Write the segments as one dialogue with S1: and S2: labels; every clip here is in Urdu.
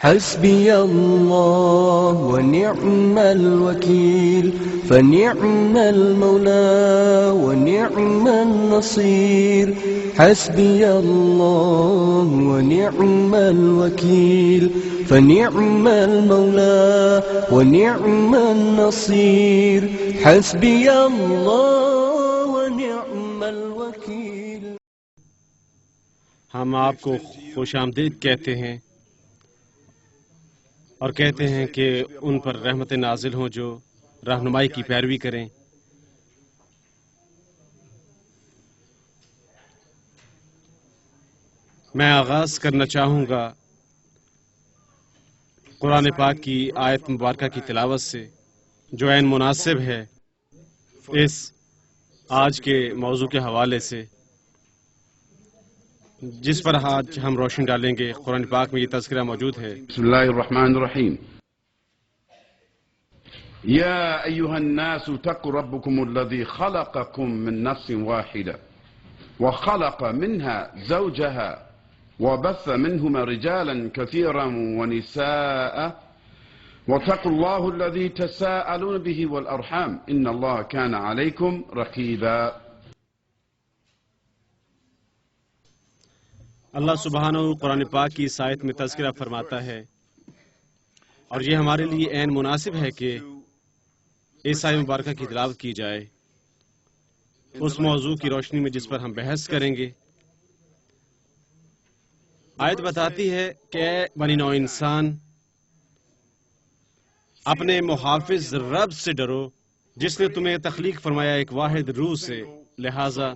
S1: حسبي الله ونعم الوكيل فنعم المولى ونعم النصير حسبي الله ونعم الوكيل فنعم المولى ونعم النصير حسبي الله ونعم الوكيل۔
S2: ہم آپ کو خوش آمدید کہتے ہیں اور کہتے ہیں کہ ان پر رحمت نازل ہوں جو رہنمائی کی پیروی کریں۔ میں آغاز کرنا چاہوں گا قرآن پاک کی آیت مبارکہ کی تلاوت سے جو عین مناسب ہے اس آج کے موضوع کے حوالے سے، جس پر آج ہم روشنی ڈالیں گے۔ قرآن پاک میں یہ تذکرہ موجود ہے۔
S3: بسم اللہ الرحمن الرحیم۔ یا ایہا الناس اتقوا ربکم الذی خلقکم من نفس واحدہ وخلق منها زوجها وبث منهما رجالا كثيرا ونساء واتقوا الله الذي تساءلون به والأرحام إن الله كان عليكم رقيبا۔
S2: اللہ سبحانہ قرآن پاک کی اس آیت میں تذکرہ فرماتا ہے، اور یہ ہمارے لیے عین مناسب ہے کہ اس آیت مبارکہ کی تلاوت کی جائے اس موضوع کی روشنی میں جس پر ہم بحث کریں گے۔ آیت بتاتی ہے کہ اے بنی نوع انسان، اپنے محافظ رب سے ڈرو جس نے تمہیں تخلیق فرمایا ایک واحد روح سے۔ لہذا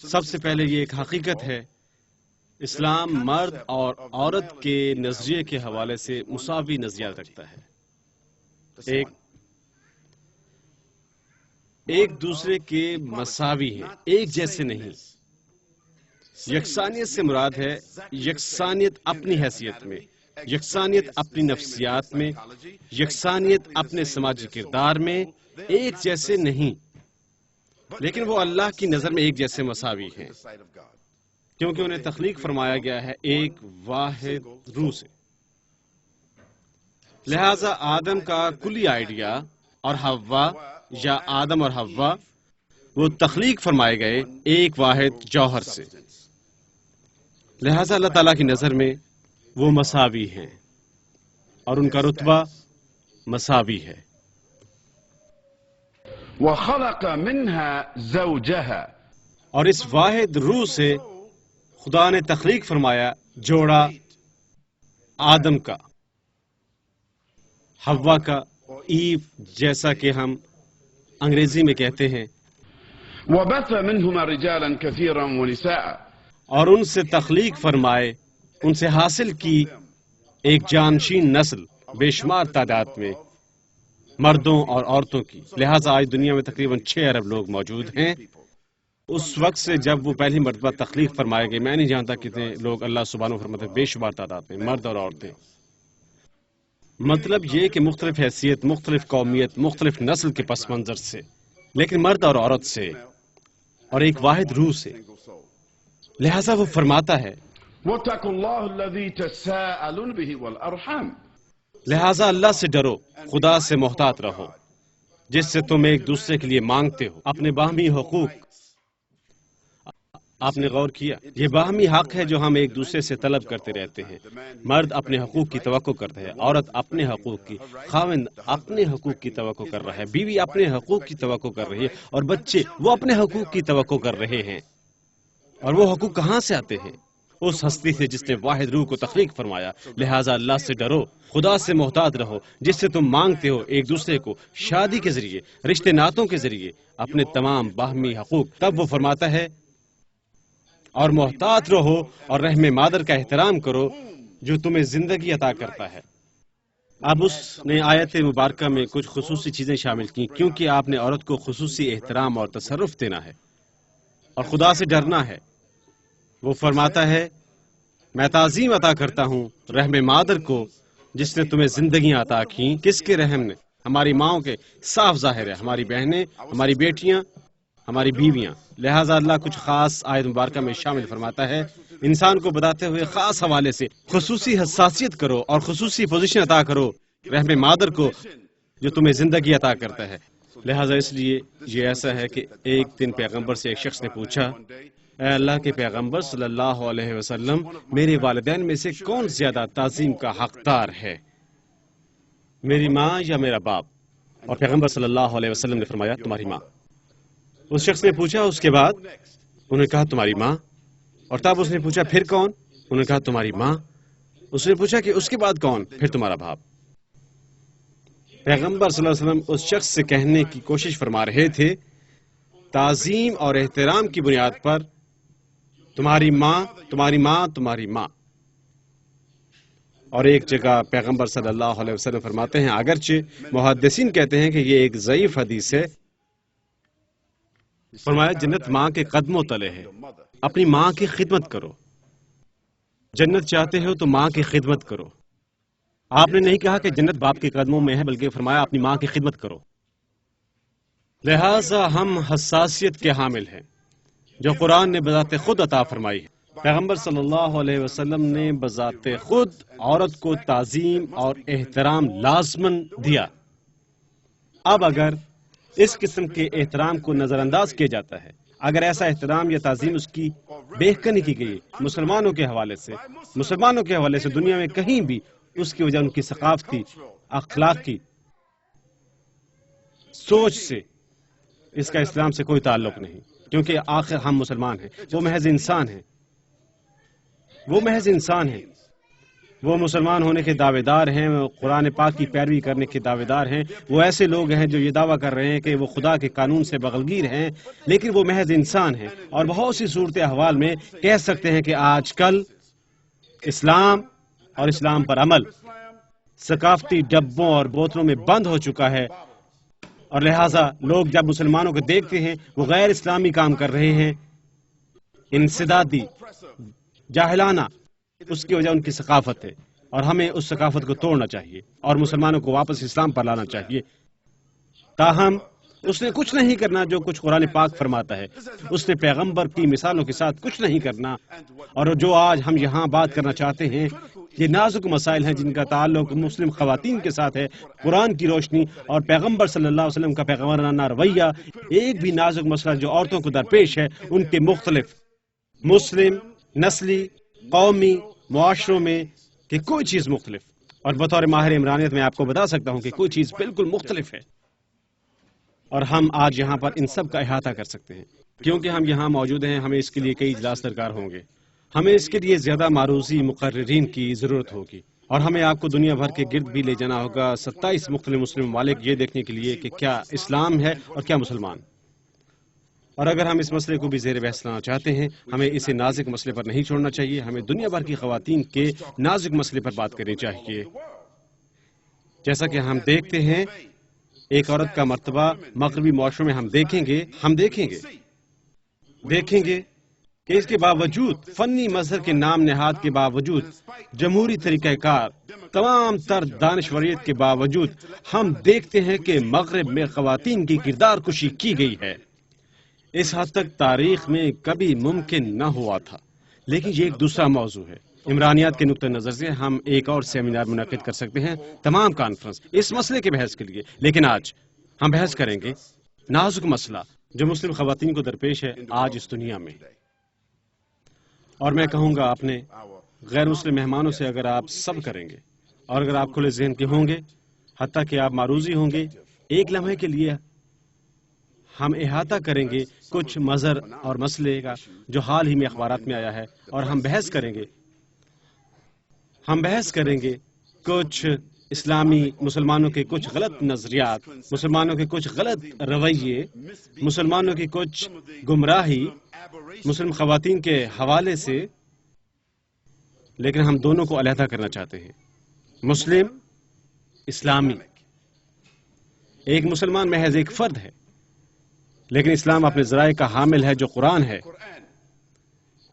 S2: سب سے پہلے یہ ایک حقیقت ہے، اسلام مرد اور عورت کے نظریے کے حوالے سے مساوی نظریات رکھتا ہے، ایک دوسرے کے مساوی ہیں، ایک جیسے نہیں۔ یکسانیت سے مراد ہے یکسانیت اپنی حیثیت میں، یکسانیت اپنی نفسیات میں، یکسانیت اپنے سماجی کردار میں، ایک جیسے نہیں، لیکن وہ اللہ کی نظر میں ایک جیسے مساوی ہیں، کیونکہ انہیں تخلیق فرمایا گیا ہے ایک واحد روح سے۔ لہذا آدم کا کلی آئیڈیا اور حوا یا آدم اور حوا وہ تخلیق فرمائے گئے ایک واحد جوہر سے۔ لہذا اللہ تعالیٰ کی نظر میں وہ مساوی ہیں اور ان کا رتبہ مساوی ہے۔
S3: وخلق منها زوجها،
S2: اور اس واحد روح سے خدا نے تخلیق فرمایا جوڑا آدم کا، حوا کا، ایو جیسا کہ ہم انگریزی میں کہتے ہیں،
S3: وبث منهما رجالا كثيرا ونساء،
S2: اور ان سے تخلیق فرمائے، ان سے حاصل کی ایک جانشین نسل بے شمار تعداد میں مردوں اور عورتوں کی۔ لہٰذا آج دنیا میں تقریباً 6 ارب لوگ موجود ہیں۔ اس وقت سے جب وہ پہلی مرتبہ تخلیق فرمائے گئے، میں نہیں جانتا کتنے لوگ اللہ سبحانہ فرماتے ہیں، بے شمار تعداد میں مرد اور عورتیں۔ مطلب یہ کہ مختلف حیثیت، مختلف قومیت، مختلف نسل کے پس منظر سے، لیکن مرد اور عورت سے اور ایک واحد روح سے۔ لہذا وہ فرماتا ہے
S3: واتقوا الله الذي تساءلون به والأرحام،
S2: لہذا اللہ سے ڈرو، خدا سے محتاط رہو جس سے تم ایک دوسرے کے لیے مانگتے ہو اپنے باہمی حقوق۔ آپ نے غور کیا، یہ باہمی حق ہے جو ہم ایک دوسرے سے طلب کرتے رہتے ہیں۔ مرد اپنے حقوق کی توقع کرتا ہے، عورت اپنے حقوق کی، خاوند اپنے حقوق کی توقع کر رہا ہے، بیوی اپنے حقوق کی توقع کر رہی ہے، اور بچے وہ اپنے حقوق کی توقع کر رہے ہیں۔ اور وہ حقوق کہاں سے آتے ہیں؟ اس ہستی سے جس نے واحد روح کو تخلیق فرمایا۔ لہٰذا اللہ سے ڈرو، خدا سے محتاط رہو جس سے تم مانگتے ہو ایک دوسرے کو شادی کے ذریعے، رشتے ناتوں کے ذریعے اپنے تمام باہمی حقوق۔ تب وہ فرماتا ہے اور محتاط رہو اور رحم مادر کا احترام کرو جو تمہیں زندگی عطا کرتا ہے۔ اب اس نے آیت مبارکہ میں کچھ خصوصی چیزیں شامل کی، کیونکہ آپ نے عورت کو خصوصی احترام اور تصرف دینا ہے اور خدا سے ڈرنا ہے۔ وہ فرماتا ہے میں تعظیم عطا کرتا ہوں رحم مادر کو جس نے تمہیں زندگیاں عطا کی۔ کس کے رحم نے؟ ہماری ماؤں کے، صاف ظاہر ہے، ہماری بہنیں، ہماری بیٹیاں، ہماری بیویاں. لہٰذا اللہ کچھ خاص آیت مبارکہ میں شامل فرماتا ہے، انسان کو بتاتے ہوئے خاص حوالے سے خصوصی حساسیت کرو اور خصوصی پوزیشن عطا کرو رحم مادر کو جو تمہیں زندگی عطا کرتا ہے. لہٰذا اس لیے یہ ایسا ہے کہ ایک دن پیغمبر سے ایک شخص نے پوچھا، اے اللہ کے پیغمبر صلی اللہ علیہ وسلم، میرے والدین میں سے کون زیادہ تعظیم کا حقدار ہے، میری ماں یا میرا باپ؟ اور پیغمبر صلی اللہ علیہ وسلم نے فرمایا تمہاری ماں. اس شخص نے پوچھا اس کے بعد؟ انہوں نے کہا تمہاری ماں. اور تب اس نے پوچھا پھر کون؟ انہوں نے کہا تمہاری ماں. اس نے پوچھا کہ اس کے بعد کون؟ پھر تمہارا باپ. پیغمبر صلی اللہ علیہ وسلم اس شخص سے کہنے کی کوشش فرما رہے تھے تعظیم اور احترام کی بنیاد پر تمہاری ماں، تمہاری ماں، تمہاری ماں. اور ایک جگہ پیغمبر صلی اللہ علیہ وسلم فرماتے ہیں، اگرچہ محدثین کہتے ہیں کہ یہ ایک ضعیف حدیث ہے، فرمایا جنت ماں کے قدموں تلے ہے، اپنی ماں کی خدمت کرو. جنت چاہتے ہو تو ماں کی خدمت کرو. آپ نے نہیں کہا کہ جنت باپ کے قدموں میں ہے، بلکہ فرمایا اپنی ماں کی خدمت کرو. لہٰذا ہم حساسیت کے حامل ہیں جو قرآن نے بذات خود عطا فرمائی ہے. پیغمبر صلی اللہ علیہ وسلم نے بذات خود عورت کو تعظیم اور احترام لازماً دیا. اب اگر اس قسم کے احترام کو نظر انداز کیا جاتا ہے، اگر ایسا احترام یا تعظیم اس کی بےخانی کی گئی مسلمانوں کے حوالے سے دنیا میں کہیں بھی، اس کی وجہ ان کی ثقافتی اخلاقی سوچ سے، اس کا اسلام سے کوئی تعلق نہیں، کیونکہ آخر ہم مسلمان ہیں. وہ محض انسان ہیں، وہ مسلمان ہونے کے دعوے دار ہیں، وہ قرآن پاک کی پیروی کرنے کے دعوے دار ہیں. وہ ایسے لوگ ہیں جو یہ دعویٰ کر رہے ہیں کہ وہ خدا کے قانون سے بغلگیر ہیں، لیکن وہ محض انسان ہیں. اور بہت سی صورت احوال میں کہہ سکتے ہیں کہ آج کل اسلام اور اسلام پر عمل ثقافتی ڈبوں اور بوتلوں میں بند ہو چکا ہے، اور لہٰذا لوگ جب مسلمانوں کو دیکھتے ہیں وہ غیر اسلامی کام کر رہے ہیں، انسدادی، جاہلانہ، اس کی وجہ ان کی ثقافت ہے. اور ہمیں اس ثقافت کو توڑنا چاہیے اور مسلمانوں کو واپس اسلام پر لانا چاہیے. تاہم اس نے کچھ نہیں کرنا جو کچھ قرآن پاک فرماتا ہے. اس نے پیغمبر کی مثالوں کے ساتھ کچھ نہیں کرنا. اور جو آج ہم یہاں بات کرنا چاہتے ہیں یہ نازک مسائل ہیں جن کا تعلق مسلم خواتین کے ساتھ ہے. قرآن کی روشنی اور پیغمبر صلی اللہ علیہ وسلم کا پیغمبرانہ رویہ، ایک بھی نازک مسئلہ جو عورتوں کو درپیش ہے ان کے مختلف مسلم، نسلی، قومی معاشروں میں کہ کوئی چیز مختلف، اور بطور ماہر عمرانیت میں آپ کو بتا سکتا ہوں کہ کوئی چیز بالکل مختلف ہے. اور ہم آج یہاں پر ان سب کا احاطہ کر سکتے ہیں. کیونکہ ہم یہاں موجود ہیں، ہمیں اس کے لیے کئی اجلاس درکار ہوں گے، ہمیں اس کے لیے زیادہ معروضی مقررین کی ضرورت ہوگی، اور ہمیں آپ کو دنیا بھر کے گرد بھی لے جانا ہوگا 27 مختلف مسلم ممالک، یہ دیکھنے کے لیے کہ کیا اسلام ہے اور کیا مسلمان. اور اگر ہم اس مسئلے کو بھی زیر بحث لانا چاہتے ہیں، ہمیں اسے نازک مسئلے پر نہیں چھوڑنا چاہیے. ہمیں دنیا بھر کی خواتین کے نازک مسئلے پر بات کرنی چاہیے. جیسا کہ ہم دیکھتے ہیں ایک عورت کا مرتبہ مغربی معاشروں میں ہم دیکھیں گے کہ اس کے باوجود فنی مظہر کے نام نہاد کے باوجود، جمہوری طریقہ کار، تمام تر دانشوریت کے باوجود، ہم دیکھتے ہیں کہ مغرب میں خواتین کی کردار کشی کی گئی ہے. اس حد تک تاریخ میں کبھی ممکن نہ ہوا تھا. لیکن یہ ایک دوسرا موضوع ہے. عمرانیات کے نقطہ نظر سے ہم ایک اور سیمینار منعقد کر سکتے ہیں، تمام کانفرنس اس مسئلے کے بحث کے لیے. لیکن آج ہم بحث کریں گے نازک مسئلہ جو مسلم خواتین کو درپیش ہے آج اس دنیا میں. اور میں کہوں گا اپنے غیر مسلم مہمانوں سے، اگر آپ سب کریں گے اور اگر آپ کھلے ذہن کے ہوں گے، حتیٰ کہ آپ معروضی ہوں گے، ایک لمحے کے لیے ہم احاطہ کریں گے کچھ مظہر اور مسئلے کا جو حال ہی میں اخبارات میں آیا ہے، اور ہم بحث کریں گے کچھ اسلامی مسلمانوں کے کچھ غلط نظریات، مسلمانوں کے کچھ غلط رویے، مسلمانوں کی کچھ گمراہی مسلم خواتین کے حوالے سے. لیکن ہم دونوں کو علیحدہ کرنا چاہتے ہیں، مسلم، اسلامی. ایک مسلمان محض ایک فرد ہے، لیکن اسلام اپنے ذرائع کا حامل ہے جو قرآن ہے.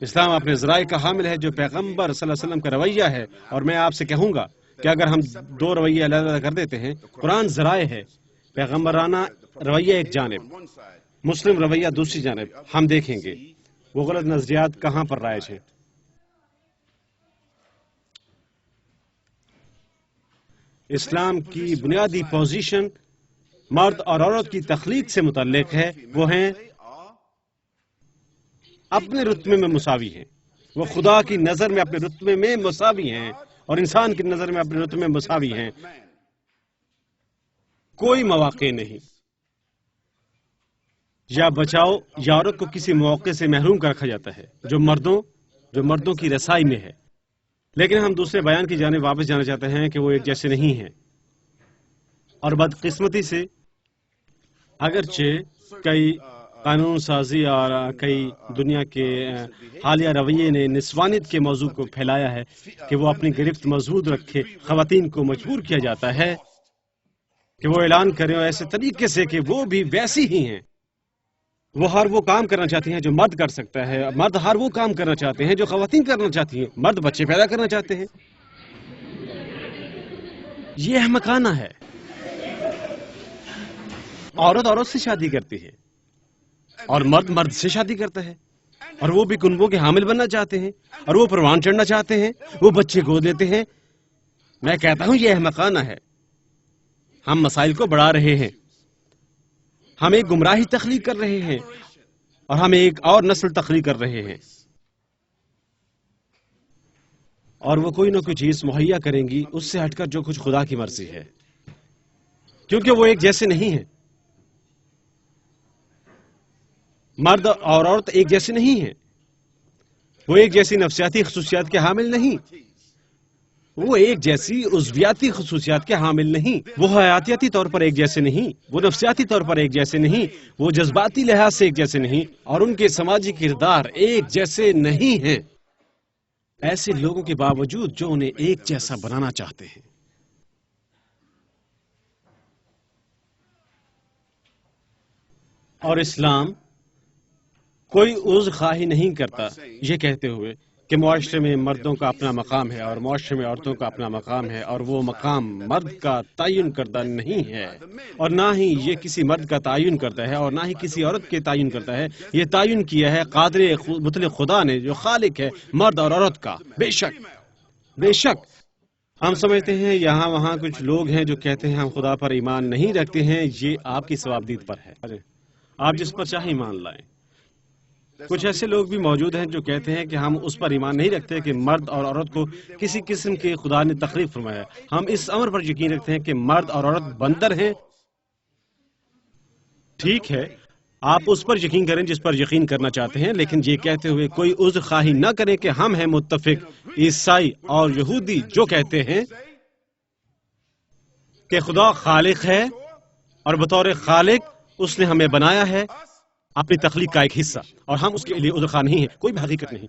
S2: اسلام اپنے ذرائع کا حامل ہے جو پیغمبر صلی اللہ علیہ وسلم کا رویہ ہے. اور میں آپ سے کہوں گا کہ اگر ہم دو رویے علیحدہ کر دیتے ہیں، قرآن ذرائع ہے، پیغمبرانہ رویہ ایک جانب، مسلم رویہ دوسری جانب ہم دیکھیں گے وہ غلط نظریات کہاں پر رائج ہیں۔ اسلام کی بنیادی پوزیشن مرد اور عورت کی تخلیق سے متعلق ہے، وہ ہیں اپنے رتبے میں مساوی ہیں، وہ خدا کی نظر میں اپنے رتبے میں مساوی ہیں اور انسان کی نظر میں اپنے رتبے میں مساوی ہیں۔ کوئی مواقع نہیں، یا بچاؤ یا عورت کو کسی موقع سے محروم کر رکھا جاتا ہے جو مردوں کی رسائی میں ہے۔ لیکن ہم دوسرے بیان کی جانب واپس جانا چاہتے ہیں کہ وہ ایک جیسے نہیں ہیں، اور بدقسمتی سے اگرچہ کئی قانون سازی اور کئی دنیا کے حالیہ رویے نے نسوانیت کے موضوع کو پھیلایا ہے کہ وہ اپنی گرفت مضبوط رکھے، خواتین کو مجبور کیا جاتا ہے کہ وہ اعلان کریں اور ایسے طریقے سے کہ وہ بھی ویسی ہی ہیں، وہ ہر وہ کام کرنا چاہتی ہیں جو مرد کر سکتا ہے، مرد ہر وہ کام کرنا چاہتے ہیں جو خواتین کرنا چاہتی ہیں، مرد بچے پیدا کرنا چاہتے ہیں۔ یہ احمقانہ ہے۔ عورت سے شادی کرتی ہے اور مرد سے شادی کرتا ہے، اور وہ بھی کنبوں کے حامل بننا چاہتے ہیں، اور وہ پروان چڑھنا چاہتے ہیں، وہ بچے گود لیتے ہیں۔ میں کہتا ہوں یہ احمقانہ ہے۔ ہم مسائل کو بڑھا رہے ہیں، ہم ایک گمراہی تخلیق کر رہے ہیں اور ہم ایک اور نسل تخلیق کر رہے ہیں، اور وہ کوئی نہ کوئی چیز مہیا کریں گی اس سے ہٹ کر جو کچھ خدا کی مرضی ہے، کیونکہ وہ ایک جیسے نہیں ہیں۔ مرد اور عورت ایک جیسے نہیں ہیں، وہ ایک جیسی نفسیاتی خصوصیات کے حامل نہیں، وہ ایک جیسی عضویاتی خصوصیات کے حامل نہیں، وہ حیاتیاتی طور پر ایک جیسے نہیں، وہ نفسیاتی طور پر ایک جیسے نہیں، وہ جذباتی لحاظ سے ایک جیسے نہیں، اور ان کے سماجی کردار ایک جیسے نہیں ہیں، ایسے لوگوں کے باوجود جو انہیں ایک جیسا بنانا چاہتے ہیں۔ اور اسلام کوئی عذر خواہی نہیں کرتا یہ کہتے ہوئے کہ معاشرے میں مردوں کا اپنا مقام ہے اور معاشرے میں عورتوں کا اپنا مقام ہے، اور وہ مقام مرد کا تعین کردہ نہیں ہے، اور نہ ہی یہ کسی مرد کا تعین کرتا ہے اور نہ ہی کسی عورت کے تعین کرتا ہے۔ یہ تعین کیا ہے قادر مطلق خدا نے جو خالق ہے مرد اور عورت کا۔ بے شک ہم سمجھتے ہیں یہاں وہاں کچھ لوگ ہیں جو کہتے ہیں ہم خدا پر ایمان نہیں رکھتے ہیں، یہ آپ کی ثوابدید پر ہے، آپ جس پر چاہے ایمان لائیں۔ کچھ ایسے لوگ بھی موجود ہیں جو کہتے ہیں کہ ہم اس پر ایمان نہیں رکھتے کہ مرد اور عورت کو کسی قسم کے خدا نے تخلیق فرمایا، ہم اس امر پر یقین رکھتے ہیں کہ مرد اور عورت بندر ہیں۔ ٹھیک ہے، آپ اس پر یقین کریں جس پر یقین کرنا چاہتے ہیں، لیکن یہ کہتے ہوئے کوئی عذر خواہی نہ کریں کہ ہم ہیں متفق عیسائی اور یہودی جو کہتے ہیں کہ خدا خالق ہے اور بطور خالق اس نے ہمیں بنایا ہے اپنی تخلیق کا ایک حصہ، اور ہم اس کے لیے عذر خواہ نہیں ہیں، کوئی بھی حقیقت نہیں۔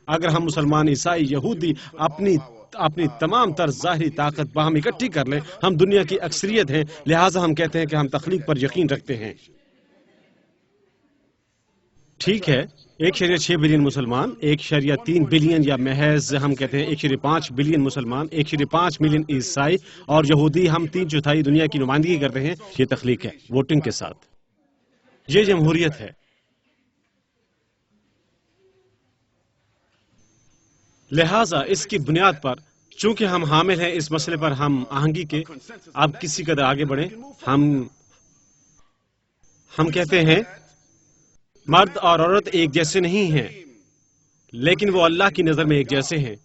S2: اگر ہم مسلمان، عیسائی، یہودی اپنی تمام تر ظاہری طاقت باہم اکٹھی کر لیں، ہم دنیا کی اکثریت ہیں، لہٰذا ہم کہتے ہیں کہ ہم تخلیق پر یقین رکھتے ہیں۔ ٹھیک ہے، 1.6 بلین مسلمان، 1.3 بلین یا محض ہم کہتے ہیں 1.5 بلین مسلمان، 1.5 ملین عیسائی اور یہودی، ہم 3/4 دنیا کی نمائندگی کرتے ہیں۔ یہ تخلیق ہے ووٹنگ کے ساتھ، یہ جمہوریت ہے۔ لہٰذا اس کی بنیاد پر چونکہ ہم حامل ہیں اس مسئلے پر ہم آہنگی کے، اب کسی قدر آگے بڑھیں، ہم کہتے ہیں مرد اور عورت ایک جیسے نہیں ہیں، لیکن وہ اللہ کی نظر میں ایک جیسے ہیں،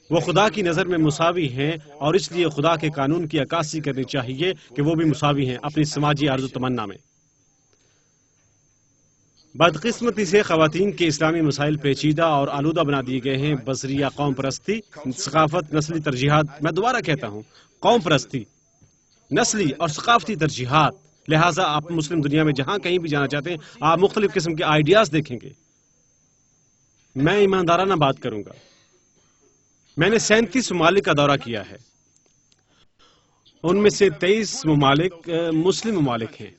S2: وہ خدا کی نظر میں مساوی ہیں، اور اس لیے خدا کے قانون کی عکاسی کرنی چاہیے کہ وہ بھی مساوی ہیں اپنی سماجی آرزو تمنا میں۔ بدقسمتی سے خواتین کے اسلامی مسائل پیچیدہ اور آلودہ بنا دیے گئے ہیں بذریعہ قوم پرستی، ثقافت، نسلی ترجیحات۔ میں دوبارہ کہتا ہوں، قوم پرستی، نسلی اور ثقافتی ترجیحات۔ لہٰذا آپ مسلم دنیا میں جہاں کہیں بھی جانا چاہتے ہیں آپ مختلف قسم کے آئیڈیاز دیکھیں گے۔ میں ایماندارانہ بات کروں گا، میں نے 37 ممالک کا دورہ کیا ہے، ان میں سے 23 ممالک مسلم ممالک ہیں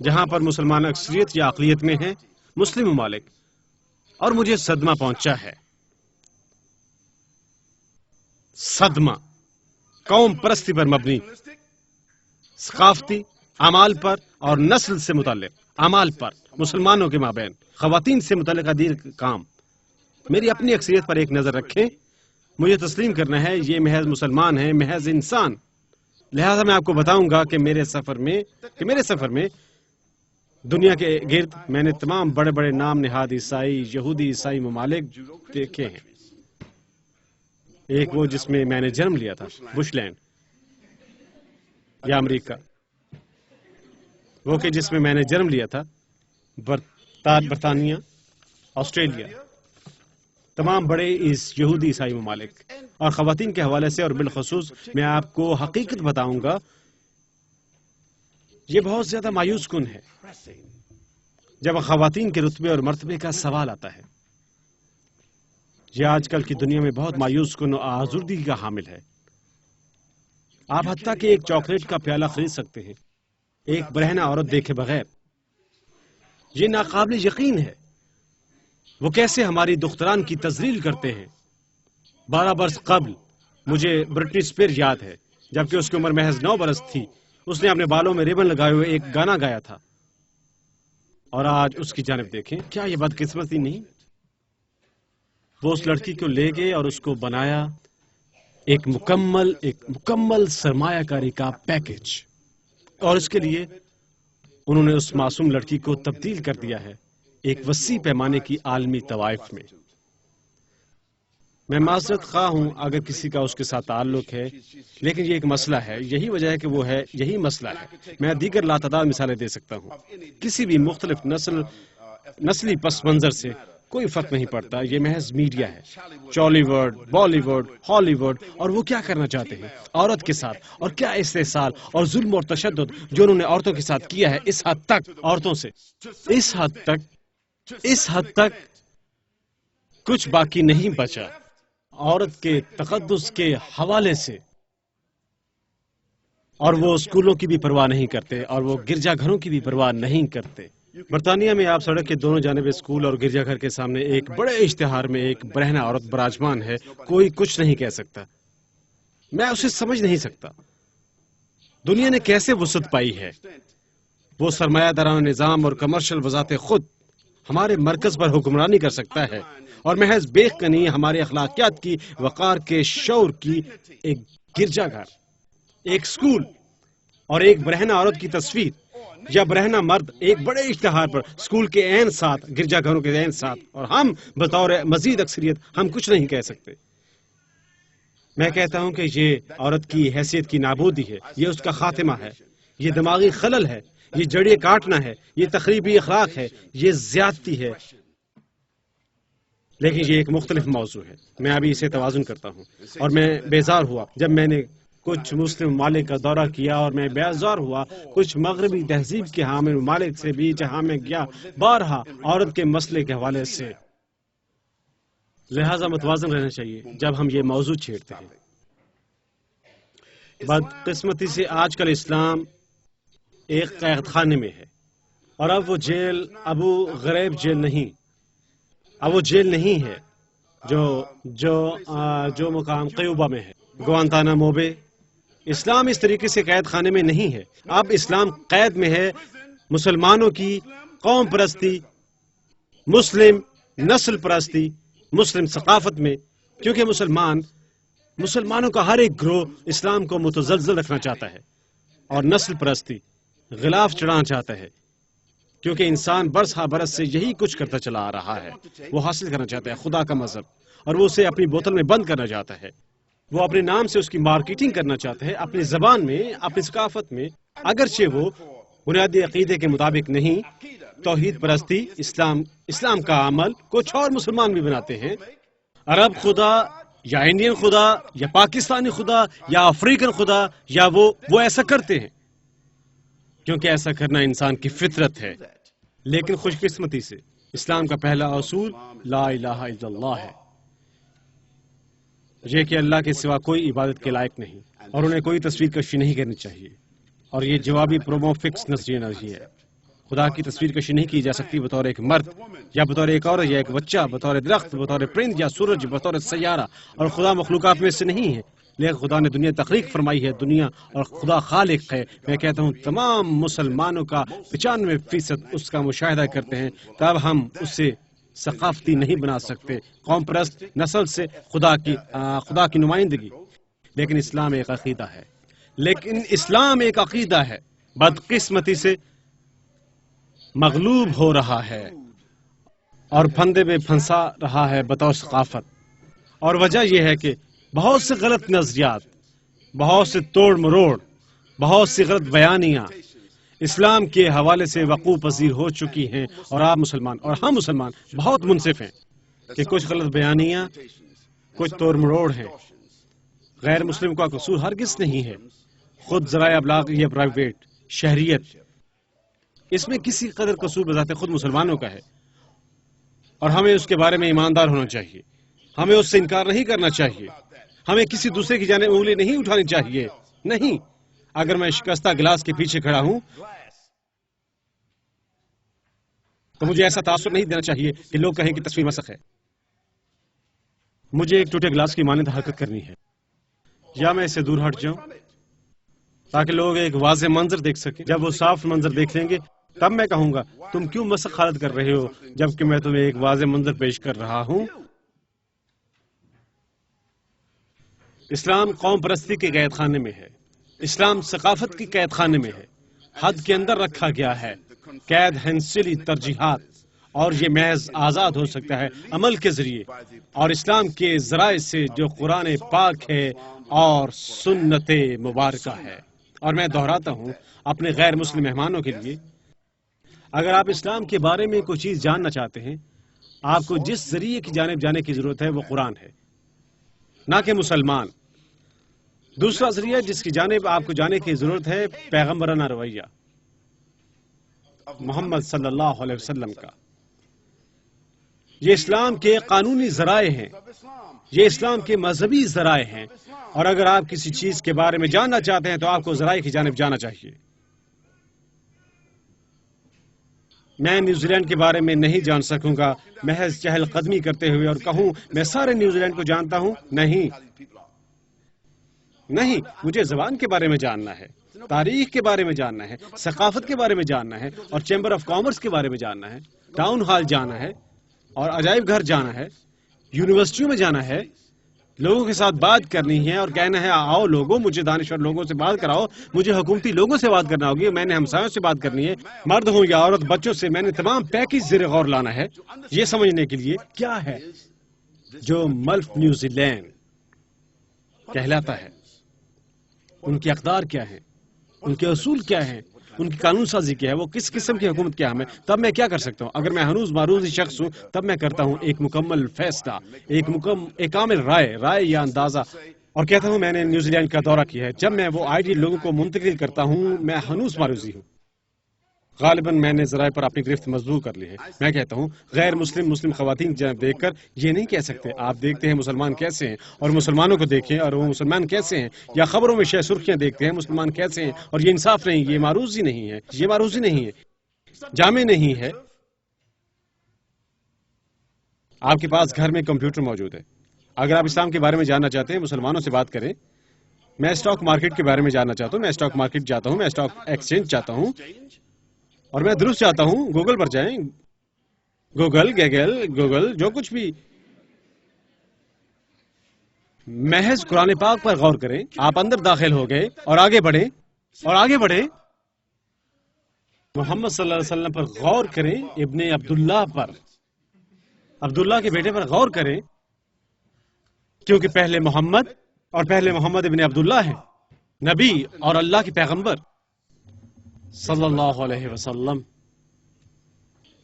S2: جہاں پر مسلمان اکثریت یا اقلیت میں ہیں، مسلم ممالک، اور مجھے صدمہ پہنچا ہے، صدمہ، قوم پرستی پر مبنی، ثقافتی، اعمال پر اور نسل سے متعلق اعمال پر مسلمانوں کے مابین خواتین سے متعلق دیر کام. میری اپنی اکثریت پر ایک نظر رکھیں. مجھے تسلیم کرنا ہے یہ محض مسلمان ہیں، محض انسان. لہذا میں آپ کو بتاؤں گا کہ میرے سفر میں دنیا کے گرد میں نے تمام بڑے بڑے نام نہاد عیسائی، یہودی عیسائی ممالک دیکھے ہیں. ایک وہ جس میں میں نے جنم لیا تھا، بش لینڈ یا امریکہ. وہ کہ جس میں نے جنم لیا تھا، برطانیہ، آسٹریلیا، تمام بڑے یہودی عیسائی ممالک. اور خواتین کے حوالے سے اور بالخصوص میں آپ کو حقیقت بتاؤں گا، یہ بہت زیادہ مایوس کن ہے جب خواتین کے رتبے اور مرتبے کا سوال آتا ہے. یہ آج کل کی دنیا میں بہت مایوس کن اور آزردگی کا حامل ہے. آپ حتیٰ کہ ایک چاکلیٹ کا پیالہ خرید سکتے ہیں ایک برہنہ عورت دیکھے بغیر. یہ ناقابل یقین ہے وہ کیسے ہماری دختران کی تذلیل کرتے ہیں. 12 برس قبل مجھے برٹنی اسپیئرز یاد ہے، جبکہ اس کی عمر محض 9 برس تھی. اس نے اپنے بالوں میں ریبن لگائے ہوئے ایک گانا گایا تھا، اور آج اس کی جانب دیکھیں. کیا یہ بدقسمتی نہیں؟ وہ اس لڑکی کو لے گئے اور اس کو بنایا ایک مکمل سرمایہ کاری کا پیکج، اور اس کے لیے انہوں نے اس معصوم لڑکی کو تبدیل کر دیا ہے ایک وسیع پیمانے کی عالمی طوائف میں. میں معذرت خواہ ہوں اگر کسی کا اس کے ساتھ تعلق ہے، لیکن یہ ایک مسئلہ ہے. یہی وجہ ہے کہ وہ ہے، یہی مسئلہ ہے. میں دیگر لاتعداد مثالیں دے سکتا ہوں. کسی بھی مختلف نسلی پس منظر سے کوئی فرق نہیں پڑتا. یہ محض میڈیا ہے، چالی ووڈ، بالی ووڈ، ہالی ووڈ. اور وہ کیا کرنا چاہتے ہیں عورت کے ساتھ، اور کیا استحصال اور ظلم اور تشدد جو انہوں نے عورتوں کے ساتھ کیا ہے. اس حد تک عورتوں سے اس حد تک کچھ باقی نہیں بچا عورت کے تقدس کے حوالے سے. اور وہ اسکولوں کی بھی پرواہ نہیں کرتے، اور وہ گرجا گھروں کی بھی پرواہ نہیں کرتے. برطانیہ میں آپ سڑک کے دونوں جانب اسکول اور گرجا گھر کے سامنے ایک بڑے اشتہار میں ایک برہنہ عورت براجمان ہے. کوئی کچھ نہیں کہہ سکتا. میں اسے سمجھ نہیں سکتا. دنیا نے کیسے وسعت پائی ہے؟ وہ سرمایہ دارانہ نظام اور کمرشل بذات خود ہمارے مرکز پر حکمرانی کر سکتا ہے، اور محض بے کنی ہمارے اخلاقیات کی، وقار کے شعور کی ایک گرجا گھر، ایک اسکول اور ایک برہنہ عورت کی تصویر، یا برہنہ مرد ایک بڑے اشتہار پر اسکول کے عین ساتھ، گرجا گھروں کے عین ساتھ، اور ہم بطور مزید اکثریت ہم کچھ نہیں کہہ سکتے. میں کہتا ہوں کہ یہ عورت کی حیثیت کی نابودی ہے، یہ اس کا خاتمہ ہے، یہ دماغی خلل ہے، یہ جڑیے کاٹنا ہے، یہ تخریبی اخلاق ہے، یہ زیادتی ہے. لیکن یہ ایک مختلف موضوع ہے. میں ابھی اسے توازن کرتا ہوں، اور میں بیزار ہوا جب میں نے کچھ مسلم ممالک کا دورہ کیا، اور میں بیزار ہوا کچھ مغربی تہذیب کے حامل ممالک سے بھی جہاں میں گیا بارہا عورت کے مسئلے کے حوالے سے. لہذا متوازن رہنا چاہیے جب ہم یہ موضوع چھیڑتے ہیں. بدقسمتی سے آج کل اسلام ایک قید خانے میں ہے، اور اب وہ جیل ابو غریب جیل نہیں، اب وہ جیل نہیں ہے جو مقام قیوبہ میں ہے، گوانتانامو بے. اسلام اس طریقے سے قید خانے میں نہیں ہے. اب اسلام قید میں ہے مسلمانوں کی قوم پرستی، مسلم نسل پرستی، مسلم ثقافت میں. کیونکہ مسلمانوں کا ہر ایک گروہ اسلام کو متزلزل رکھنا چاہتا ہے، اور نسل پرستی غلاف چڑھانا چاہتا ہے. کیونکہ انسان برس ہا برس سے یہی کچھ کرتا چلا آ رہا ہے. وہ حاصل کرنا چاہتا ہے خدا کا مذہب، اور وہ اسے اپنی بوتل میں بند کرنا چاہتا ہے. وہ اپنے نام سے اس کی مارکیٹنگ کرنا چاہتا ہے، اپنی زبان میں، اپنی ثقافت میں، اگرچہ وہ بنیادی عقیدے کے مطابق نہیں. توحید پرستی، اسلام کا عمل کچھ اور مسلمان بھی بناتے ہیں. عرب خدا یا انڈین خدا یا پاکستانی خدا یا افریقن خدا، یا وہ ایسا کرتے ہیں کیونکہ ایسا کرنا انسان کی فطرت ہے. لیکن خوش قسمتی سے اسلام کا پہلا اصول لا الہ الا اللہ ہے، یہ کہ اللہ کے سوا کوئی عبادت کے لائق نہیں، اور انہیں کوئی تصویر کشی نہیں کرنی چاہیے. اور یہ جوابی پروموفکس نظریہ نہیں ہے. خدا کی تصویر کشی نہیں کی جا سکتی بطور ایک مرد، یا بطور ایک عورت، یا ایک بچہ، بطور درخت، بطور پرند یا سورج، بطور سیارہ. اور خدا مخلوقات میں سے نہیں ہے. لیکن خدا نے دنیا تخلیق فرمائی ہے، دنیا اور خدا خالق ہے۔ میں کہتا ہوں تمام مسلمانوں کا 95% اس کا مشاہدہ کرتے ہیں، تب ہم اسے ثقافتی نہیں بنا سکتے، قوم پرست نسل سے خدا کی نمائندگی۔ لیکن اسلام ایک عقیدہ ہے، بدقسمتی سے مغلوب ہو رہا ہے اور پھندے میں پھنسا رہا ہے بطور ثقافت۔ اور وجہ یہ ہے کہ بہت سے غلط نظریات، بہت سے توڑ مروڑ، بہت سی غلط بیانیاں اسلام کے حوالے سے وقوع پذیر ہو چکی ہیں، اور آپ مسلمان اور ہم مسلمان بہت منصف ہیں کہ کچھ غلط بیانیاں، کچھ توڑ مروڑ ہیں۔ غیر مسلم کا قصور ہرگز نہیں ہے، خود ذرائع ابلاغ یا پرائیویٹ شہریت، اس میں کسی قدر قصور بذات خود مسلمانوں کا ہے، اور ہمیں اس کے بارے میں ایماندار ہونا چاہیے، ہمیں اس سے انکار نہیں کرنا چاہیے، ہمیں کسی دوسرے کی جانب انگلی نہیں اٹھانی چاہیے۔ نہیں، اگر میں شکستہ گلاس کے پیچھے کھڑا ہوں تو مجھے ایسا تاثر نہیں دینا چاہیے کہ لوگ کہیں کہ تصویر مسخ ہے۔ مجھے ایک ٹوٹے گلاس کی مانند حرکت کرنی ہے، یا میں اس سے دور ہٹ جاؤں تاکہ لوگ ایک واضح منظر دیکھ سکیں۔ جب وہ صاف منظر دیکھ لیں گے تب میں کہوں گا تم کیوں مسخ حالت کر رہے ہو جبکہ میں تمہیں ایک واضح منظر پیش کر رہا ہوں۔ اسلام قوم پرستی کے قید خانے میں ہے، اسلام ثقافت کی قید خانے میں ہے، حد کے اندر رکھا گیا ہے، قید ہنسلی ترجیحات، اور یہ محض آزاد ہو سکتا ہے عمل کے ذریعے اور اسلام کے ذرائع سے جو قرآن پاک ہے اور سنت مبارکہ ہے۔ اور میں دہراتا ہوں اپنے غیر مسلم مہمانوں کے لیے، اگر آپ اسلام کے بارے میں کوئی چیز جاننا چاہتے ہیں، آپ کو جس ذریعے کی جانب جانے کی ضرورت ہے وہ قرآن ہے، نہ کہ مسلمان۔ دوسرا ذریعہ جس کی جانب آپ کو جانے کی ضرورت ہے پیغمبرانہ رویہ محمد صلی اللہ علیہ وسلم کا۔ یہ اسلام کے قانونی ذرائع ہیں، یہ اسلام کے مذہبی ذرائع ہیں، اور اگر آپ کسی چیز کے بارے میں جاننا چاہتے ہیں تو آپ کو ذرائع کی جانب جانا چاہیے۔ میں نیوزی لینڈ کے بارے میں نہیں جان سکوں گا محض چہل قدمی کرتے ہوئے اور کہوں میں سارے نیوزی لینڈ کو جانتا ہوں۔ نہیں، مجھے زبان کے بارے میں جاننا ہے، تاریخ کے بارے میں جاننا ہے، ثقافت کے بارے میں جاننا ہے، اور چیمبر آف کامرس کے بارے میں جاننا ہے، ٹاؤن ہال جانا ہے، اور عجائب گھر جانا ہے، یونیورسٹیوں میں جانا ہے، لوگوں کے ساتھ بات کرنی ہے اور کہنا ہے آؤ لوگوں مجھے دانشور لوگوں سے بات کراؤ، مجھے حکومتی لوگوں سے بات کرنا ہوگی، میں نے ہمسایوں سے بات کرنی ہے، مرد ہوں یا عورت، بچوں سے، میں نے تمام پیکج زیر غور لانا ہے یہ سمجھنے کے لیے کیا ہے جو ملف نیوزی لینڈ کہلاتا ہے، ان کی اقدار کیا ہیں، ان کے اصول کیا ہیں، ان کی قانون سازی کیا ہے، وہ کس قسم کی حکومت کیا ہمیں، تب میں کیا کر سکتا ہوں۔ اگر میں ہنوز معروضی شخص ہوں تب میں کرتا ہوں ایک مکمل فیصلہ، ایک کامل رائے یا اندازہ، اور کہتا ہوں میں نے نیوزی لینڈ کا دورہ کیا ہے۔ جب میں وہ آئی ڈی لوگوں کو منتقل کرتا ہوں میں ہنوز معروضی ہوں، غالباً میں نے ذرائع پر اپنی گرفت مضبوط کر لی ہے۔ میں کہتا ہوں غیر مسلم خواتین کی جانب دیکھ کر یہ نہیں کہہ سکتے آپ دیکھتے ہیں مسلمان کیسے ہیں اور مسلمانوں کو دیکھیں اور وہ مسلمان کیسے ہیں، یا خبروں میں شہ سرخیاں دیکھتے ہیں مسلمان کیسے ہیں، اور یہ انصاف نہیں، یہ معروضی نہیں ہے، یہ معروضی نہیں ہے، جامع نہیں ہے۔ آپ کے پاس گھر میں کمپیوٹر موجود ہے، اگر آپ اسلام کے بارے میں جاننا چاہتے ہیں مسلمانوں سے بات کریں۔ میں اسٹاک مارکیٹ کے بارے میں جاننا چاہتا ہوں، میں اسٹاک مارکیٹ جاتا ہوں، میں اسٹاک ایکسچینج چاہتا ہوں، اور میں درست چاہتا ہوں گوگل پر جائیں، گوگل جو کچھ بھی، محض قرآن پاک پر غور کریں۔ آپ اندر داخل ہو گئے اور آگے بڑھیں محمد صلی اللہ علیہ وسلم پر غور کریں، ابن عبداللہ پر، عبداللہ کے بیٹے پر غور کریں، کیونکہ پہلے محمد ابن عبداللہ ہے، نبی اور اللہ کے پیغمبر صلی اللہ علیہ وسلم۔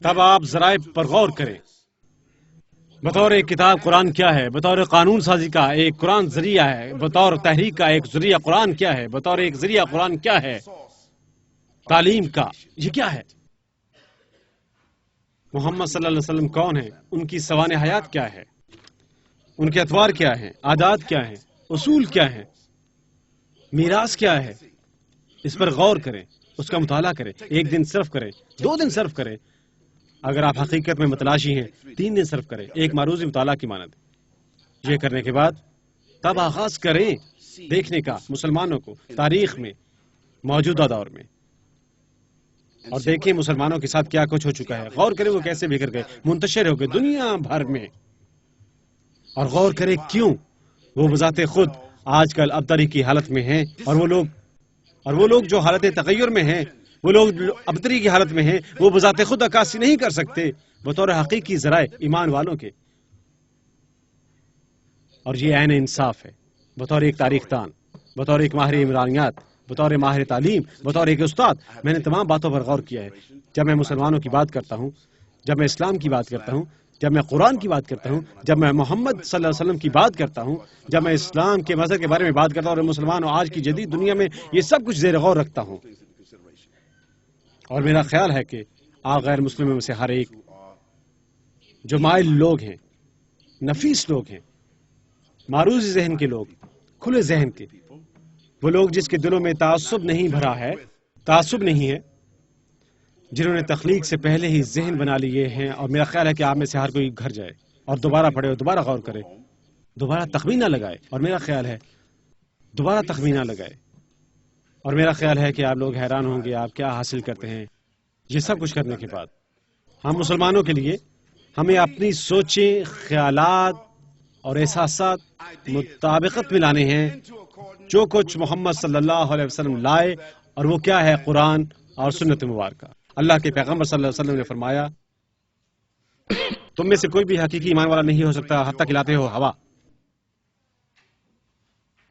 S2: تب آپ ذرائع پر غور کریں، بطور ایک کتاب قرآن کیا ہے، بطور قانون سازی کا ایک قرآن ذریعہ ہے، بطور تحریک کا ایک ذریعہ قرآن کیا ہے، بطور ایک ذریعہ قرآن کیا ہے، تعلیم کا یہ کیا ہے، محمد صلی اللہ علیہ وسلم کون ہے، ان کی سوانح حیات کیا ہے، ان کے اطوار کیا ہیں، عادات کیا ہیں، اصول کیا ہیں، میراث کیا ہے، اس پر غور کریں، اس کا مطالعہ کریں، 1 دن صرف کریں، 2 دن صرف کریں، اگر آپ حقیقت میں متلاشی ہیں 3 دن صرف کریں، ایک معروضی مطالعہ کی مانند۔ یہ کرنے کے بعد تب آغاز کریں دیکھنے کا مسلمانوں کو تاریخ میں موجودہ دور میں، اور دیکھیں مسلمانوں کے ساتھ کیا کچھ ہو چکا ہے. غور کریں وہ کیسے بکھر گئے، منتشر ہو گئے دنیا بھر میں. اور غور کریں کیوں وہ بذات خود آج کل ابتری کی حالت میں ہیں، اور وہ لوگ جو حالت تغیر میں ہیں، وہ لوگ ابتری کی حالت میں ہیں، وہ بذات خود عکاسی نہیں کر سکتے بطور حقیقی ذرائع ایمان والوں کے. اور یہ عین انصاف ہے. بطور ایک تاریخ دان، بطور ایک ماہر عمرانیات، بطور ماہر تعلیم، بطور ایک استاد، میں نے تمام باتوں پر غور کیا ہے. جب میں مسلمانوں کی بات کرتا ہوں، جب میں اسلام کی بات کرتا ہوں، جب میں قرآن کی بات کرتا ہوں، جب میں محمد صلی اللہ علیہ وسلم کی بات کرتا ہوں، جب میں اسلام کے مذہب کے بارے میں بات کرتا ہوں اور مسلمانوں آج کی جدید دنیا میں یہ سب کچھ زیر غور رکھتا ہوں. اور میرا خیال ہے کہ آپ غیر مسلموں میں سے ہر ایک جو مائل لوگ ہیں، نفیس لوگ ہیں، معروض ذہن کے لوگ، کھلے ذہن کے، وہ لوگ جس کے دلوں میں تعصب نہیں بھرا ہے، تعصب نہیں ہے، جنہوں نے تخلیق سے پہلے ہی ذہن بنا لیے ہیں. اور میرا خیال ہے کہ آپ میں سے ہر کوئی گھر جائے اور دوبارہ پڑھے اور دوبارہ غور کرے، دوبارہ تخمینہ لگائے. اور میرا خیال ہے دوبارہ تخمینہ لگائے. اور میرا خیال ہے کہ آپ لوگ حیران ہوں گے آپ کیا حاصل کرتے ہیں یہ سب کچھ کرنے کے بعد. ہم مسلمانوں کے لیے ہمیں اپنی سوچیں، خیالات اور احساسات مطابقت میں لانے ہیں جو کچھ محمد صلی اللہ علیہ وسلم لائے. اور وہ کیا ہے؟ قرآن اور سنت مبارکہ. اللہ کے پیغمبر صلی اللہ علیہ وسلم نے فرمایا تم میں سے کوئی بھی حقیقی ایمان والا نہیں ہو سکتا حتیٰ کہ لاتے ہو ہوا.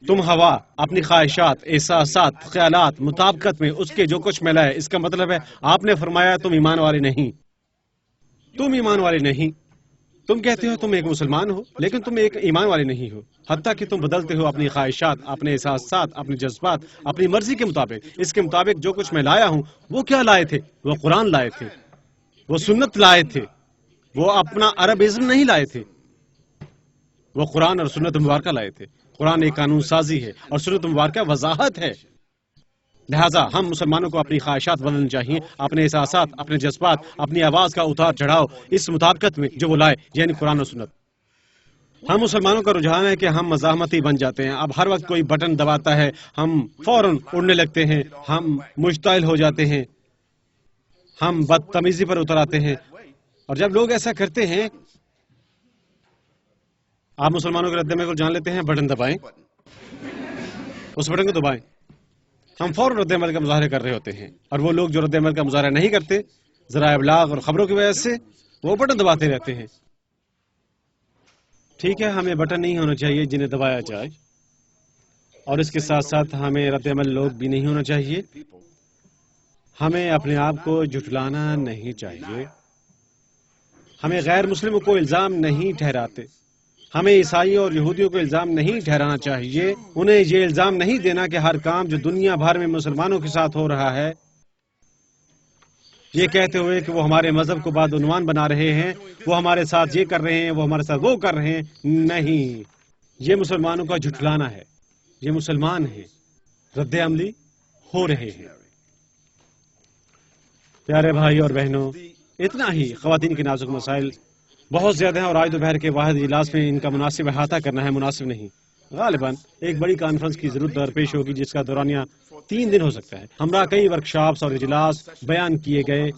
S2: تم ہوا اپنی خواہشات، احساسات، خیالات مطابقت میں اس کے جو کچھ میں لائے. اس کا مطلب ہے آپ نے فرمایا تم ایمان والے نہیں، تم ایمان والے نہیں. تم کہتے ہو تم ایک مسلمان ہو لیکن تم ایک ایمان والے نہیں ہو، حتیٰ کہ تم بدلتے ہو اپنی خواہشات، اپنے احساسات، اپنے جذبات اپنی مرضی کے مطابق. اس کے مطابق جو کچھ میں لایا ہوں وہ کیا لائے تھے؟ وہ قرآن لائے تھے، وہ سنت لائے تھے، وہ اپنا عربزم نہیں لائے تھے، وہ قرآن اور سنت مبارکہ لائے تھے. قرآن ایک قانون سازی ہے اور سنت مبارکہ وضاحت ہے. لہٰذا ہم مسلمانوں کو اپنی خواہشات بدلنی چاہیے، اپنے احساسات، اپنے جذبات، اپنی آواز کا اتار چڑھاؤ اس مطابقت میں جو وہ لائے، یعنی قرآن اور سنت. ہم مسلمانوں کا رجحان ہے کہ ہم مزاحمتی بن جاتے ہیں. اب ہر وقت کوئی بٹن دباتا ہے ہم فوراً اڑنے لگتے ہیں، ہم مشتعل ہو جاتے ہیں، ہم بدتمیزی پر اتر آتے ہیں. اور جب لوگ ایسا کرتے ہیں، آپ مسلمانوں کے رد عمل کو جان لیتے ہیں، بٹن دبائیں، اس بٹن کو دبائیں. ہم فوراً رد عمل کا مظاہرہ کر رہے ہوتے ہیں. اور وہ لوگ جو رد عمل کا مظاہرہ نہیں کرتے، ذرائع ابلاغ اور خبروں کی وجہ سے وہ بٹن دباتے رہتے ہیں. ٹھیک ہے، ہمیں بٹن نہیں ہونا چاہیے جنہیں دبایا جائے، اور اس کے ساتھ ساتھ ہمیں رد عمل لوگ بھی نہیں ہونا چاہیے. ہمیں اپنے آپ کو جھٹلانا نہیں چاہیے. ہمیں غیر مسلموں کو الزام نہیں ٹھہراتے. ہمیں عیسائیوں اور یہودیوں کو الزام نہیں ٹھہرانا چاہیے. انہیں یہ الزام نہیں دینا کہ ہر کام جو دنیا بھر میں مسلمانوں کے ساتھ ہو رہا ہے، یہ کہتے ہوئے کہ وہ ہمارے مذہب کو بدعنوان بنا رہے ہیں، وہ ہمارے ساتھ یہ کر رہے ہیں، وہ ہمارے ساتھ وہ کر رہے ہیں. نہیں، یہ مسلمانوں کا جھٹلانا ہے. یہ مسلمان ہیں، رد عملی ہو رہے ہیں. پیارے بھائی اور بہنوں، اتنا ہی. خواتین کے نازک مسائل بہت زیادہ ہیں اور آج دوپہر کے واحد اجلاس میں ان کا مناسب احاطہ کرنا ہے مناسب نہیں. غالباً ایک بڑی کانفرنس کی ضرورت درپیش ہوگی جس کا دورانیہ 3 دن ہو سکتا ہے. ہمراہ کئی ورکشاپس اور اجلاس بیان کیے گئے.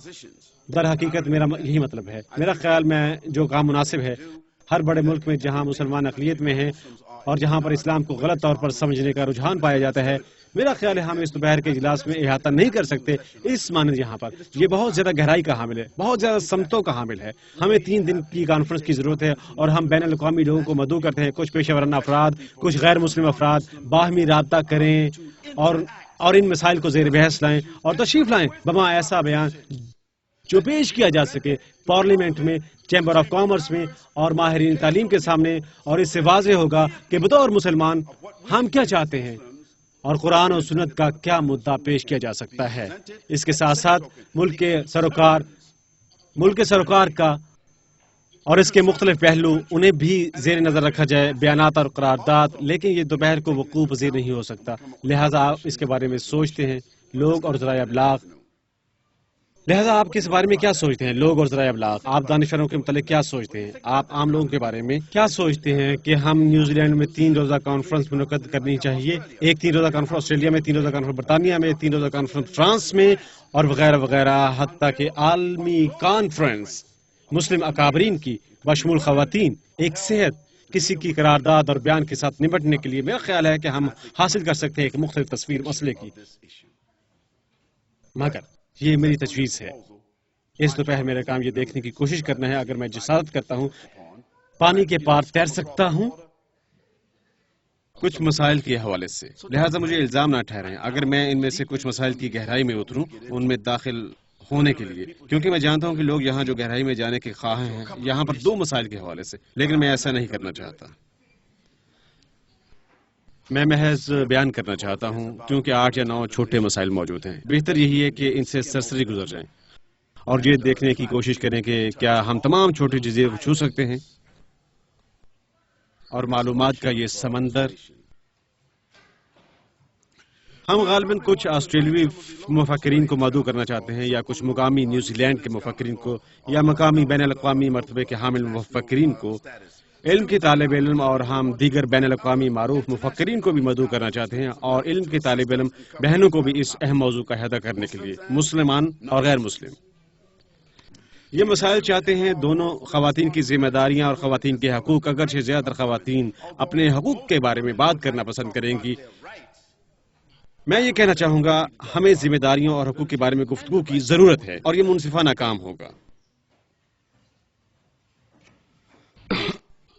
S2: در حقیقت میرا یہی مطلب ہے. میرا خیال میں جو کام مناسب ہے ہر بڑے ملک میں جہاں مسلمان اقلیت میں ہیں اور جہاں پر اسلام کو غلط طور پر سمجھنے کا رجحان پایا جاتا ہے، میرا خیال ہے ہم اس دوپہر کے اجلاس میں احاطہ نہیں کر سکتے. اس مانند یہاں پر یہ بہت زیادہ گہرائی کا حامل ہے، بہت زیادہ سمتوں کا حامل ہے. ہمیں 3 دن کی کانفرنس کی ضرورت ہے اور ہم بین الاقوامی لوگوں کو مدعو کرتے ہیں، کچھ پیشہ ورانہ افراد، کچھ غیر مسلم افراد باہمی رابطہ کریں اور ان مسائل کو زیر بحث لائیں اور تشریف لائیں بما ایسا بیان جو پیش کیا جا سکے پارلیمنٹ میں، چیمبر آف کامرس میں اور ماہرین تعلیم کے سامنے. اور اس سے واضح ہوگا کہ بطور مسلمان ہم کیا چاہتے ہیں اور قرآن و سنت کا کیا مدعا پیش کیا جا سکتا ہے. اس کے ساتھ ساتھ ملک کے سروکار کا اور اس کے مختلف پہلو انہیں بھی زیر نظر رکھا جائے، بیانات اور قرارداد. لیکن یہ دوپہر کو وقوع پذیر نہیں ہو سکتا، لہٰذا آپ اس کے بارے میں سوچتے ہیں. لوگ اور ذرائع ابلاغ لہذا آپ کے اس بارے میں کیا سوچتے ہیں؟ لوگ اور ذرائع ابلاغ، آپ دانشوروں کے متعلق کیا سوچتے ہیں؟ آپ عام لوگوں کے بارے میں کیا سوچتے ہیں کہ ہم نیوزی لینڈ میں 3 روزہ کانفرنس منعقد کرنی چاہیے؟ ایک 3 روزہ کانفرنس آسٹریلیا میں، 3 روزہ کانفرنس برطانیہ میں، 3 روزہ کانفرنس فرانس میں اور وغیرہ وغیرہ، حتیٰ کہ عالمی کانفرنس مسلم اکابرین کی بشمول خواتین ایک صحت کسی کی قرارداد اور بیان کے ساتھ نمٹنے کے لیے میرا خیال ہے کہ ہم حاصل کر سکتے ہیں ایک مختلف تصویر مسئلے کی. مگر یہ میری تجویز ہے. اس دوپہر میرا کام یہ دیکھنے کی کوشش کرنا ہے اگر میں جسارت کرتا ہوں پانی کے پار تیر سکتا ہوں کچھ مسائل کے حوالے سے. لہٰذا مجھے الزام نہ ٹھہرائیں اگر میں ان میں سے کچھ مسائل کی گہرائی میں اتروں ان میں داخل ہونے کے لیے، کیونکہ میں جانتا ہوں کہ لوگ یہاں جو گہرائی میں جانے کے خواہاں ہیں یہاں پر 2 مسائل کے حوالے سے، لیکن میں ایسا نہیں کرنا چاہتا. میں محض بیان کرنا چاہتا ہوں کیونکہ 8 یا 9 چھوٹے مسائل موجود ہیں. بہتر یہی ہے کہ ان سے سرسری گزر جائیں اور یہ دیکھنے کی کوشش کریں کہ کیا ہم تمام چھوٹی چیزیں چھو سکتے ہیں اور معلومات کا یہ سمندر. ہم غالباً کچھ آسٹریلوی مفکرین کو مدعو کرنا چاہتے ہیں یا کچھ مقامی نیوزی لینڈ کے مفکرین کو یا مقامی بین الاقوامی مرتبے کے حامل مفکرین کو، علم کے طالب علم، اور ہم دیگر بین الاقوامی معروف مفکرین کو بھی مدعو کرنا چاہتے ہیں اور علم کے طالب علم بہنوں کو بھی اس اہم موضوع کا احاطہ کرنے کے لیے، مسلمان اور غیر مسلم. یہ مسائل چاہتے ہیں دونوں خواتین کی ذمہ داریاں اور خواتین کے حقوق. اگرچہ زیادہ تر خواتین اپنے حقوق کے بارے میں بات کرنا پسند کریں گی، میں یہ کہنا چاہوں گا ہمیں ذمہ داریوں اور حقوق کے بارے میں گفتگو کی ضرورت ہے اور یہ منصفانہ کام ہوگا.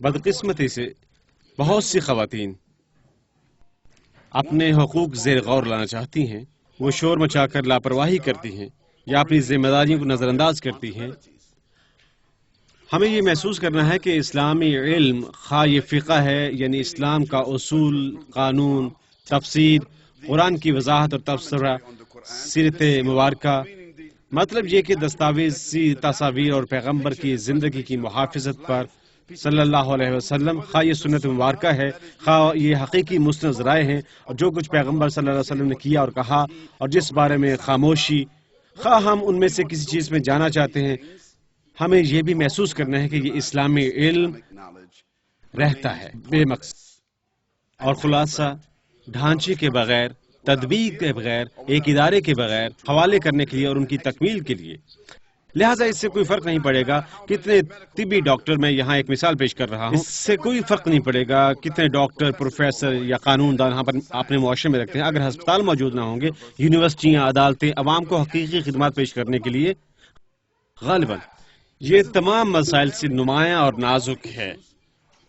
S2: بدقسمتی سے بہت سی خواتین اپنے حقوق زیر غور لانا چاہتی ہیں، وہ شور مچا کر لاپرواہی کرتی ہیں یا اپنی ذمہ داریوں کو نظر انداز کرتی ہیں. ہمیں یہ محسوس کرنا ہے کہ اسلامی علم، خواہ یہ فقہ ہے یعنی اسلام کا اصول، قانون، تفسیر، قرآن کی وضاحت اور تبصرہ، سیرت مبارکہ، مطلب یہ کہ دستاویزی تصاویر اور پیغمبر کی زندگی کی محافظت پر صلی اللہ علیہ وسلم، خواہ یہ سنت مبارکہ ہے، خواہ یہ حقیقی مستند رائے ہیں اور جو کچھ پیغمبر صلی اللہ علیہ وسلم نے کیا اور کہا اور جس بارے میں خاموشی، خواہ ہم ان میں سے کسی چیز میں جانا چاہتے ہیں، ہمیں یہ بھی محسوس کرنا ہے کہ یہ اسلامی علم رہتا ہے بے مقصد اور خلاصہ ڈھانچے کے بغیر، تدبیر کے بغیر، ایک ادارے کے بغیر حوالے کرنے کے لیے اور ان کی تکمیل کے لیے. لہٰذا اس سے کوئی فرق نہیں پڑے گا کتنے طبی ڈاکٹر، میں یہاں ایک مثال پیش کر رہا ہوں، اس سے کوئی فرق نہیں پڑے گا کتنے ڈاکٹر، پروفیسر یا قانون دان یہاں پر اپنے معاشرے میں رکھتے ہیں، اگر ہسپتال موجود نہ ہوں گے، یونیورسٹیاں، عدالتیں عوام کو حقیقی خدمات پیش کرنے کے لیے، غالباً یہ تمام مسائل سے نمایاں اور نازک ہے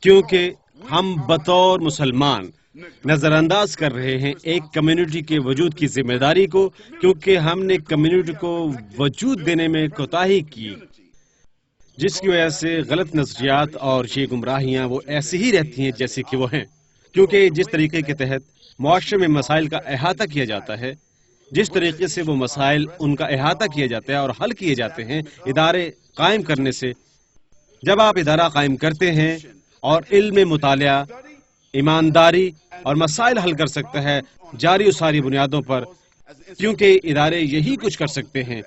S2: کیونکہ ہم بطور مسلمان نظر انداز کر رہے ہیں ایک کمیونٹی کے وجود کی ذمہ داری کو، کیونکہ ہم نے کمیونٹی کو وجود دینے میں کوتاہی کی، جس کی وجہ سے غلط نظریات اور یہ گمراہیاں وہ ایسی ہی رہتی ہیں جیسے کہ وہ ہیں. کیونکہ جس طریقے کے تحت معاشرے میں مسائل کا احاطہ کیا جاتا ہے، جس طریقے سے وہ مسائل ان کا احاطہ کیا جاتا ہے اور حل کیے جاتے ہیں ادارے قائم کرنے سے. جب آپ ادارہ قائم کرتے ہیں اور علم مطالعہ، ایمانداری اور مسائل حل کر سکتا ہے جاری و ساری بنیادوں پر، کیونکہ ادارے یہی کچھ کر سکتے ہیں.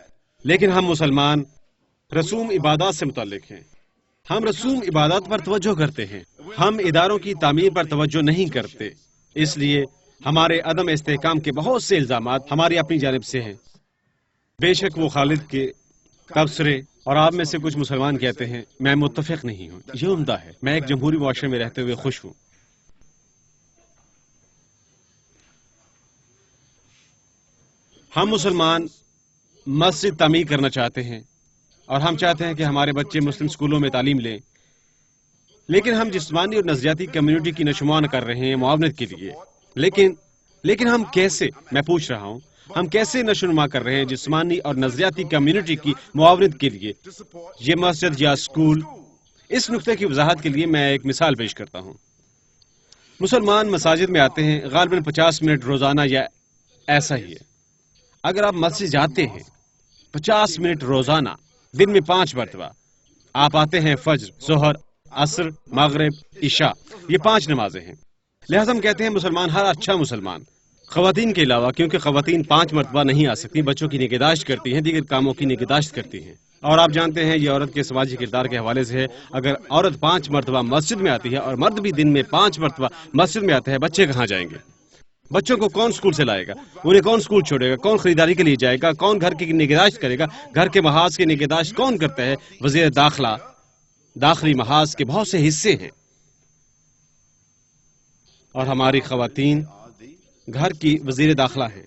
S2: لیکن ہم مسلمان رسوم عبادات سے متعلق ہیں، ہم رسوم عبادات پر توجہ کرتے ہیں، ہم اداروں کی تعمیر پر توجہ نہیں کرتے. اس لیے ہمارے عدم استحکام کے بہت سے الزامات ہماری اپنی جانب سے ہیں. بے شک وہ خالد کے تبصرے اور آپ میں سے کچھ مسلمان کہتے ہیں میں متفق نہیں ہوں، یہ عمدہ ہے. میں ایک جمہوری معاشرے میں رہتے ہوئے خوش ہوں. ہم مسلمان مسجد تعمیر کرنا چاہتے ہیں اور ہم چاہتے ہیں کہ ہمارے بچے مسلم اسکولوں میں تعلیم لیں، لیکن ہم جسمانی اور نظریاتی کمیونٹی کی نشومان کر رہے ہیں معاونت کے لیے. لیکن ہم کیسے، میں پوچھ رہا ہوں، ہم کیسے نشوونما کر رہے ہیں جسمانی اور نظریاتی کمیونٹی کی معاونت کے لیے یہ مسجد یا اسکول؟ اس نقطے کی وضاحت کے لیے میں ایک مثال پیش کرتا ہوں. مسلمان مساجد میں آتے ہیں غالباً 50 منٹ روزانہ یا ایسا ہی ہے. اگر آپ مسجد جاتے ہیں 50 منٹ روزانہ دن میں 5 مرتبہ، آپ آتے ہیں فجر، ظہر، عصر، مغرب، عشاء، یہ 5 نمازیں ہیں. لہذا ہم کہتے ہیں مسلمان، ہر اچھا مسلمان خواتین کے علاوہ، کیونکہ خواتین 5 مرتبہ نہیں آ سکتی، بچوں کی نگہداشت کرتی ہیں، دیگر کاموں کی نگہداشت کرتی ہیں، اور آپ جانتے ہیں یہ عورت کے سماجی کردار کے حوالے سے ہے۔ اگر عورت 5 مرتبہ مسجد میں آتی ہے اور مرد بھی دن میں 5 مرتبہ مسجد میں آتا ہے، بچے کہاں جائیں گے؟ بچوں کو کون سکول سے لائے گا؟ انہیں کون سکول چھوڑے گا؟ کون خریداری کے لیے جائے گا؟ کون گھر کی نگہداشت کرے گا؟ گھر کے محاذ کی نگہداشت کون کرتا ہے؟ وزیر داخلہ۔ داخلی محاذ کے بہت سے حصے ہیں، اور ہماری خواتین گھر کی وزیر داخلہ ہیں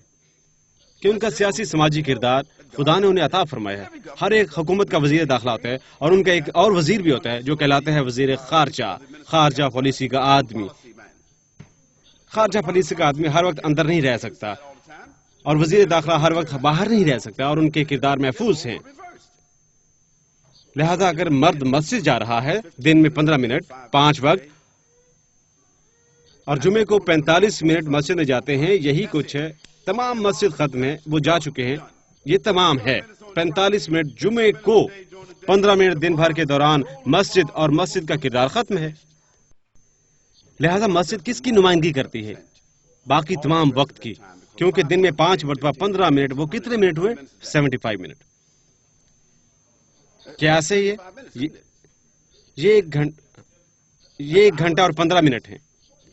S2: کہ ان کا سیاسی سماجی کردار خدا نے انہیں عطا فرمایا ہے۔ ہر ایک حکومت کا وزیر داخلہ ہوتا ہے، اور ان کا ایک اور وزیر بھی ہوتا ہے جو کہلاتا ہے وزیر خارجہ، خارجہ پالیسی کا آدمی۔ خارجہ پالیسی کا آدمی ہر وقت اندر نہیں رہ سکتا، اور وزیر داخلہ ہر وقت باہر نہیں رہ سکتا، اور ان کے کردار محفوظ ہیں۔ لہذا اگر مرد مسجد جا رہا ہے دن میں 15 منٹ 5 وقت، اور جمعے کو 45 منٹ مسجد میں جاتے ہیں، یہی کچھ ہے۔ تمام مسجد ختم ہے، وہ جا چکے ہیں، یہ تمام ہے۔ 45 منٹ جمعے کو، 15 منٹ دن بھر کے دوران مسجد، اور مسجد کا کردار ختم ہے۔ لہذا مسجد کس کی نمائندگی کرتی ہے؟ باقی تمام وقت کی، کیونکہ دن میں 5 مرتبہ 15 منٹ، وہ کتنے منٹ ہوئے؟ 75 منٹ۔ کیا سے یہ 1 گھنٹہ اور 15 منٹ ہیں۔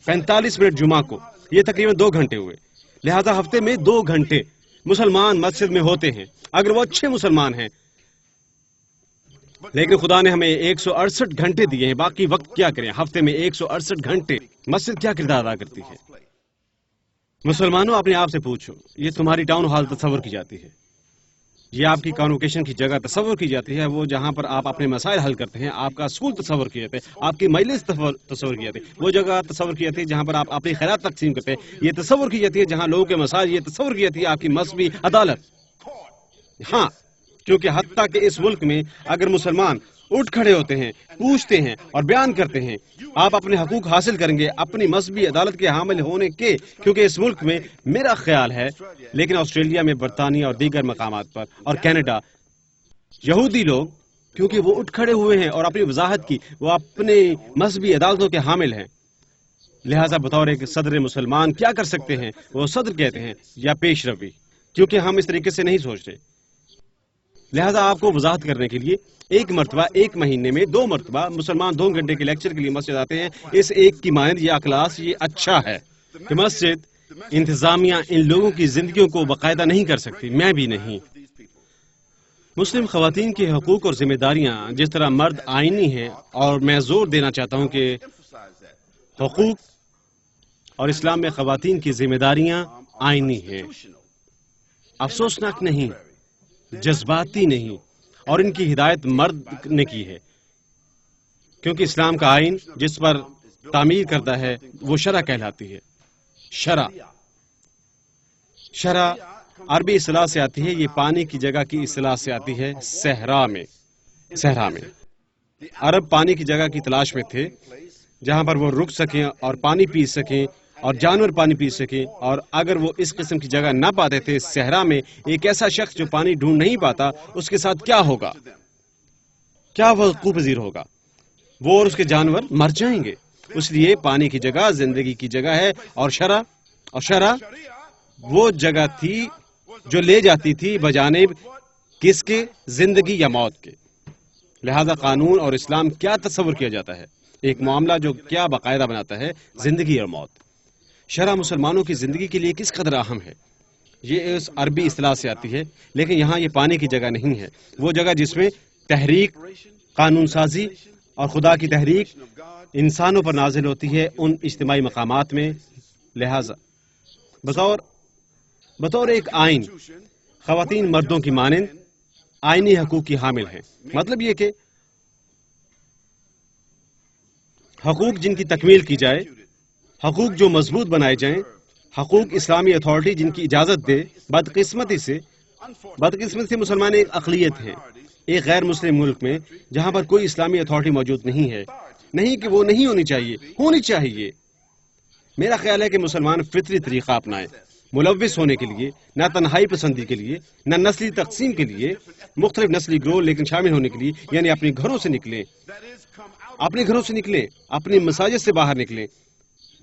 S2: 45 منٹ جمعہ کو، یہ تقریباً 2 گھنٹے ہوئے۔ لہذا ہفتے میں 2 گھنٹے مسلمان مسجد میں ہوتے ہیں، اگر وہ اچھے مسلمان ہیں۔ لیکن خدا نے ہمیں 168 گھنٹے دیے ہیں، باقی وقت کیا کریں؟ ہفتے میں 168 گھنٹے مسجد کیا کردار ادا کرتی ہے؟ مسلمانوں، اپنے آپ سے پوچھو، یہ تمہاری ٹاؤن ہال تصور کی جاتی ہے، یہ آپ کی کانوکیشن کی جگہ تصور کی جاتی ہے، وہ جہاں پر آپ اپنے مسائل حل کرتے ہیں، آپ کا اسکول تصور کیا جاتا ہے، آپ کی مجلس تصور کی جاتی ہے، وہ جگہ تصور کی جاتی ہے جہاں پر آپ اپنی خیرات تقسیم کرتے ہیں، یہ تصور کی جاتی ہے جہاں لوگوں کے مسائل، یہ تصور کی جاتی ہے آپ کی مذہبی عدالت۔ ہاں، کیونکہ حتیٰ کہ اس ملک میں اگر مسلمان اٹھ کھڑے ہوتے ہیں، پوچھتے ہیں اور بیان کرتے ہیں، آپ اپنے حقوق حاصل کریں گے اپنی مذہبی عدالت کے حامل ہونے کے، کیونکہ اس ملک میں میرا خیال ہے، لیکن آسٹریلیا میں، برطانیہ اور دیگر مقامات پر اور کینیڈا، یہودی لوگ کیونکہ وہ اٹھ کھڑے ہوئے ہیں اور اپنی وضاحت کی، وہ اپنے مذہبی عدالتوں کے حامل ہیں، لہذا بطور ایک صدر مسلمان کیا کر سکتے ہیں؟ وہ صدر کہتے ہیں یا پیش روی، کیونکہ ہم اس طریقے سے نہیں سوچتے۔ لہذا آپ کو وضاحت کرنے کے لیے 1 مرتبہ 1 مہینے میں 2 مرتبہ مسلمان 2 گھنٹے کے لیکچر کے لیے مسجد آتے ہیں۔ اس ایک کی مانند یہ اخلاص، یہ اچھا ہے کہ مسجد انتظامیہ ان لوگوں کی زندگیوں کو باقاعدہ نہیں کر سکتی، میں بھی نہیں۔ مسلم خواتین کے حقوق اور ذمہ داریاں جس طرح مرد آئینی ہیں، اور میں زور دینا چاہتا ہوں کہ حقوق اور اسلام میں خواتین کی ذمہ داریاں آئینی ہیں، افسوسناک نہیں، جذباتی نہیں، اور ان کی ہدایت مرد نے کی ہے، کیونکہ اسلام کا آئین جس پر تعمیر کرتا ہے وہ شرع کہلاتی ہے۔ شرع عربی اصطلاح سے آتی ہے، یہ پانی کی جگہ کی اصطلاح سے آتی ہے صحرا میں۔ عرب پانی کی جگہ کی تلاش میں تھے جہاں پر وہ رک سکیں اور پانی پی سکیں اور جانور پانی پی سکیں، اور اگر وہ اس قسم کی جگہ نہ پاتے تھے صحرا میں، ایک ایسا شخص جو پانی ڈھونڈ نہیں پاتا، اس کے ساتھ کیا ہوگا؟ کیا وقوع پذیر ہوگا؟ وہ اور اس کے جانور مر جائیں گے۔ اس لیے پانی کی جگہ زندگی کی جگہ ہے، اور شرع وہ جگہ تھی جو لے جاتی تھی بجانب کس کے؟ زندگی یا موت کے۔ لہذا قانون اور اسلام کیا تصور کیا جاتا ہے؟ ایک معاملہ جو کیا باقاعدہ بناتا ہے؟ زندگی اور موت۔ شرع مسلمانوں کی زندگی کے لیے کس قدر اہم ہے؟ یہ اس عربی اصطلاح سے آتی ہے، لیکن یہاں یہ پانی کی جگہ نہیں ہے، وہ جگہ جس میں تحریک، قانون سازی اور خدا کی تحریک انسانوں پر نازل ہوتی ہے ان اجتماعی مقامات میں۔ لہذا بطور ایک آئین، خواتین مردوں کی مانند آئینی حقوق کی حامل ہیں۔ مطلب یہ کہ حقوق جن کی تکمیل کی جائے، حقوق جو مضبوط بنائے جائیں، حقوق اسلامی اتھارٹی جن کی اجازت دے۔ بدقسمتی سے مسلمان ایک اقلیت ہیں ایک غیر مسلم ملک میں جہاں پر کوئی اسلامی اتھارٹی موجود نہیں ہے۔ نہیں کہ وہ نہیں ہونی چاہیے۔ میرا خیال ہے کہ مسلمان فطری طریقہ اپنائیں، ملوث ہونے کے لیے، نہ تنہائی پسندی کے لیے، نہ نسلی تقسیم کے لیے، مختلف نسلی گروہ لیکن شامل ہونے کے لیے، یعنی اپنے گھروں سے نکلیں، اپنی مساجد سے باہر نکلیں،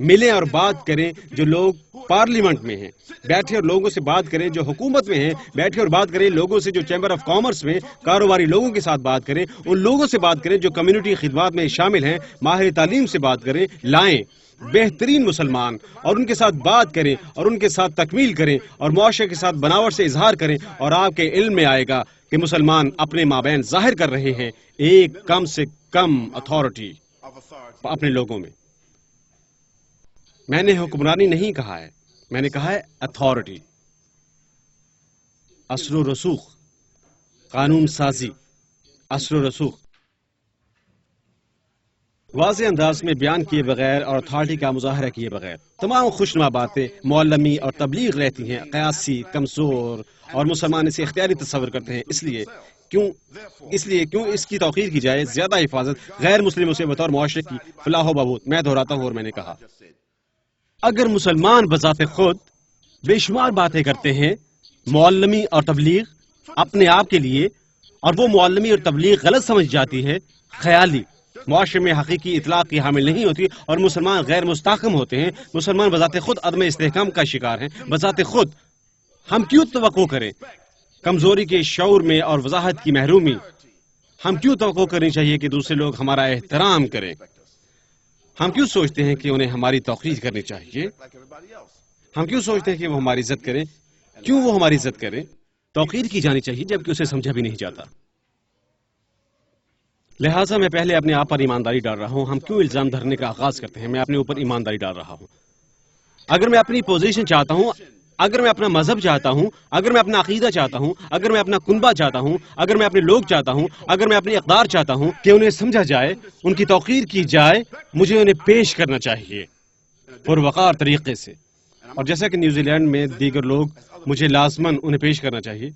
S2: ملیں اور بات کریں جو لوگ پارلیمنٹ میں ہیں، بیٹھے اور لوگوں سے بات کریں جو حکومت میں ہیں، بیٹھے اور بات کریں لوگوں سے جو چیمبر آف کامرس میں کاروباری لوگوں کے ساتھ بات کریں، ان لوگوں سے بات کریں جو کمیونٹی خدمات میں شامل ہیں، ماہر تعلیم سے بات کریں، لائیں بہترین مسلمان اور ان کے ساتھ بات کریں اور ان کے ساتھ تکمیل کریں اور معاشرے کے ساتھ بناوٹ سے اظہار کریں، اور آپ کے علم میں آئے گا کہ مسلمان اپنے مابین ظاہر کر رہے ہیں ایک کم سے کم اتھارٹی اپنے لوگوں میں۔ میں نے حکمرانی نہیں کہا ہے، میں نے کہا ہے اتھارٹی، اثر و رسوخ، قانون سازی، اثر و رسوخ، واضح انداز میں بیان کیے بغیر اور اتھارٹی کا مظاہرہ کیے بغیر تمام خوشنما باتیں معلمی اور تبلیغ رہتی ہیں قیاسی، کمزور، اور مسلمان اسے اختیاری تصور کرتے ہیں۔ اس لیے کیوں اس کی توقیر کی جائے، زیادہ حفاظت غیر مسلموں سے بطور معاشرے کی فلاح و بہبود۔ میں دہراتا ہوں اور میں نے کہا اگر مسلمان بذات خود بے شمار باتیں کرتے ہیں معلمی اور تبلیغ اپنے آپ کے لیے، اور وہ معلمی اور تبلیغ غلط سمجھ جاتی ہے، خیالی، معاشرے میں حقیقی اطلاق کی حامل نہیں ہوتی، اور مسلمان غیر مستحکم ہوتے ہیں، مسلمان بذات خود عدم استحکام کا شکار ہیں، بذات خود ہم کیوں توقع کریں کمزوری کے شعور میں اور وضاحت کی محرومی؟ ہم کیوں توقع کرنی چاہیے کہ دوسرے لوگ ہمارا احترام کریں؟ ہم کیوں سوچتے ہیں کہ انہیں ہماری توقیر کرنی چاہیے؟ ہم کیوں سوچتے ہیں کہ وہ ہماری عزت کریں؟ کیوں وہ ہماری عزت کریں؟ توقیر کی جانی چاہیے جبکہ اسے سمجھا بھی نہیں جاتا۔ لہٰذا میں پہلے اپنے آپ پر ایمانداری ڈال رہا ہوں۔ ہم کیوں الزام دھرنے کا آغاز کرتے ہیں؟ میں اپنے اوپر ایمانداری ڈال رہا ہوں۔ اگر میں اپنی پوزیشن چاہتا ہوں، اگر میں اپنا مذہب چاہتا ہوں، اگر میں اپنا عقیدہ چاہتا ہوں، اگر میں اپنا کنبہ چاہتا ہوں، اگر میں اپنے لوگ چاہتا ہوں، اگر میں اپنی اقدار چاہتا ہوں کہ انہیں سمجھا جائے، ان کی توقیر کی جائے، مجھے انہیں پیش کرنا چاہیے پروقار طریقے سے، اور جیسا کہ نیوزی لینڈ میں دیگر لوگ، مجھے لازماً انہیں پیش کرنا چاہیے۔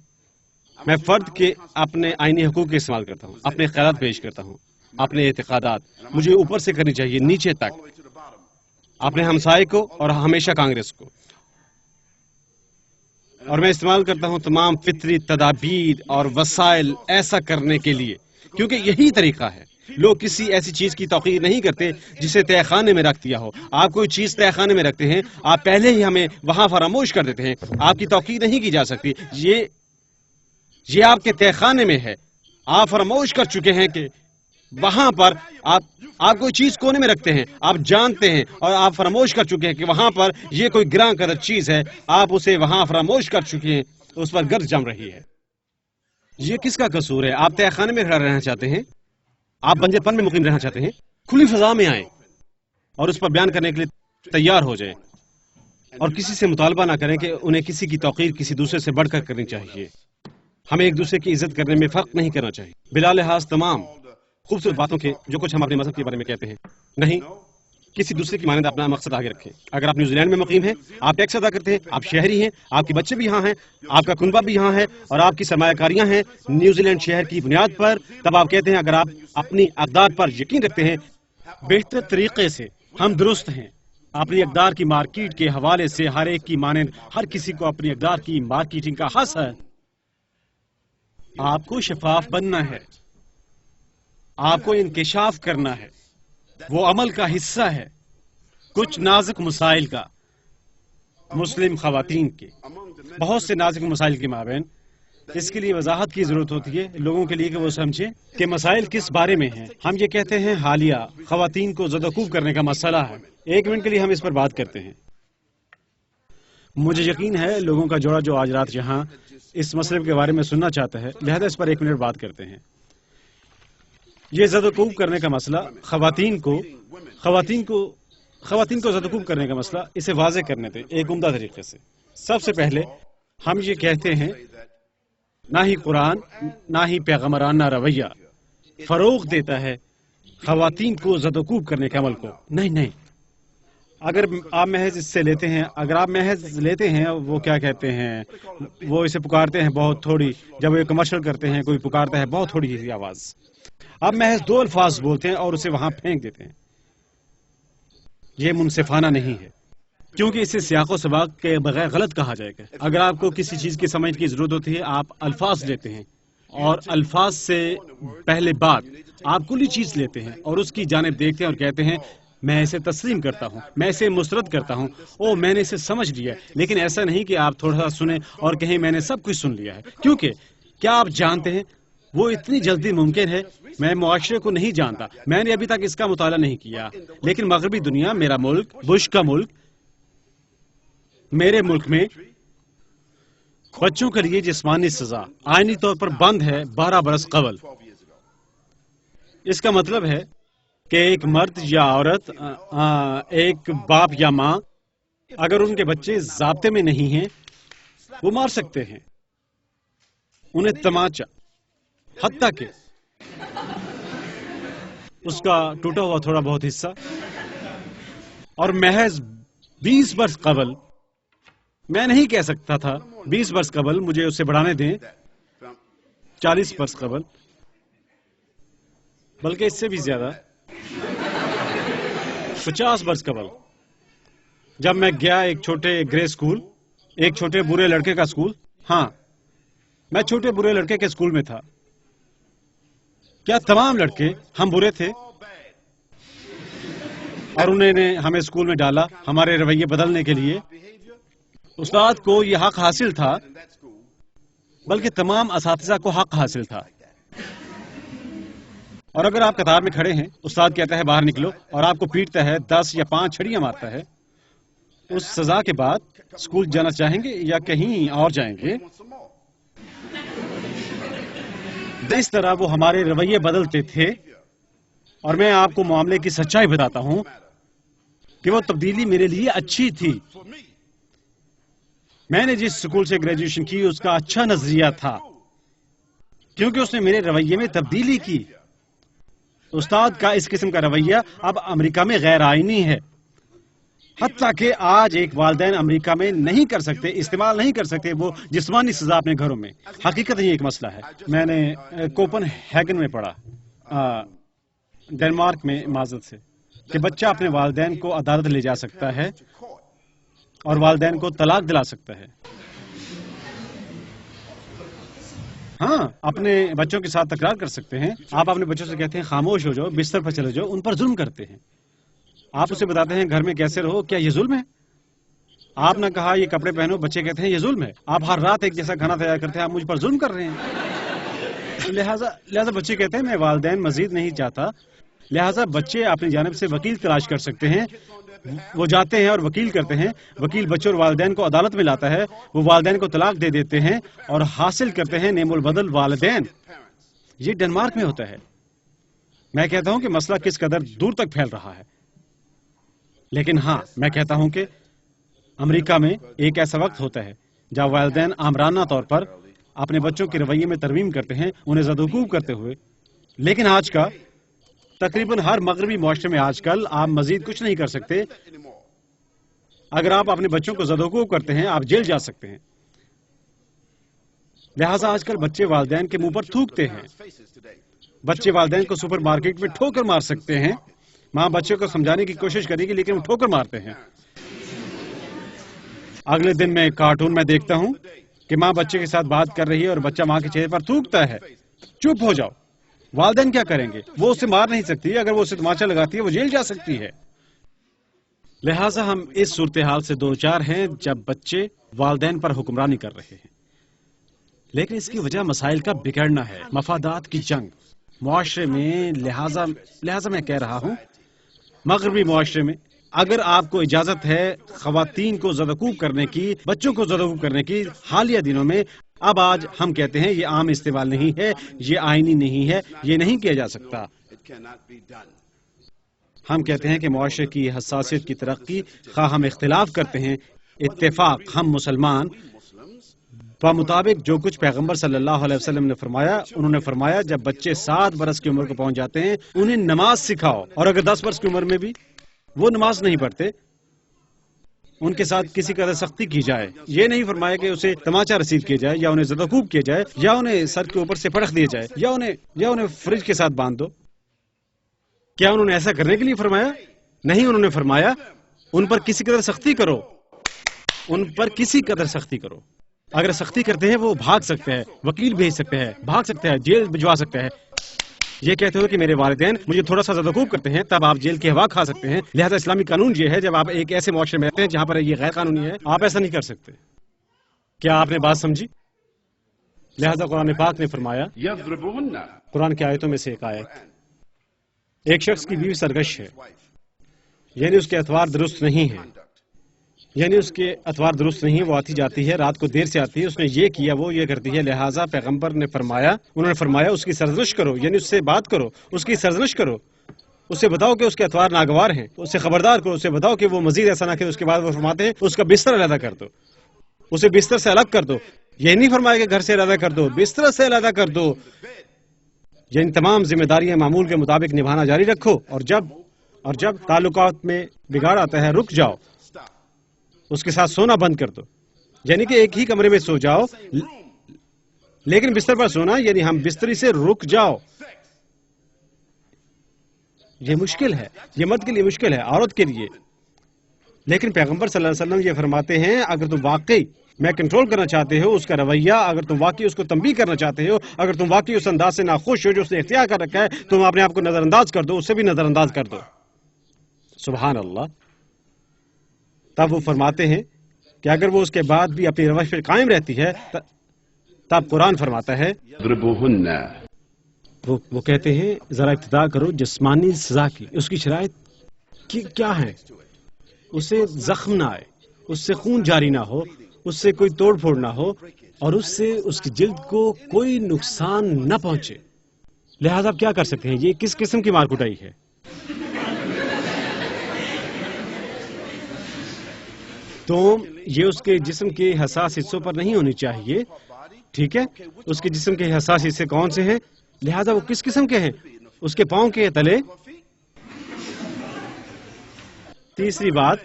S2: میں فرد کے اپنے آئینی حقوق کا استعمال کرتا ہوں، اپنے خیالات پیش کرتا ہوں، اپنے اعتقادات مجھے اوپر سے کرنی چاہیے نیچے تک، اپنے ہمسائے کو اور ہمیشہ کانگریس کو، اور میں استعمال کرتا ہوں تمام فطری تدابیر اور وسائل ایسا کرنے کے لیے، کیونکہ یہی طریقہ ہے۔ لوگ کسی ایسی چیز کی توقیر نہیں کرتے جسے تہہ خانے میں رکھ دیا ہو۔ آپ کوئی چیز تہہ خانے میں رکھتے ہیں، آپ پہلے ہی ہمیں وہاں فراموش کر دیتے ہیں، آپ کی توقیر نہیں کی جا سکتی۔ یہ آپ کے تہہ خانے میں ہے، آپ فراموش کر چکے ہیں کہ وہاں پر آپ کوئی چیز کونے میں رکھتے ہیں، آپ جانتے ہیں اور آپ فراموش کر چکے ہیں کہ وہاں پر یہ کوئی گراں قدر چیز ہے، آپ اسے وہاں فراموش کر چکے ہیں، اس پر گرد جم رہی ہے۔ یہ کس کا قصور ہے؟ آپ تہہ خانے میں کھڑا رہنا چاہتے ہیں، آپ بنجر پن میں مقیم رہنا چاہتے ہیں، کھلی فضا میں آئیں اور اس پر بیان کرنے کے لیے تیار ہو جائیں، اور کسی سے مطالبہ نہ کریں کہ انہیں کسی کی توقیر کسی دوسرے سے بڑھ کر کرنی چاہیے۔ ہمیں ایک دوسرے کی عزت کرنے میں فرق نہیں کرنا چاہیے، بلا لحاظ تمام خوبصورت باتوں کے جو کچھ ہم اپنے مذہب کے بارے میں کہتے ہیں۔ نہیں، کسی دوسرے کی مانند اپنا مقصد آگے رکھیں۔ اگر آپ نیوزی لینڈ میں مقیم ہیں، آپ ٹیکس ادا کرتے ہیں، آپ شہری ہیں، آپ کے بچے بھی یہاں ہیں، آپ کا کنبہ بھی یہاں ہے، اور آپ کی سرمایہ کاریاں ہیں نیوزی لینڈ شہر کی بنیاد پر، تب آپ کہتے ہیں اگر آپ اپنی اقدار پر یقین رکھتے ہیں بہتر طریقے سے، ہم درست ہیں۔ اپنی اقدار کی مارکیٹ کے حوالے سے ہر ایک کی مانند ہر کسی کو اپنی اقدار کی مارکیٹنگ کا حق ہے۔ آپ کو شفاف بننا ہے، آپ کو انکشاف کرنا ہے، وہ عمل کا حصہ ہے۔ کچھ نازک مسائل کا، مسلم خواتین کے بہت سے نازک مسائل کے مابین اس کے لیے وضاحت کی ضرورت ہوتی ہے لوگوں کے لیے کہ وہ سمجھیں کہ مسائل کس بارے میں ہیں۔ ہم یہ کہتے ہیں حالیہ خواتین کو زدوکوب کرنے کا مسئلہ ہے۔ ایک منٹ کے لیے ہم اس پر بات کرتے ہیں۔ مجھے یقین ہے لوگوں کا جوڑا جو آج رات یہاں اس مسئلے کے بارے میں سننا چاہتا ہے، لہذا اس پر ایک منٹ بات کرتے ہیں۔ یہ زدوکوب کرنے کا مسئلہ، خواتین کو زدوکوب کرنے کا مسئلہ، اسے واضح کرنے دیں ایک عمدہ طریقے سے۔ سب سے پہلے ہم یہ کہتے ہیں نہ ہی قرآن نہ ہی پیغمبرانہ رویہ فروغ دیتا ہے خواتین کو زدوکوب کرنے کے عمل کو۔ نہیں، اگر آپ محض اس سے لیتے ہیں، اگر آپ محض لیتے ہیں، وہ کیا کہتے ہیں، وہ اسے پکارتے ہیں بہت تھوڑی، جب وہ کمرشل کرتے ہیں کوئی پکارتا ہے بہت تھوڑی سی آواز، آپ محض 2 الفاظ بولتے ہیں اور اسے وہاں پھینک دیتے ہیں۔ یہ منصفانہ نہیں ہے، کیونکہ اسے سیاق و سباق کے بغیر غلط کہا جائے گا۔ اگر آپ کو کسی چیز کی سمجھ کی ضرورت ہوتی ہے، آپ الفاظ لیتے ہیں، اور الفاظ سے پہلے بات آپ کلی چیز لیتے ہیں اور اس کی جانب دیکھتے ہیں اور کہتے ہیں میں اسے تسلیم کرتا ہوں، میں اسے مسترد کرتا ہوں، او میں نے اسے سمجھ لیا. لیکن ایسا نہیں کہ آپ تھوڑا سا سنیں اور کہیں میں نے سب کچھ سن لیا ہے. کیونکہ کیا آپ جانتے ہیں وہ اتنی جلدی ممکن ہے؟ میں معاشرے کو نہیں جانتا، میں نے ابھی تک اس کا مطالعہ نہیں کیا، لیکن مغربی دنیا، میرا ملک، بش کا ملک، میرے ملک میں بچوں کے لیے جسمانی سزا آئینی طور پر بند ہے 12 برس قبل. اس کا مطلب ہے کہ ایک مرد یا عورت، ایک باپ یا ماں، اگر ان کے بچے ضابطے میں نہیں ہیں وہ مار سکتے ہیں انہیں تماچا، حتیٰ کہ اس کا ٹوٹا ہوا تھوڑا بہت حصہ. اور محض 20 برس قبل، میں نہیں کہہ سکتا تھا 20 برس قبل، مجھے اسے بڑھانے دیں، 40 برس قبل، بلکہ اس سے بھی زیادہ، 50 برس قبل، جب میں گیا ایک چھوٹے گرے اسکول، ایک چھوٹے برے لڑکے کا اسکول. ہاں، میں چھوٹے برے لڑکے کے اسکول میں تھا. کیا تمام لڑکے ہم برے تھے؟ اور انہوں نے ہمیں اسکول میں ڈالا ہمارے رویے بدلنے کے لیے. استاد کو یہ حق حاصل تھا، بلکہ تمام اساتذہ کو حق حاصل تھا. اور اگر آپ قطار میں کھڑے ہیں، استاد کہتا ہے باہر نکلو، اور آپ کو پیٹتا ہے، 10 یا 5 چھڑیاں مارتا ہے، اس سزا کے بعد اسکول جانا چاہیں گے یا کہیں اور جائیں گے؟ اس طرح وہ ہمارے رویے بدلتے تھے. اور میں آپ کو معاملے کی سچائی بتاتا ہوں کہ وہ تبدیلی میرے لیے اچھی تھی. میں نے جس اسکول سے گریجویشن کی اس کا اچھا نظریہ تھا، کیونکہ اس نے میرے رویے میں تبدیلی کی. استاد کا اس قسم کا رویہ اب امریکہ میں غیر آئینی ہے، حتیٰ کہ آج ایک والدین امریکہ میں نہیں کر سکتے، استعمال نہیں کر سکتے وہ جسمانی سزا اپنے گھروں میں. حقیقت یہ ایک مسئلہ ہے. میں نے کوپن ہیگن میں پڑھا، ڈنمارک میں، معذرت سے، کہ بچہ اپنے والدین کو عدالت لے جا سکتا ہے اور والدین کو طلاق دلا سکتا ہے. ہاں، اپنے بچوں کے ساتھ تکرار کر سکتے ہیں. آپ اپنے بچوں سے کہتے ہیں خاموش ہو جاؤ، بستر پر چلے جاؤ، ان پر ظلم کرتے ہیں. آپ اسے بتاتے ہیں گھر میں کیسے رہو، کیا یہ ظلم ہے؟ آپ نے کہا یہ کپڑے پہنو، بچے کہتے ہیں یہ ظلم ہے. آپ ہر رات ایک جیسا کھانا تیار کرتے ہیں، آپ مجھ پر ظلم کر رہے ہیں. لہذا بچے کہتے ہیں میں والدین مزید نہیں چاہتا. لہذا بچے اپنی جانب سے وکیل تلاش کر سکتے ہیں. وہ جاتے ہیں اور وکیل کرتے ہیں، وکیل بچوں اور والدین کو عدالت میں لاتا ہے، وہ والدین کو طلاق دے دیتے ہیں اور حاصل کرتے ہیں نعم البدل والدین. یہ ڈنمارک میں ہوتا ہے. میں کہتا ہوں کہ مسئلہ کس قدر دور تک پھیل رہا ہے، لیکن ہاں میں کہتا ہوں کہ امریکہ میں ایک ایسا وقت ہوتا ہے جب والدین آمرانہ طور پر اپنے بچوں کے رویے میں ترمیم کرتے ہیں، انہیں زدوکوب کرتے ہوئے. لیکن آج کا تقریباً ہر مغربی معاشرے میں آج کل آپ مزید کچھ نہیں کر سکتے. اگر آپ اپنے بچوں کو زدوکوب کرتے ہیں، آپ جیل جا سکتے ہیں. لہٰذا آج کل بچے والدین کے منہ پر تھوکتے ہیں. بچے والدین کو سپر مارکیٹ میں ٹھوکر مار سکتے ہیں. ماں بچے کو سمجھانے کی کوشش کرے گی لیکن وہ ٹھوکر مارتے ہیں. اگلے دن میں کارٹون میں دیکھتا ہوں کہ ماں بچے کے ساتھ بات کر رہی ہے اور بچہ ماں کے چہرے پر تھوکتا ہے. چپ ہو جاؤ. والدین کیا کریں گے؟ وہ اسے مار نہیں سکتی. اگر وہ اسے تماچا لگاتی ہے وہ جیل جا سکتی ہے. لہٰذا ہم اس صورتحال سے دوچار ہیں جب بچے والدین پر حکمرانی کر رہے ہیں. لیکن اس کی وجہ مسائل کا بگڑنا ہے، مفادات کی جنگ معاشرے میں. لہٰذا میں کہہ رہا ہوں مغربی معاشرے میں اگر آپ کو اجازت ہے خواتین کو زدوکوب کرنے کی، بچوں کو زدوکوب کرنے کی حالیہ دنوں میں، اب آج ہم کہتے ہیں یہ عام استعمال نہیں ہے، یہ آئینی نہیں ہے، یہ نہیں کیا جا سکتا. ہم کہتے ہیں کہ معاشرے کی حساسیت کی ترقی، خواہ ہم اختلاف کرتے ہیں، اتفاق ہم مسلمان بمطابق جو کچھ پیغمبر صلی اللہ علیہ وسلم نے فرمایا. انہوں نے فرمایا جب بچے 7 برس کی عمر کو پہنچ جاتے ہیں انہیں نماز سکھاؤ، اور اگر 10 برس کی عمر میں بھی وہ نماز نہیں پڑھتے ان کے ساتھ کسی قدر سختی کی جائے. یہ نہیں فرمایا کہ اسے تماچا رسید کیا جائے یا انہیں زدوکوب کیا جائے یا انہیں سر کے اوپر سے پٹخ دیا جائے یا انہیں فریج کے ساتھ باندھ دو. کیا انہوں نے ایسا کرنے کے لیے فرمایا؟ نہیں. انہوں نے فرمایا ان پر کسی قدر سختی کرو، ان پر کسی قدر سختی کرو. اگر سختی کرتے ہیں وہ بھاگ سکتے ہیں، وکیل بھیج سکتے ہیں، بھاگ سکتے ہیں، جیل بھجوا سکتے ہیں. یہ کہتے ہو کہ میرے والدین مجھے تھوڑا سا زدوکوب کرتے ہیں تب آپ جیل کی ہوا کھا سکتے ہیں، لہذا اسلامی قانون یہ ہے جب آپ ایک ایسے معاشرے میں رہتے ہیں جہاں پر یہ غیر قانونی ہے آپ ایسا نہیں کر سکتے۔ کیا آپ نے بات سمجھی؟ لہذا قرآن پاک نے فرمایا،
S3: يضربهن
S2: قرآن کی آیتوں میں سے ایک آیت، ایک شخص کی بیوی سرگش ہے، یعنی اس کے اتوار درست نہیں ہیں، یعنی اس کے اتوار درست نہیں، وہ آتی جاتی ہے، رات کو دیر سے آتی ہے، اس نے یہ کیا وہ یہ کرتی ہے، لہٰذا پیغمبر نے فرمایا، انہوں نے فرمایا اس کی سرزنش کرو، یعنی اس سے بات کرو، اس کی سرزنش کرو، اس سے بتاؤ کہ اس کے اتوار ناگوار ہیں، اس سے خبردار کرو، اس سے بتاؤ کہ وہ مزید ایسا نہ کرے۔ اس کے بعد وہ فرماتے ہیں اس کا بستر علیحدہ کر دو، اسے بستر سے الگ کر دو، یہ نہیں فرمایا کہ گھر سے علیحدہ کر دو، بستر سے علیحدہ کر دو، یعنی تمام ذمہ داریاں معمول کے مطابق نبھانا جاری رکھو، اور جب تعلقات میں بگاڑ آتا ہے رک جاؤ، اس کے ساتھ سونا بند کر دو، یعنی کہ ایک ہی کمرے میں سو جاؤ لیکن بستر پر سونا، یعنی ہم بستری سے رک جاؤ۔ یہ مشکل ہے، یہ مرد کے لیے مشکل ہے، عورت کے لیے، لیکن پیغمبر صلی اللہ علیہ وسلم یہ فرماتے ہیں اگر تم واقعی میں کنٹرول کرنا چاہتے ہو اس کا رویہ، اگر تم واقعی اس کو تنبیہ کرنا چاہتے ہو، اگر تم واقعی اس انداز سے ناخوش ہو جو اس نے اختیار کر رکھا ہے، تم اپنے آپ کو نظر انداز کر دو، اس سے بھی نظر انداز کر دو۔ سبحان اللہ۔ تب وہ فرماتے ہیں کہ اگر وہ اس کے بعد بھی اپنی روش پر قائم رہتی ہے تب قرآن فرماتا ہے،
S3: يضربهن
S2: وہ کہتے ہیں ذرا ابتدا کرو جسمانی سزا کی، اس کی شرائط کیا ہے؟ اسے زخم نہ آئے، اس سے خون جاری نہ ہو، اس سے کوئی توڑ پھوڑ نہ ہو، اور اس سے اس کی جلد کو کوئی نقصان نہ پہنچے۔ لہذا آپ کیا کر سکتے ہیں؟ یہ کس قسم کی مار کٹائی ہے؟ تو یہ اس کے جسم کے حساس حصوں پر نہیں ہونی چاہیے، ٹھیک ہے؟ اس کے جسم کے حساس حصے کون سے ہیں؟ لہذا وہ کس قسم کے ہیں؟ اس کے پاؤں کے تلے۔ تیسری بات،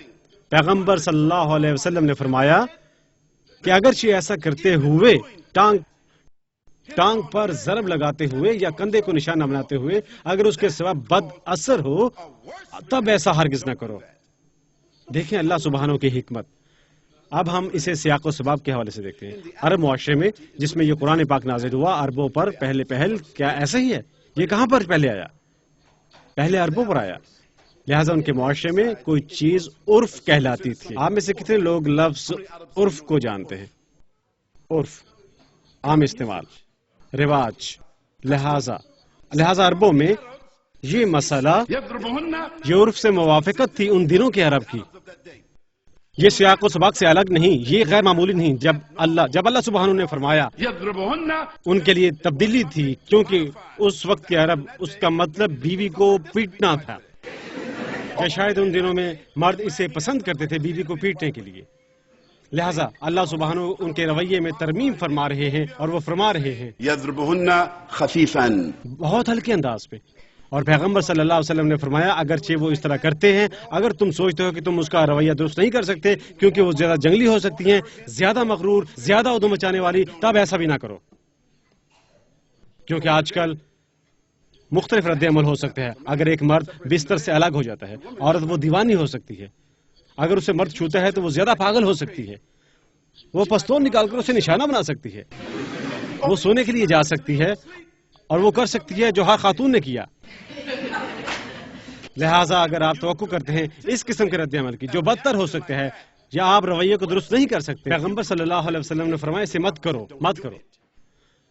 S2: پیغمبر صلی اللہ علیہ وسلم نے فرمایا کہ اگرچہ ایسا کرتے ہوئے ٹانگ پر ضرب لگاتے ہوئے یا کندھے کو نشانہ بناتے ہوئے اگر اس کے سوا بد اثر ہو تب ایسا ہرگز نہ کرو۔ دیکھیں اللہ سبحانہ کی حکمت۔ اب ہم اسے سیاق و سباب کے حوالے سے دیکھتے ہیں۔ عرب معاشرے میں جس میں یہ قرآن پاک نازل ہوا، عربوں پر پہل کیا ایسا ہی ہے؟ یہ کہاں پر پہلے آیا؟ پہلے عربوں پر آیا، لہٰذا ان کے معاشرے میں کوئی چیز عرف کہلاتی تھی۔ آپ میں سے کتنے لوگ لفظ عرف کو جانتے ہیں؟ عرف، عام استعمال، رواج۔ لہٰذا عربوں میں یہ مسئلہ،
S3: يضربهن
S2: یہ عرف سے موافقت تھی ان دنوں کے عرب کی، یہ سیاق و سباق سے الگ نہیں، یہ غیر معمولی نہیں۔ جب اللہ سبحانہ نے فرمایا
S3: يضربهن
S2: ان کے لیے تبدیلی تھی، کیونکہ اس وقت کے عرب اس کا مطلب بیوی کو پیٹنا تھا، یا شاید ان دنوں میں مرد اسے پسند کرتے تھے بیوی کو پیٹنے کے لیے۔ لہٰذا اللہ سبحانہ ان کے رویے میں ترمیم فرما رہے ہیں، اور وہ فرما رہے ہیں
S3: يضربهن خفيفا
S2: بہت ہلکے انداز پہ۔ اور پیغمبر صلی اللہ علیہ وسلم نے فرمایا اگرچہ وہ اس طرح کرتے ہیں، اگر تم سوچتے ہو کہ تم اس کا رویہ درست نہیں کر سکتے کیونکہ وہ زیادہ جنگلی ہو سکتی ہیں، زیادہ مغرور، زیادہ ادھم مچانے والی، تب ایسا بھی نہ کرو، کیونکہ آج کل مختلف رد عمل ہو سکتے ہیں۔ اگر ایک مرد بستر سے الگ ہو جاتا ہے، عورت وہ دیوانی ہو سکتی ہے، اگر اسے مرد چھوتا ہے تو وہ زیادہ پاگل ہو سکتی ہے، وہ پستول نکال کر اسے نشانہ بنا سکتی ہے، وہ سونے کے لیے جا سکتی ہے، اور وہ کر سکتی ہے جو ہر خاتون نے کیا۔ لہٰذا اگر آپ توقع کرتے ہیں اس قسم کے رد عمل کی جو بدتر ہو سکتے ہیں، یا آپ رویے کو درست نہیں کر سکتے، پیغمبر صلی اللہ علیہ وسلم نے فرمایا اسے مت کرو۔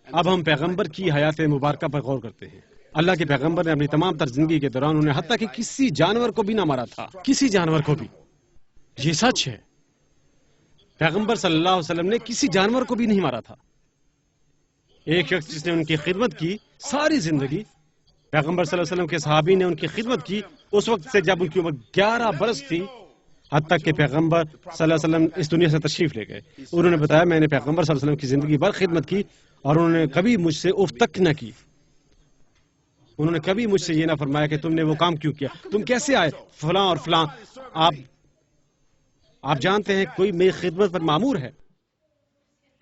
S2: اب ہم پیغمبر کی حیات مبارکہ پر غور کرتے ہیں۔ اللہ کے پیغمبر نے اپنی تمام تر زندگی کے دوران انہیں حتیٰ کہ کسی جانور کو بھی نہ مارا تھا، کسی جانور کو بھی۔ یہ سچ ہے، پیغمبر صلی اللہ علیہ وسلم نے کسی جانور کو بھی نہیں مارا تھا۔ ایک شخص جس نے ان کی خدمت کی ساری زندگی، پیغمبر صلی اللہ علیہ وسلم کے صحابی نے ان کی خدمت کی اس وقت سے جب ان کی عمر 11 برس تھی، حتیٰ کہ پیغمبر صلی اللہ علیہ وسلم اس دنیا سے تشریف لے گئے۔ انہوں نے بتایا میں نے پیغمبر صلی اللہ علیہ وسلم کی زندگی بھر خدمت کی، اور انہوں نے کبھی مجھ سے اف تک نہ کی۔ انہوں نے کبھی مجھ سے یہ نہ فرمایا کہ تم نے وہ کام کیوں کیا، تم کیسے آئے، فلاں اور فلاں۔ آپ جانتے ہیں کوئی میری خدمت پر مامور ہے،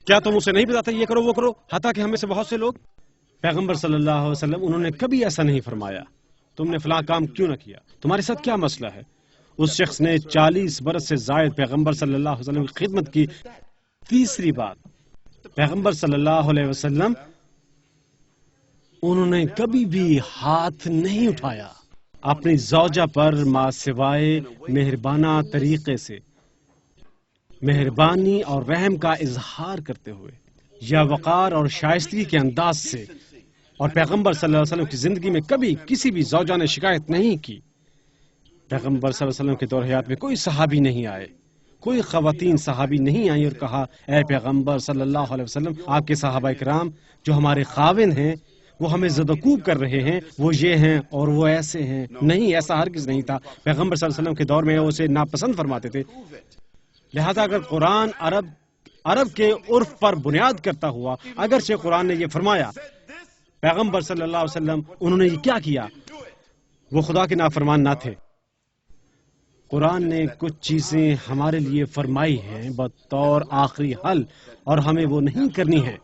S2: کیا تم اسے نہیں بتاتے یہ کرو وہ کرو؟ حتیٰ کہ ہم میں سے بہت سے لوگ، پیغمبر صلی اللہ علیہ وسلم انہوں نے کبھی ایسا نہیں فرمایا تم نے فلاں کام کیوں نہ کیا، تمہارے ساتھ کیا مسئلہ ہے۔ اس شخص نے 40 برس سے زائد پیغمبر صلی اللہ علیہ وسلم کی خدمت کی۔ تیسری بات، پیغمبر صلی اللہ علیہ وسلم انہوں نے کبھی بھی ہاتھ نہیں اٹھایا اپنی زوجہ پر ماں سوائے مہربانہ طریقے سے مہربانی اور رحم کا اظہار کرتے ہوئے یا وقار اور شائستگی کے انداز سے. اور پیغمبر صلی اللہ علیہ وسلم کی زندگی میں کبھی کسی بھی زوجہ نے شکایت نہیں کی. پیغمبر صلی اللہ علیہ وسلم کے دور حیات میں کوئی صحابی نہیں آئے, کوئی خواتین صحابی نہیں آئی اور کہا اے پیغمبر صلی اللہ علیہ وسلم آپ کے صحابہ کرام جو ہمارے خاوند ہیں وہ ہمیں زدوکوب کر رہے ہیں, وہ یہ ہیں اور وہ ایسے ہیں. نہیں, ایسا ہرگز نہیں تھا. پیغمبر صلی اللہ علیہ وسلم کے دور میں وہ اسے ناپسند فرماتے تھے. لہذا اگر قرآن عرب کے عرف پر بنیاد کرتا ہوا, اگرچہ قرآن نے یہ فرمایا, پیغمبر صلی اللہ علیہ وسلم انہوں نے یہ کیا کیا؟ وہ خدا کے نافرمان نہ تھے. قرآن نے کچھ چیزیں ہمارے لیے فرمائی ہیں بطور آخری حل, اور ہمیں وہ نہیں کرنی ہے.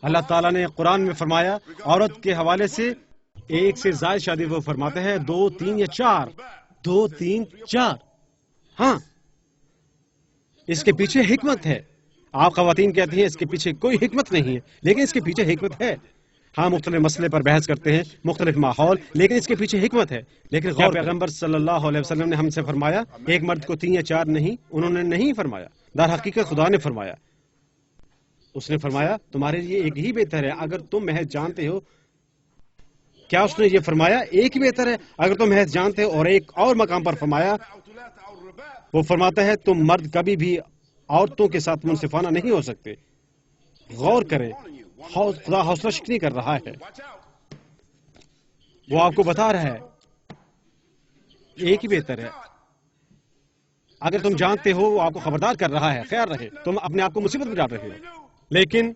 S2: اللہ تعالیٰ نے قرآن میں فرمایا عورت کے حوالے سے ایک سے زائد شادی وہ فرماتا ہے 2, 3 یا 4. 2, 3, 4. ہاں, اس کے پیچھے حکمت ہے. آپ خواتین کہتی ہیں اس کے پیچھے کوئی حکمت نہیں ہے, لیکن اس کے پیچھے حکمت ہے. ہاں, مختلف مسئلے پر بحث کرتے ہیں, مختلف ماحول, لیکن اس کے پیچھے حکمت ہے. لیکن غور پیغمبر صلی اللہ علیہ وسلم نے ہم سے فرمایا ایک مرد کو 3 یا 4 نہیں, انہوں نے نہیں فرمایا. در حقیقت خدا نے فرمایا. اس نے فرمایا تمہارے لیے ایک ہی بہتر ہے اگر تم محض جانتے ہو. کیا اس نے یہ فرمایا ایک ہی بہتر ہے اگر تم محض جانتے ہو؟ اور ایک اور مقام پر فرمایا, وہ فرماتا ہے تم مرد کبھی بھی عورتوں کے ساتھ منصفانہ نہیں ہو سکتے. غور کریں, خدا حوصلہ شکنی کر رہا ہے. وہ آپ کو بتا رہا ہے ایک ہی بہتر ہے. اگر تم جانتے ہو وہ آپ کو خبردار کر رہا ہے, خیال رہے تم اپنے آپ کو مصیبت میں ڈال رہے ہو. لیکن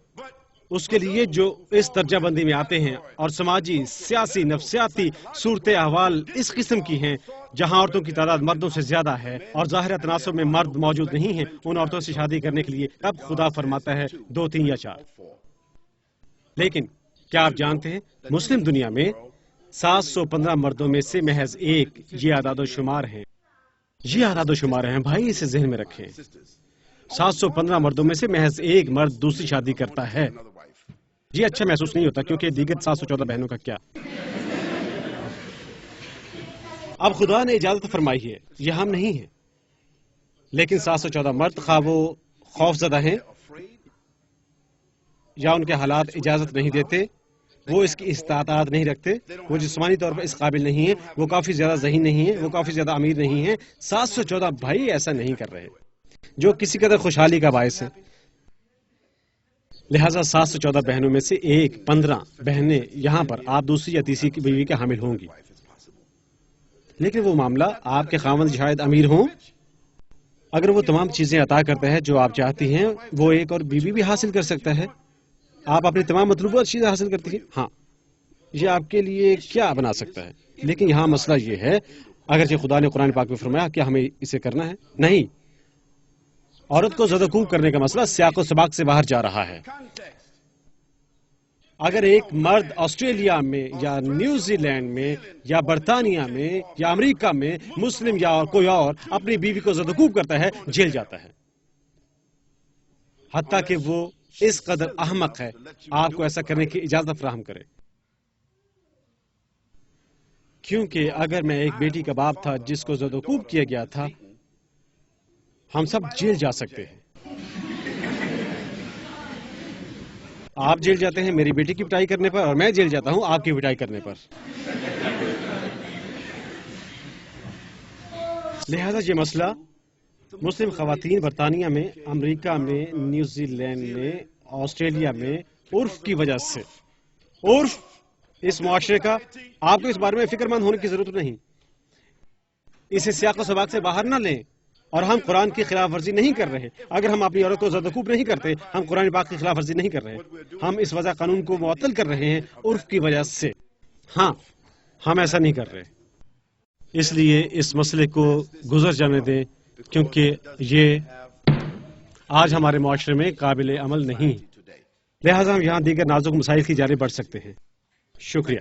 S2: اس کے لیے جو اس درجہ بندی میں آتے ہیں اور سماجی, سیاسی, نفسیاتی صورت احوال اس قسم کی ہیں جہاں عورتوں کی تعداد مردوں سے زیادہ ہے اور ظاہر تناسب میں مرد موجود نہیں ہیں, ان عورتوں سے شادی کرنے کے لیے تب خدا فرماتا ہے 2, 3 یا 4. لیکن کیا آپ جانتے ہیں مسلم دنیا میں 715 مردوں میں سے محض ایک, یہ اعداد و شمار ہیں, یہ اعداد و شمار ہیں بھائی, اسے ذہن میں رکھیں. 715 مردوں میں سے محض ایک مرد دوسری شادی کرتا ہے. یہ اچھا محسوس نہیں ہوتا کیونکہ دیگر 714 بہنوں کا کیا. اب خدا نے اجازت فرمائی ہے, یہ ہم نہیں ہیں, لیکن 714 مرد خواہ وہ خوف زدہ ہیں یا ان کے حالات اجازت نہیں دیتے, وہ اس کی استطاعت نہیں رکھتے, وہ جسمانی طور پر اس قابل نہیں ہیں, وہ کافی زیادہ ذہین نہیں ہیں, وہ کافی زیادہ امیر نہیں ہیں. 714 بھائی ایسا نہیں کر رہے جو کسی قدر خوشحالی کا باعث ہے. لہذا 714 بہنوں میں سے 15 بہنیں یہاں پر آپ دوسری یا تیسری کی بیوی کے حامل ہوں گی. لیکن وہ معاملہ آپ کے خاوند شاید امیر ہوں, اگر وہ تمام چیزیں عطا کرتا ہے جو آپ چاہتی ہیں, وہ ایک اور بیوی بھی حاصل کر سکتا ہے. آپ اپنی تمام مطلوبات چیزیں حاصل کرتی ہیں, ہاں یہ آپ کے لیے کیا بنا سکتا ہے. لیکن یہاں مسئلہ یہ ہے, اگرچہ خدا نے قرآن پاک میں فرمایا کہ ہمیں اسے کرنا ہے, نہیں, عورت کو زدوکوب کرنے کا مسئلہ سیاق و سباق سے باہر جا رہا ہے. اگر ایک مرد آسٹریلیا میں یا نیوزی لینڈ میں یا برطانیہ میں یا امریکہ میں مسلم یا کوئی اور اپنی بیوی کو زدوکوب کرتا ہے, جیل جاتا ہے, حتیٰ کہ وہ اس قدر احمق ہے آپ کو ایسا کرنے کی اجازت فراہم کرے. کیونکہ اگر میں ایک بیٹی کا باپ تھا جس کو زدوکوب کیا گیا تھا, ہم سب جیل جا سکتے ہیں. آپ جیل جاتے ہیں میری بیٹی کی پٹائی کرنے پر, اور میں جیل جاتا ہوں آپ کی پٹائی کرنے پر. لہذا یہ مسئلہ مسلم خواتین برطانیہ میں, امریکہ میں, نیوزی لینڈ میں, آسٹریلیا میں عرف کی وجہ سے, عرف اس معاشرے کا, آپ کو اس بارے میں فکر مند ہونے کی ضرورت نہیں. اسے سیاق و سباق سے باہر نہ لیں, اور ہم قرآن کی خلاف ورزی نہیں کر رہے. اگر ہم اپنی عورت کو زدوکوب نہیں کرتے, ہم قرآن پاک کی خلاف ورزی نہیں کر رہے, ہم اس وضع قانون کو معطل کر رہے ہیں عرف کی وجہ سے. ہاں, ہم ایسا نہیں کر رہے. اس لیے اس مسئلے کو گزر جانے دیں, کیونکہ یہ آج ہمارے معاشرے میں قابل عمل نہیں. لہذا ہم یہاں دیگر نازک مسائل کی جانب بڑھ سکتے ہیں. شکریہ.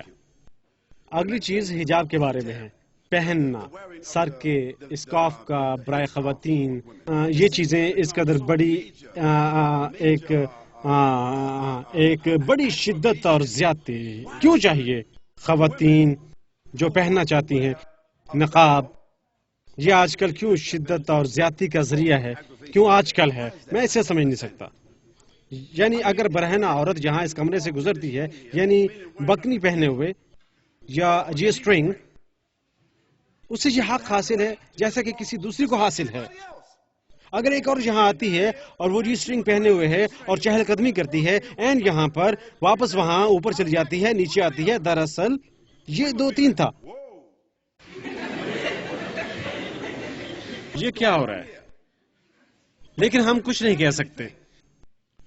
S2: اگلی چیز حجاب کے بارے میں ہے. پہننا, سر کے اسکارف کا برائے خواتین, یہ چیزیں اس قدر بڑی ایک ایک بڑی شدت اور زیادتی کیوں چاہیے؟ خواتین جو پہننا چاہتی ہیں نقاب، یہ آج کل کیوں شدت اور زیادتی کا ذریعہ ہے؟ کیوں آج کل ہے؟ میں اسے سمجھ نہیں سکتا. یعنی اگر برہنہ عورت جہاں اس کمرے سے گزرتی ہے، یعنی بکنی پہنے ہوئے یا جی اسٹرنگ، اسے یہ حق حاصل ہے جیسا کہ کسی دوسری کو حاصل ہے. اگر ایک اور یہاں آتی ہے اور وہ جی اسٹرنگ پہنے ہوئے ہے اور چہل قدمی کرتی ہے اینڈ یہاں پر واپس وہاں اوپر چلی جاتی ہے، نیچے آتی ہے، دراصل یہ 2-3 تھا. یہ کیا ہو رہا ہے؟ لیکن ہم کچھ نہیں کہہ سکتے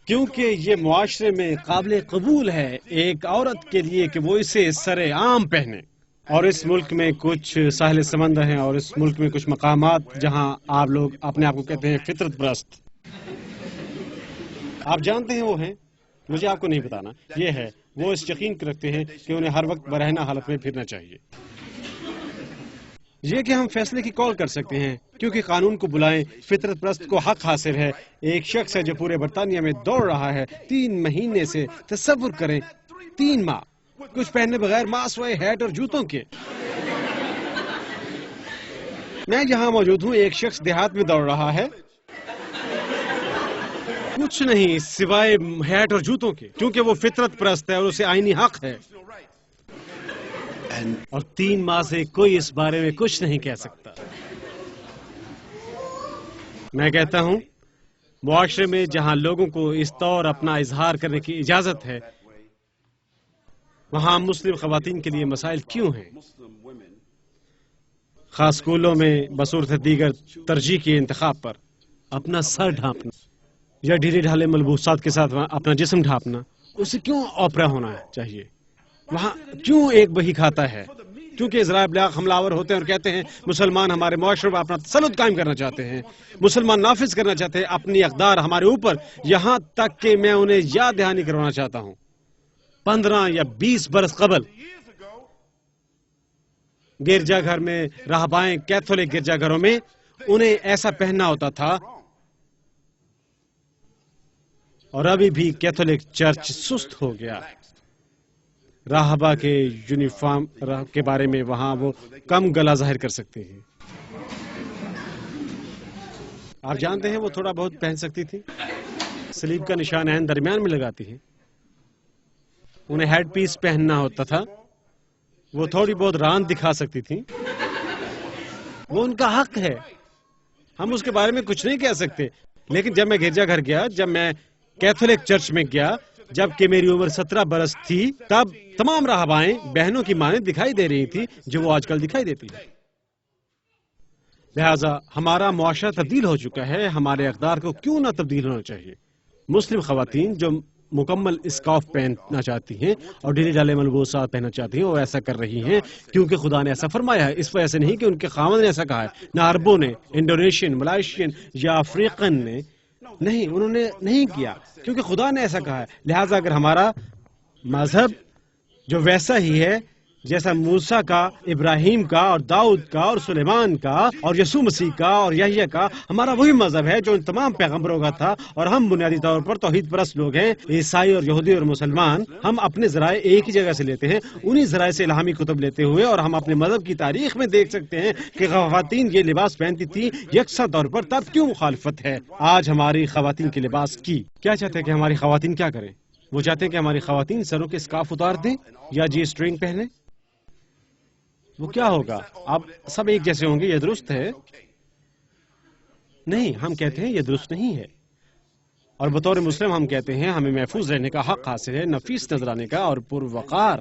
S2: کیونکہ یہ معاشرے میں قابل قبول ہے ایک عورت کے لیے کہ وہ اسے سر عام پہنے. اور اس ملک میں کچھ ساحل سمندر ہیں اور اس ملک میں کچھ مقامات جہاں آپ لوگ اپنے آپ کو کہتے ہیں فطرت پرست. آپ جانتے ہیں وہ ہیں، مجھے آپ کو نہیں بتانا. یہ ہے وہ اس یقین رکھتے ہیں کہ انہیں ہر وقت برہنہ حالت میں پھرنا چاہیے. یہ کہ ہم فیصلے کی کال کر سکتے ہیں کیونکہ قانون کو بلائیں. فطرت پرست کو حق حاصل ہے. ایک شخص ہے جو پورے برطانیہ میں دوڑ رہا ہے 3 مہینے سے. تصور کریں 3 ماہ کچھ پہنے بغیر، ماسک وائے ہیٹ اور جوتوں کے. میں جہاں موجود ہوں ایک شخص دیہات میں دوڑ رہا ہے، کچھ نہیں سوائے ہیٹ اور جوتوں کے، کیونکہ وہ فطرت پرست ہے اور اسے آئینی حق ہے. اور 3 ماہ سے کوئی اس بارے میں کچھ نہیں کہہ سکتا. میں کہتا ہوں معاشرے میں جہاں لوگوں کو اس طور اپنا اظہار کرنے کی اجازت ہے، وہاں مسلم خواتین کے لیے مسائل کیوں ہیں؟ خاص اسکولوں میں بصورت دیگر ترجیح کے انتخاب پر اپنا سر ڈھانپنا یا ڈھیلے ڈھالے ملبوسات کے ساتھ اپنا جسم ڈھانپنا، اسے کیوں اوپرا ہونا چاہیے؟ وہاں کیوں ایک بہی کھاتا ہے؟ کیونکہ ذرائع ابلاغ حملہ ہوتے ہیں اور کہتے ہیں مسلمان ہمارے معاشرے میں اپنا تسلط قائم کرنا چاہتے ہیں، مسلمان نافذ کرنا چاہتے ہیں اپنی اقدار ہمارے اوپر. یہاں تک کہ میں انہیں یاد دہانی کروانا چاہتا ہوں 15 یا 20 برس قبل گرجا گھر میں راہبائیں کیتھولک گرجا گھروں میں انہیں ایسا پہننا ہوتا تھا. اور ابھی بھی کیتھولک چرچ سست ہو گیا. راہبہ کے یونیفارم کے بارے میں وہاں وہ کم گلا ظاہر کر سکتے ہیں. آپ جانتے ہیں وہ تھوڑا بہت پہن سکتی تھی، سلیب کا نشان عین درمیان میں لگاتی ہیں. انہیں ہیڈ پیس پہننا ہوتا تھا، وہ تھوڑی بہت راند دکھا سکتی تھی. وہ ان کا حق ہے، ہم اس کے بارے میں کچھ نہیں کہہ سکتے. لیکن جب میں گرجا گھر گیا، جب میں کیتھولک چرچ میں گیا، جبکہ میری عمر 17 برس تھی، تب تمام راہبائیں بہنوں کی مانند دکھائی دے رہی تھی جو وہ آج کل دکھائی دیتی ہے. لہذا ہمارا معاشرہ تبدیل ہو چکا ہے، ہمارے اقدار کو کیوں نہ تبدیل ہونا چاہیے. مسلم خواتین جو مکمل اسکارف پہننا چاہتی ہیں اور ڈھیلے ڈھالے ملبوسات پہننا چاہتی ہیں وہ ایسا کر رہی ہیں کیونکہ خدا نے ایسا فرمایا ہے. اس وجہ سے نہیں کہ ان کے خاوند نے ایسا کہا ہے، نہ عربوں نے، انڈونیشین، ملائیشین یا افریقن نے، نہیں، انہوں نے نہیں کیا کیونکہ خدا نے ایسا کہا ہے. لہٰذا اگر ہمارا مذہب جو ویسا ہی ہے جیسا موسیٰ کا، ابراہیم کا اور داؤد کا اور سلیمان کا اور یسوع مسیح کا اور یحییٰ کا، ہمارا وہی مذہب ہے جو ان تمام پیغمبروں کا تھا. اور ہم بنیادی طور پر توحید پرست لوگ ہیں، عیسائی اور یہودی اور مسلمان. ہم اپنے ذرائع ایک ہی جگہ سے لیتے ہیں، انہی ذرائع سے الہامی کتب لیتے ہوئے. اور ہم اپنے مذہب کی تاریخ میں دیکھ سکتے ہیں کہ خواتین یہ لباس پہنتی تھی یکساں طور پر، تب کیوں مخالفت ہے آج ہماری خواتین کے لباس کی؟ کیا چاہتے ہیں کہ ہماری خواتین کیا کریں؟ وہ چاہتے ہیں کہ ہماری خواتین سروں کے سکارف اتار دیں یا جی اسٹرنگ پہنیں. وہ کیا ہوگا؟ اب سب ایک جیسے ہوں گے، یہ درست ہے؟ نہیں، ہم کہتے ہیں یہ درست نہیں ہے. اور بطور مسلم ہم کہتے ہیں ہمیں محفوظ رہنے کا حق حاصل ہے، نفیس نظر آنے کا اور پروقار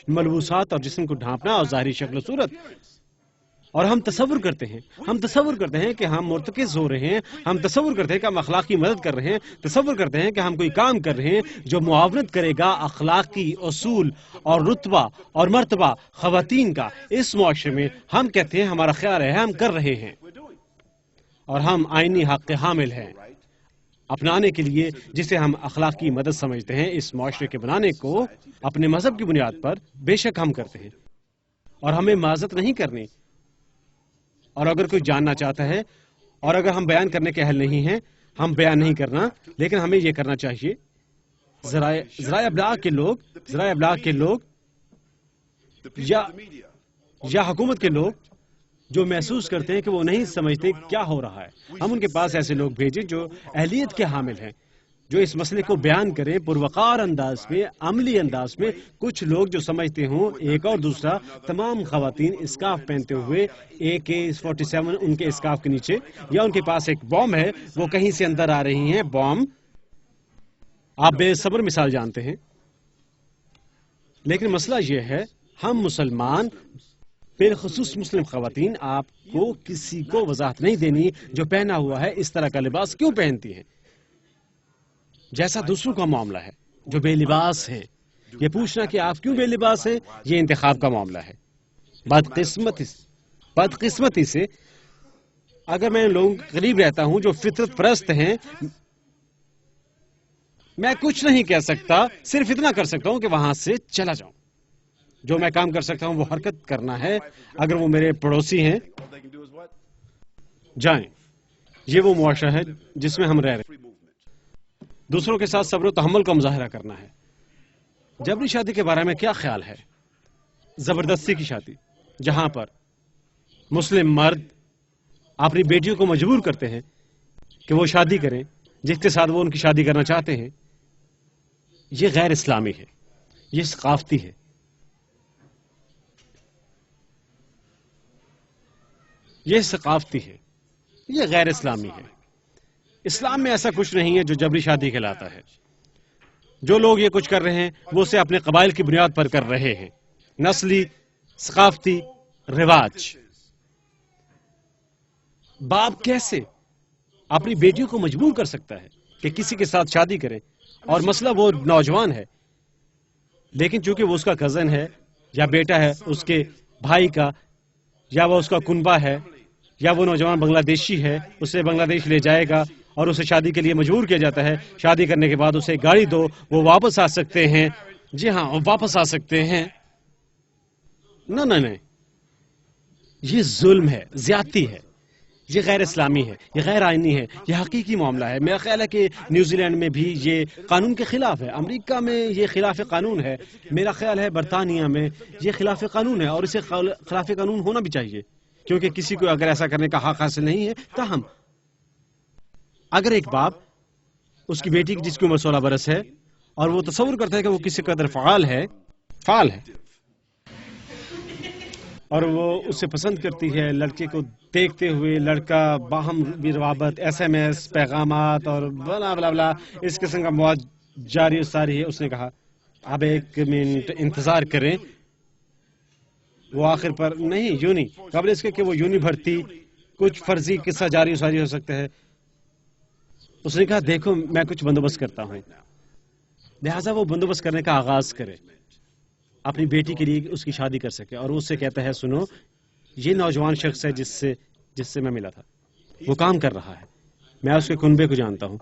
S2: ملبوسات اور جسم کو ڈھانپنا اور ظاہری شکل و صورت. اور ہم تصور کرتے ہیں کہ ہم مرتکز ہو رہے ہیں، ہم تصور کرتے ہیں کہ ہم اخلاقی مدد کر رہے ہیں، تصور کرتے ہیں کہ ہم کوئی کام کر رہے ہیں جو معاونت کرے گا اخلاقی اصول اور رتبہ اور مرتبہ خواتین کا اس معاشرے میں. ہم کہتے ہیں ہمارا خیال ہے ہم کر رہے ہیں اور ہم آئینی حق کے حامل ہیں اپنانے کے لیے جسے ہم اخلاقی مدد سمجھتے ہیں. اس معاشرے کے بنانے کو اپنے مذہب کی بنیاد پر بے شک ہم کرتے ہیں اور ہمیں معذرت نہیں کرنی. اور اگر کوئی جاننا چاہتا ہے اور اگر ہم بیان کرنے کے اہل نہیں ہیں، ہم بیان نہیں کرنا، لیکن ہمیں یہ کرنا چاہیے ذرائع ابلاغ کے لوگ یا حکومت کے لوگ جو محسوس کرتے ہیں کہ وہ نہیں سمجھتے کیا ہو رہا ہے، ہم ان کے پاس ایسے لوگ بھیجیں جو اہلیت کے حامل ہیں، جو اس مسئلے کو بیان کریں پروقار انداز میں، عملی انداز میں. کچھ لوگ جو سمجھتے ہوں. ایک اور دوسرا، تمام خواتین اسکارف پہنتے ہوئے AK-47 ان کے اسکارف کے نیچے، یا ان کے پاس ایک بم ہے، وہ کہیں سے اندر آ رہی ہیں. بم، آپ بے صبر مثال جانتے ہیں. لیکن مسئلہ یہ ہے، ہم مسلمان، بالخصوص مسلم خواتین، آپ کو کسی کو وضاحت نہیں دینی جو پہنا ہوا ہے اس طرح کا لباس کیوں پہنتی ہیں. جیسا دوسروں کا معاملہ ہے جو بے لباس ہیں، یہ پوچھنا کہ آپ کیوں بے لباس ہیں، یہ انتخاب کا معاملہ ہے. بدقسمتی سے اگر میں لوگوں کے قریب رہتا ہوں جو فطرت پرست ہیں، میں کچھ نہیں کہہ سکتا، صرف اتنا کر سکتا ہوں کہ وہاں سے چلا جاؤں. جو میں کام کر سکتا ہوں وہ حرکت کرنا ہے. اگر وہ میرے پڑوسی ہیں، جائیں. یہ وہ معاشرہ ہے جس میں ہم رہ رہے ہیں. دوسروں کے ساتھ صبر و تحمل کا مظاہرہ کرنا ہے. جبری شادی کے بارے میں کیا خیال ہے؟ زبردستی کی شادی، جہاں پر مسلم مرد اپنی بیٹیوں کو مجبور کرتے ہیں کہ وہ شادی کریں جس کے ساتھ وہ ان کی شادی کرنا چاہتے ہیں، یہ غیر اسلامی ہے، یہ ثقافتی ہے. یہ غیر اسلامی ہے. اسلام میں ایسا کچھ نہیں ہے جو جبری شادی کہلاتا ہے. جو لوگ یہ کچھ کر رہے ہیں وہ اسے اپنے قبائل کی بنیاد پر کر رہے ہیں. نسلی، ثقافتی رواج. باپ کیسے اپنی بیٹیوں کو مجبور کر سکتا ہے کہ کسی کے ساتھ شادی کریں؟ اور مسئلہ وہ نوجوان ہے، لیکن چونکہ وہ اس کا کزن ہے یا بیٹا ہے اس کے بھائی کا، یا وہ اس کا کنبہ ہے، یا وہ نوجوان بنگلہ دیشی ہے، اسے بنگلہ دیش لے جائے گا اور اسے شادی کے لیے مجبور کیا جاتا ہے. شادی کرنے کے بعد اسے گاڑی دو، وہ واپس آ سکتے ہیں. جی ہاں، وہ واپس آ سکتے ہیں. نہیں، یہ ظلم ہے، زیادتی ہے، یہ غیر اسلامی ہے، یہ غیر آئینی ہے، یہ حقیقی معاملہ ہے. میرا خیال ہے کہ نیوزی لینڈ میں بھی یہ قانون کے خلاف ہے، امریکہ میں یہ خلاف قانون ہے، میرا خیال ہے برطانیہ میں یہ خلاف قانون ہے، اور اسے خلاف قانون ہونا بھی چاہیے، کیونکہ کسی کو اگر ایسا کرنے کا حق حاصل نہیں ہے. تاہم اگر ایک باپ اس کی بیٹی جس کی عمر 16 برس ہے اور وہ تصور کرتا ہے کہ وہ کسی قدر فعال ہے اور وہ اسے پسند کرتی ہے، لڑکے کو دیکھتے ہوئے لڑکا باہم بھی روابط، SMS، پیغامات اور بلا بلا بلا اس قسم کا مواد جاری و ساری ہے. اس نے کہا اب 1 منٹ انتظار کریں. وہ آخر پر نہیں قبل اس کے کہ وہ یونی بھرتی، کچھ فرضی قصہ جاری و ساری ہو سکتا ہے. اس نے کہا دیکھو میں کچھ بندوبست کرتا ہوں. لہٰذا وہ بندوبست کرنے کا آغاز کرے، اپنی بیٹی کے لیے اس کی شادی کر سکے. اور اس سے کہتا ہے سنو، یہ نوجوان شخص ہے جس سے میں ملا تھا، وہ کام کر رہا ہے، میں اس کے کنبے کو جانتا ہوں،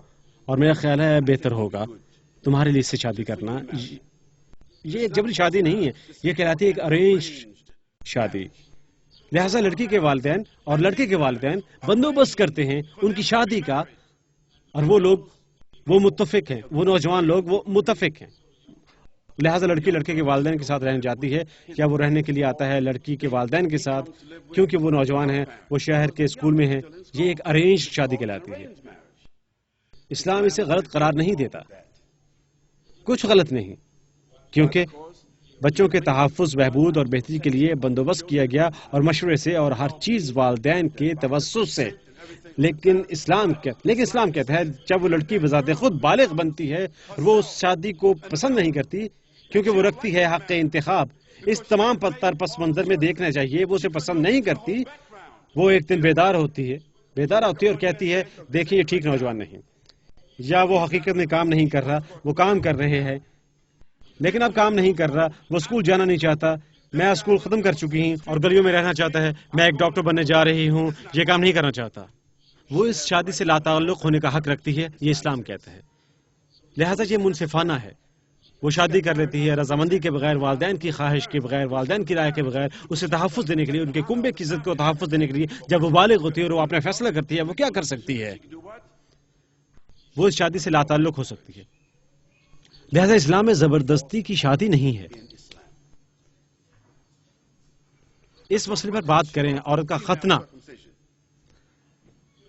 S2: اور میرا خیال ہے بہتر ہوگا تمہارے لیے اس سے شادی کرنا. یہ ایک جبری شادی نہیں ہے، یہ کہلاتی ہے ایک ارینج شادی. لہٰذا لڑکی کے والدین اور لڑکے کے والدین بندوبست کرتے ہیں ان کی شادی کا، اور وہ متفق ہیں، وہ نوجوان لوگ وہ متفق ہیں. لہٰذا لڑکی لڑکے کے والدین کے ساتھ رہنے جاتی ہے، یا وہ رہنے کے لیے آتا ہے لڑکی کے والدین کے ساتھ، کیونکہ وہ نوجوان ہیں، وہ شہر کے اسکول میں ہیں. یہ ایک ارینج شادی کہلاتی ہے. اسلام اسے غلط قرار نہیں دیتا، کچھ غلط نہیں، کیونکہ بچوں کے تحفظ، بہبود اور بہتری کے لیے بندوبست کیا گیا، اور مشورے سے اور ہر چیز والدین کے توسط سے. لیکن اسلام کہتا ہے جب وہ لڑکی بذات خود بالغ بنتی ہے اور وہ اس شادی کو پسند نہیں کرتی کیونکہ وہ رکھتی ہے حق انتخاب. اس تمام پس منظر میں دیکھنا چاہیے وہ اسے پسند نہیں کرتی. وہ ایک دن بیدار ہوتی ہے اور کہتی ہے دیکھیں یہ ٹھیک نوجوان نہیں، یا وہ حقیقت میں کام نہیں کر رہا. وہ کام کر رہے ہیں لیکن اب کام نہیں کر رہا. وہ اسکول جانا نہیں چاہتا، میں اسکول ختم کر چکی ہوں اور گلیوں میں رہنا چاہتا ہے. میں ایک ڈاکٹر بننے جا رہی ہوں، یہ کام نہیں کرنا چاہتا. وہ اس شادی سے لا تعلق ہونے کا حق رکھتی ہے، یہ اسلام کہتا ہے. لہذا یہ منصفانہ ہے. وہ شادی کر لیتی ہے رضامندی کے بغیر، والدین کی خواہش کے بغیر، والدین کی رائے کے بغیر. اسے تحفظ دینے کے لیے، ان کے کنبے کی عزت کو تحفظ دینے کے لیے جب وہ بالغ ہوتی ہے اور وہ اپنا فیصلہ کرتی ہے، وہ کیا کر سکتی ہے؟ وہ اس شادی سے لا تعلق ہو سکتی ہے. لہذا اسلام میں زبردستی کی شادی نہیں ہے. اس مسئلے پر بات کریں، عورت کا ختنہ.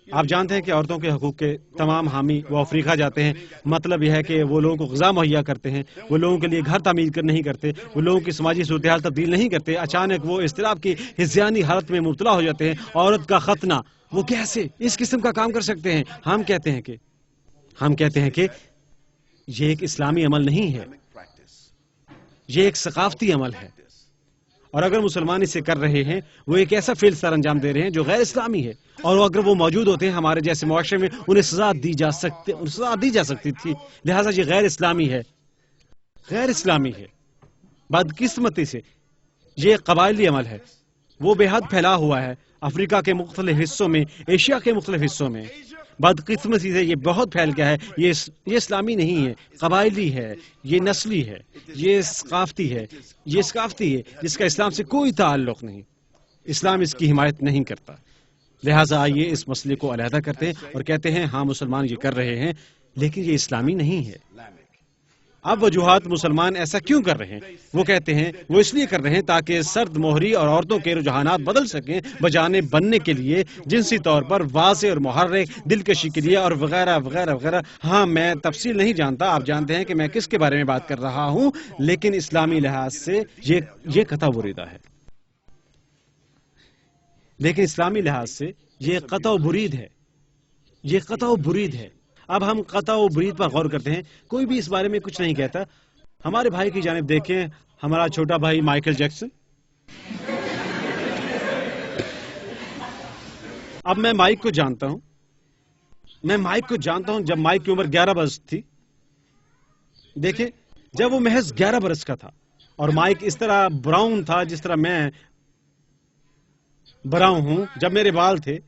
S2: آپ جانتے ہیں کہ عورتوں کے حقوق کے تمام حامی وہ افریقہ جاتے ہیں. مطلب یہ ہے کہ وہ لوگوں کو غذا مہیا کرتے ہیں، وہ لوگوں کے لیے گھر تعمیر نہیں کرتے، وہ لوگوں کی سماجی صورتحال تبدیل نہیں کرتے. اچانک وہ اضطراب کی ہذیانی حالت میں مبتلا ہو جاتے ہیں. عورت کا ختنہ، وہ کیسے اس قسم کا کام کر سکتے ہیں؟ ہم کہتے ہیں کہ یہ ایک اسلامی عمل نہیں ہے، یہ ایک ثقافتی عمل ہے. اور اگر مسلمان اسے کر رہے ہیں، وہ ایک ایسا فعل سر انجام دے رہے ہیں جو غیر اسلامی ہے. اور اگر وہ موجود ہوتے ہیں ہمارے جیسے معاشرے میں، انہیں سزا دی جا سکتی تھی. لہٰذا یہ غیر اسلامی ہے. بدقسمتی سے یہ ایک قبائلی عمل ہے. وہ بے حد پھیلا ہوا ہے افریقہ کے مختلف حصوں میں، ایشیا کے مختلف حصوں میں. بدقسمتی سے یہ بہت پھیل گیا ہے. یہ اسلامی نہیں ہے، قبائلی ہے، یہ نسلی ہے، یہ ثقافتی ہے جس کا اسلام سے کوئی تعلق نہیں. اسلام اس کی حمایت نہیں کرتا. لہٰذا آئیے اس مسئلے کو علیحدہ کرتے ہیں اور کہتے ہیں ہاں مسلمان یہ کر رہے ہیں لیکن یہ اسلامی نہیں ہے. اب وجوہات مسلمان ایسا کیوں کر رہے ہیں؟ وہ کہتے ہیں وہ اس لیے کر رہے ہیں تاکہ سرد مہری اور عورتوں کے رجحانات بدل سکیں بجانب بننے کے لیے، جنسی طور پر واضح اور محرک، دلکشی کے لیے اور وغیرہ وغیرہ وغیرہ. ہاں میں تفصیل نہیں جانتا، آپ جانتے ہیں کہ میں کس کے بارے میں بات کر رہا ہوں، لیکن اسلامی لحاظ سے یہ قطع بریدہ ہے. لیکن اسلامی لحاظ سے یہ قطع و برید ہے. اب ہم قطع و برید پر غور کرتے ہیں. کوئی بھی اس بارے میں کچھ نہیں کہتا. ہمارے بھائی کی جانب دیکھیں، ہمارا چھوٹا بھائی مائیکل جیکسن. اب میں مائک کو جانتا ہوں جب مائک کی عمر 11 برس تھی. دیکھیں جب وہ محض 11 برس کا تھا اور مائک اس طرح براؤن تھا جس طرح میں براؤن ہوں. جب میرے بال تھے،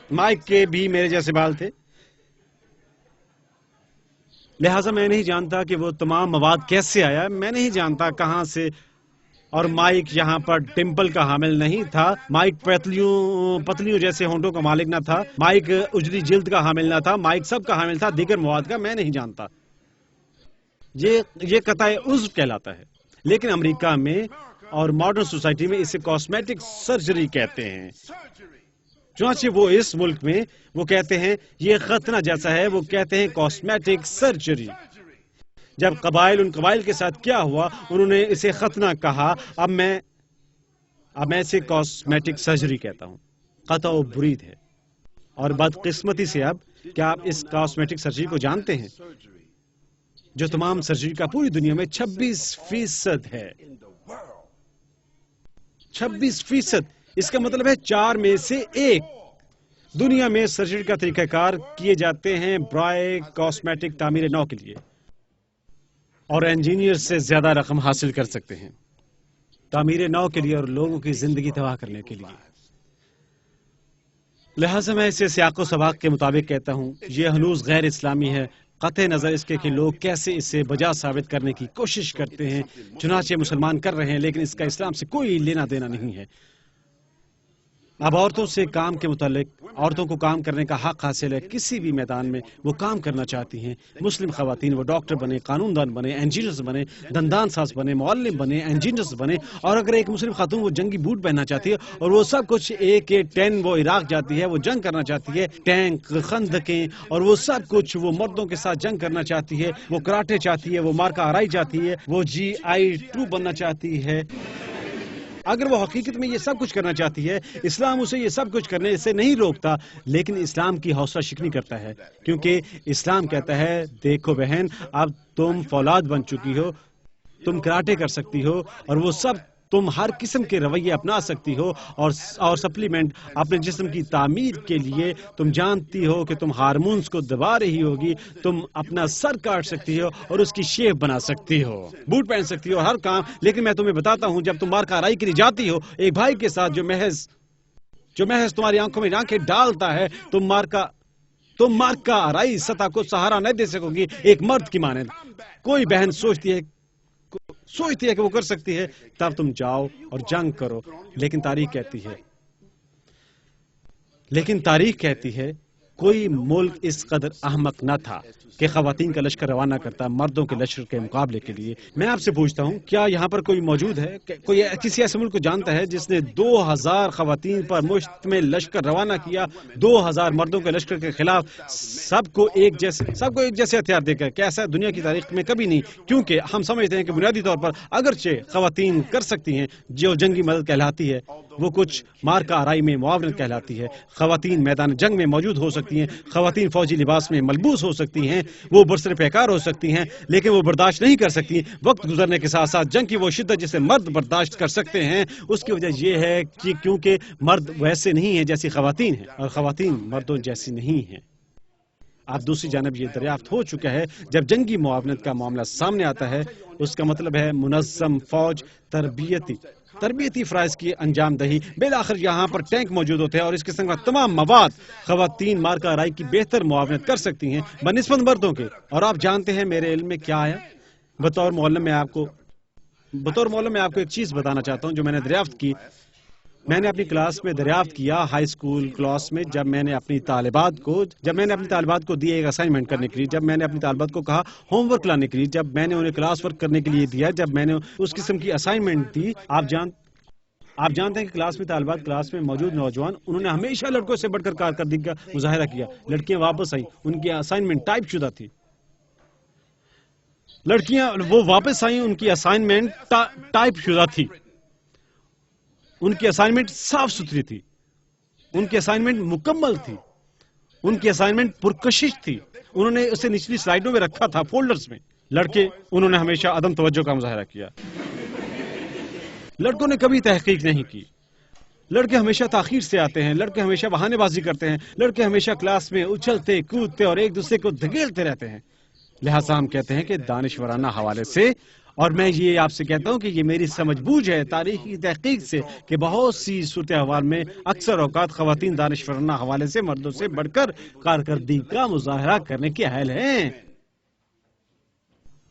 S2: مائک کے بھی میرے جیسے بال تھے. لہٰذا میں نہیں جانتا کہ وہ تمام مواد کیسے آیا، میں نہیں جانتا کہاں سے. اور مائک یہاں پر ڈمپل کا حامل نہیں تھا. مائک پتلیوں جیسے ہونٹوں کا مالک نہ تھا. مائک اجلی جلد کا حامل نہ تھا. مائک سب کا حامل تھا، دیگر مواد کا میں نہیں جانتا. یہ قطع عضو کہلاتا ہے. لیکن امریکہ میں اور ماڈرن سوسائٹی میں اسے کاسمیٹک سرجری کہتے ہیں. چنانچہ وہ اس ملک میں وہ کہتے ہیں یہ ختنہ جیسا ہے، وہ کہتے ہیں کاسمیٹک سرجری. جب ان قبائل کے ساتھ کیا ہوا، انہوں نے اسے ختنہ کہا. اب میں اسے کاسمیٹک سرجری کہتا ہوں. قطع و برید ہے. اور بدقسمتی سے اب کیا آپ اس کاسمیٹک سرجری کو جانتے ہیں جو تمام سرجری کا پوری دنیا میں 26% ہے. 26%. اس کا مطلب ہے 4 میں سے 1 دنیا میں سرجری کا طریقہ کار کیے جاتے ہیں برائے کاسمیٹک تعمیر نو کے لیے، اور انجینئر سے زیادہ رقم حاصل کر سکتے ہیں تعمیر نو کے لیے اور لوگوں کی زندگی تباہ کرنے کے لیے. لہٰذا میں اسے سیاق و سباق کے مطابق کہتا ہوں یہ ہنوز غیر اسلامی ہے، قطع نظر اس کے کہ لوگ کیسے اسے بجا ثابت کرنے کی کوشش کرتے ہیں. چنانچہ مسلمان کر رہے ہیں لیکن اس کا اسلام سے کوئی لینا دینا نہیں ہے. اب عورتوں سے کام کے متعلق، عورتوں کو کام کرنے کا حق حاصل ہے. کسی بھی میدان میں وہ کام کرنا چاہتی ہیں. مسلم خواتین وہ ڈاکٹر بنے، قانون دان بنے، انجینئرز بنے، دندان ساز بنے، معلم بنے، انجینئرز بنے. اور اگر ایک مسلم خاتون وہ جنگی بوٹ پہننا چاہتی ہے اور وہ سب کچھ AK-10 وہ عراق جاتی ہے، وہ جنگ کرنا چاہتی ہے، ٹینک، خندقیں اور وہ سب کچھ وہ مردوں کے ساتھ جنگ کرنا چاہتی ہے، وہ کراٹے چاہتی ہے، وہ مارکا آرائی چاہتی ہے، وہ GI-2 بننا چاہتی ہے. اگر وہ حقیقت میں یہ سب کچھ کرنا چاہتی ہے، اسلام اسے یہ سب کچھ کرنے سے نہیں روکتا، لیکن اسلام کی حوصلہ شکنی کرتا ہے. کیونکہ اسلام کہتا ہے دیکھو بہن، اب تم فولاد بن چکی ہو، تم کراٹے کر سکتی ہو اور وہ سب، تم ہر قسم کے رویے اپنا سکتی ہو اور سپلیمنٹ اپنے جسم کی تعمیر کے لیے تم جانتی ہو کہ تم ہارمونز کو دبا رہی ہوگی. تم اپنا سر کاٹ سکتی ہو اور اس کی شیپ بنا سکتی ہو، بوٹ پہن سکتی ہو، ہر کام. لیکن میں تمہیں بتاتا ہوں جب تم مارکا آرائی کے لیے جاتی ہو ایک بھائی کے ساتھ جو محض تمہاری آنکھوں میں آنکھیں ڈالتا ہے، تم مارکا آرائی سطح کو سہارا نہیں دے سکو گی ایک مرد کی مانند. کوئی بہن سوچتی ہے کہ وہ کر سکتی ہے، تب تم جاؤ اور جنگ کرو. لیکن تاریخ کہتی ہے کوئی ملک اس قدر احمق نہ تھا کہ خواتین کا لشکر روانہ کرتا مردوں کے لشکر کے مقابلے کے لیے۔ میں آپ سے پوچھتا ہوں، کیا یہاں پر کوئی موجود ہے کہ کوئی کسی ایسے ملک کو جانتا ہے جس نے 2000 خواتین پر مشتمل لشکر روانہ کیا، 2000 مردوں کے لشکر کے خلاف، سب کو ایک جیسے ہتھیار دے کر؟ کیا ایسا دنیا کی تاریخ میں کبھی نہیں؟ کیونکہ ہم سمجھتے ہیں کہ بنیادی طور پر اگرچہ خواتین کر سکتی ہیں جو جنگی مدد کہلاتی ہے، وہ کچھ مارکا آرائی میں معاونت کہلاتی ہے، خواتین میدان جنگ میں موجود ہو سکتی ہیں، خواتین فوجی لباس میں ملبوس ہو سکتی ہیں، وہ برسر پیکار ہو سکتی ہیں، لیکن وہ برداشت نہیں کر سکتی وقت گزرنے کے ساتھ ساتھ جنگ کی وہ شدت جسے مرد برداشت کر سکتے ہیں۔ اس کی وجہ یہ ہے کہ کیونکہ مرد ویسے نہیں ہیں جیسی خواتین ہیں، اور خواتین مردوں جیسی نہیں ہیں۔ اب دوسری جانب یہ دریافت ہو چکا ہے، جب جنگی معاونت کا معاملہ سامنے آتا ہے، اس کا مطلب ہے منظم فوج، تربیتی فرائض کی انجام دہی، بالآخر یہاں پر ٹینک موجود ہوتے ہیں اور اس قسم کا تمام مواد۔ خواتین مارکا آرائی کی بہتر معاونت کر سکتی ہیں بنسبت مردوں کے۔ اور آپ جانتے ہیں میرے علم میں کیا آیا؟ بطور معلم میں آپ کو ایک چیز بتانا چاہتا ہوں جو میں نے دریافت کی۔ میں نے اپنی کلاس میں دریافت کیا، ہائی اسکول کلاس میں، جب میں نے اپنی طالبات کو دی ایک اسائنمنٹ کرنے کے لیے، جب میں نے اپنی طالبات کو کہا ہوم ورک لانے کے لیے، جب میں نے انہیں کلاس ورک کرنے کے لیے دیا، جب میں نے اس قسم کی اسائنمنٹ دی، آپ جانتے ہیں کہ کلاس میں موجود نوجوان، انہوں نے ہمیشہ لڑکوں سے بڑھ کر کارکردگی کا مظاہرہ کیا۔ لڑکیاں واپس آئیں، ان کی اسائنمنٹ ٹائپ شدہ تھی۔ وہ واپس آئیں، ان کی اسائنمنٹ ٹائپ شدہ تھی، ان کی اسائنمنٹ صاف ستھری تھی، ان کی اسائنمنٹ مکمل تھی، ان کی اسائنمنٹ پرکشش تھی، انہوں نے اسے نچلی سلائیڈوں میں رکھا تھا، فولڈرز میں۔ لڑکے، انہوں نے ہمیشہ عدم توجہ کا مظاہرہ کیا، لڑکوں نے کبھی تحقیق نہیں کی۔ لڑکے ہمیشہ تاخیر سے آتے ہیں، لڑکے ہمیشہ بہانے بازی کرتے ہیں، لڑکے ہمیشہ کلاس میں اچھلتے کودتے اور ایک دوسرے کو دھکیلتے رہتے ہیں۔ لہٰذا ہم کہتے ہیں کہ دانشورانہ حوالے سے، اور میں یہ آپ سے کہتا ہوں کہ یہ میری سمجھ بوجھ ہے تاریخی تحقیق سے، کہ بہت سی صورتحال میں اکثر اوقات خواتین دانشورانہ حوالے سے مردوں سے بڑھ کر کارکردگی کا مظاہرہ کرنے کے اہل ہیں۔